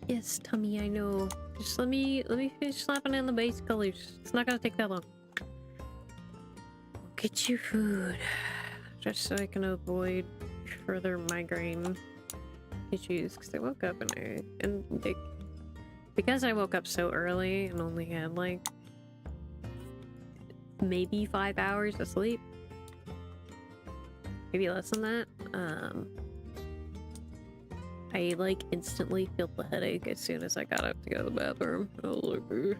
A: Yes, Tummy, I know. Just let me finish slapping in the base colors. It's not gonna take that long. Get you food. Just so I can avoid further migraine issues. Because I woke up and like, because I woke up so early and only had like maybe 5 hours of sleep. Maybe less than that. I like instantly felt the headache as soon as I got up to go to the bathroom. I was like, ugh.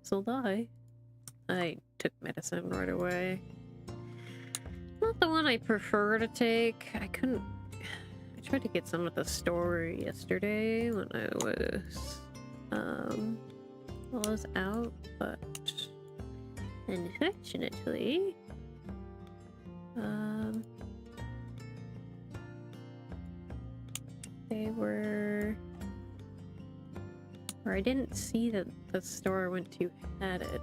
A: So I took medicine right away. Not the one I prefer to take. I tried to get some at the store yesterday when I was out, but unfortunately, they were, or I didn't see that the store I went to had it.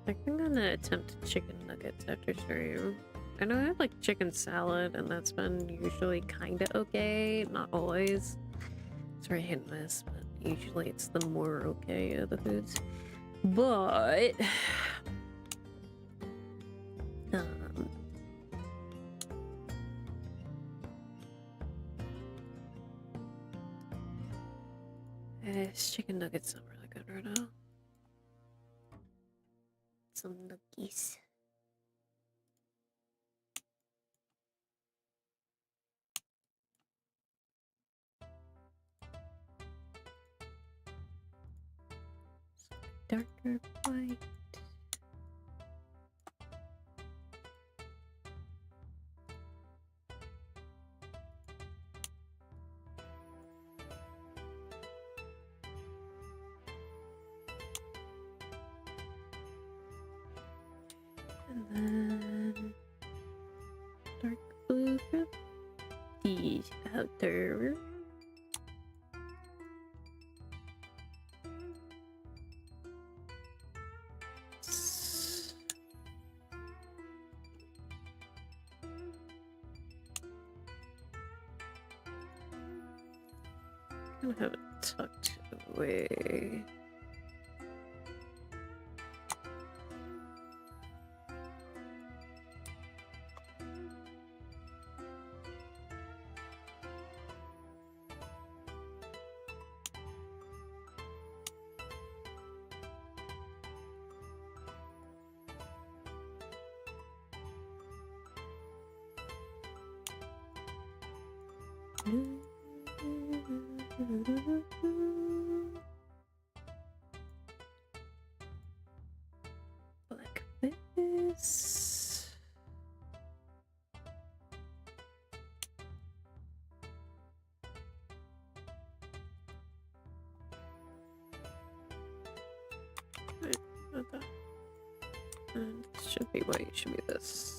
A: I think I'm gonna attempt chicken nuggets after stream. I know I have like chicken salad, and that's been usually kinda okay, not always. It's very hit and miss, but usually it's the more okay of the foods. But this chicken nuggets sound really good right now. Some nuggies. Darker white. And then dark blue for the outer. I'm gonna have it tucked away. Like this. Wait, not that. And it should be white, it should be this.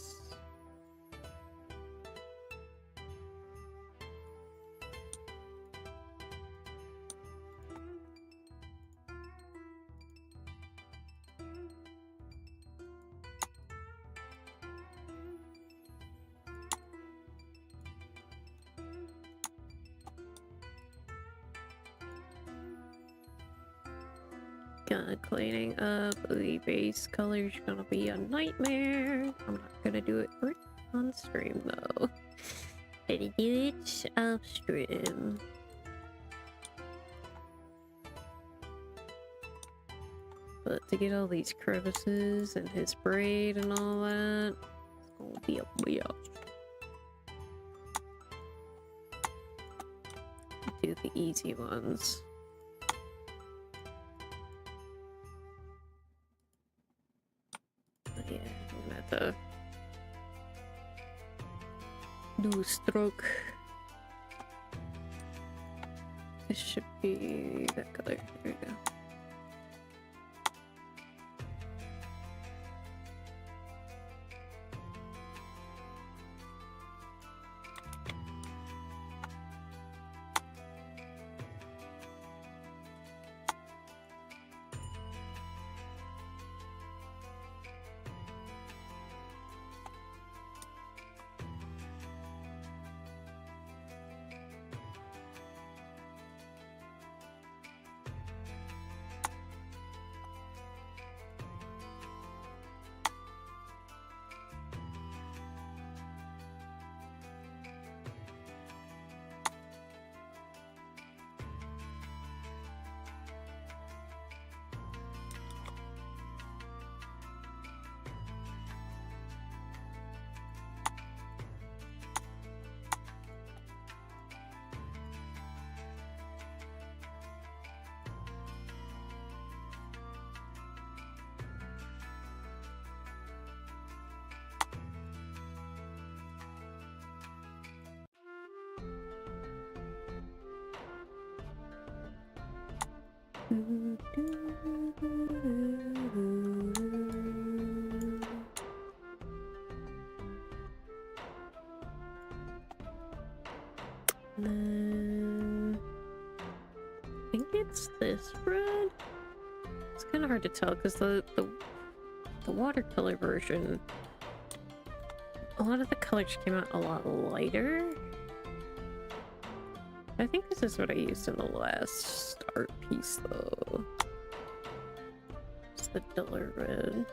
A: Cleaning up the base color is gonna be a nightmare. I'm not gonna do it on stream though. Gonna do it off stream. But to get all these crevices and his braid and all that, it's gonna be a bitch. Do the easy ones. Yeah, I'm gonna have to do a stroke. This should be that color. There we go. I think it's this red. It's kind of hard to tell because the watercolor version, a lot of the colors came out a lot lighter. I think this is what I used in the last art piece though. It's the duller red.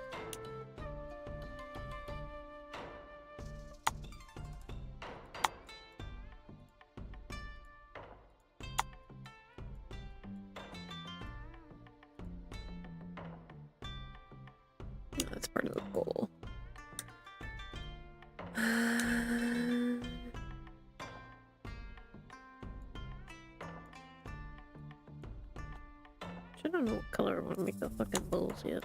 A: That's part of the goal. I don't know what color I want to make the fucking bowls yet.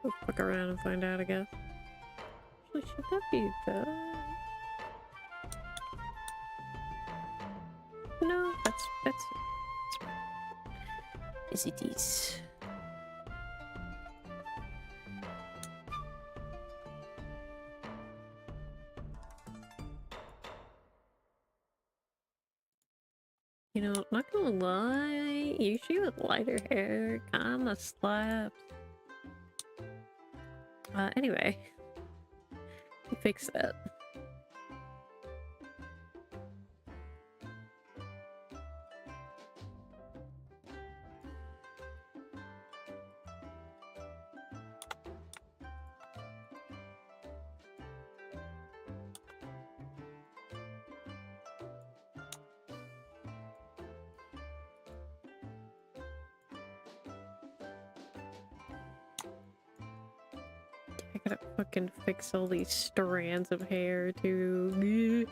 A: We'll fuck around and find out, I guess. Actually, should that be that? No, that's right. Yes, it is. You know, not gonna lie, usually with lighter hair, kinda slaps. Anyway, we fixed that. gotta fucking fix all these strands of hair too.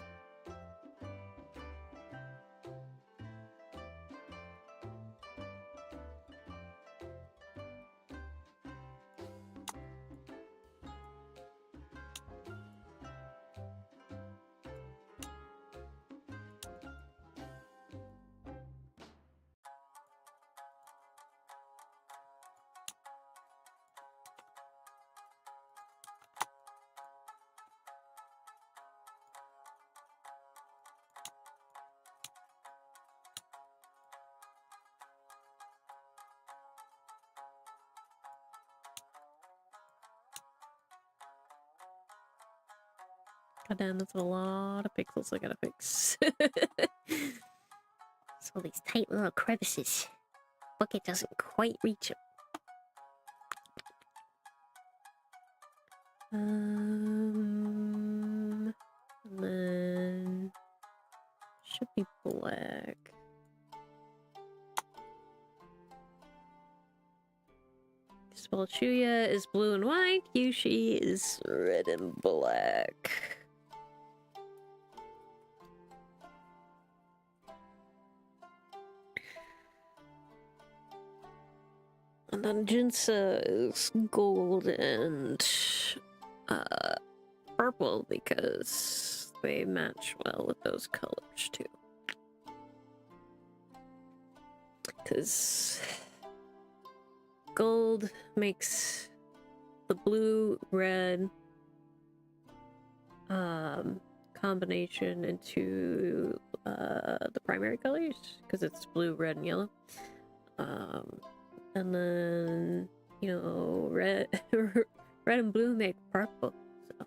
A: God damn, that's a lot of pixels I gotta fix. It's all these tight little crevices. Bucket doesn't quite reach them. And then should be black. Spell Shuya is blue and white. Yushi is red and black. And then Jinsa is gold and purple because they match well with those colors too. Because gold makes the blue-red combination into the primary colors because it's blue, red, and yellow. And then, you know, red and blue make purple. So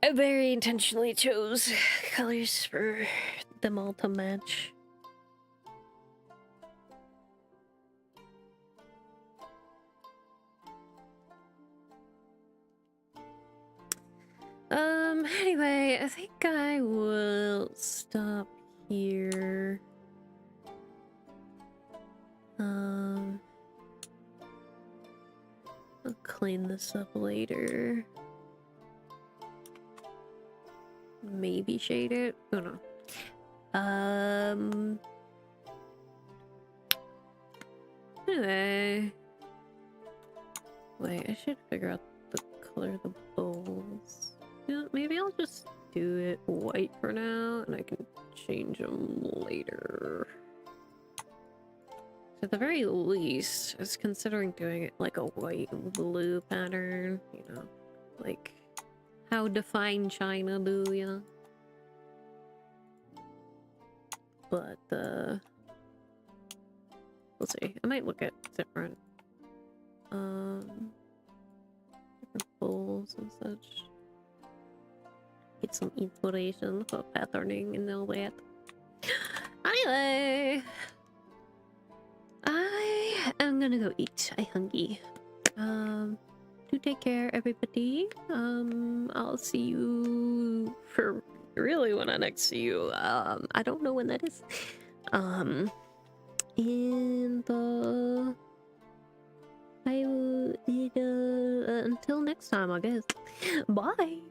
A: I very intentionally chose colors for them all to match. Anyway, I think I will stop here. I'll clean this up later. Maybe shade it? Oh no. Anyway. Wait, I should figure out the color of the bowls. Yeah, maybe I'll just do it white for now, and I can change them later. At the very least, I was considering doing it like a white and blue pattern, you know, like how Define China do, you know? But, we'll see. I might look at different, different bowls and such. Get some inspiration for patterning and all that. Anyway, I am gonna go eat. I'm hungry. Do take care, everybody. I'll see you for really when I next see you. I don't know when that is. Until next time, I guess. Bye.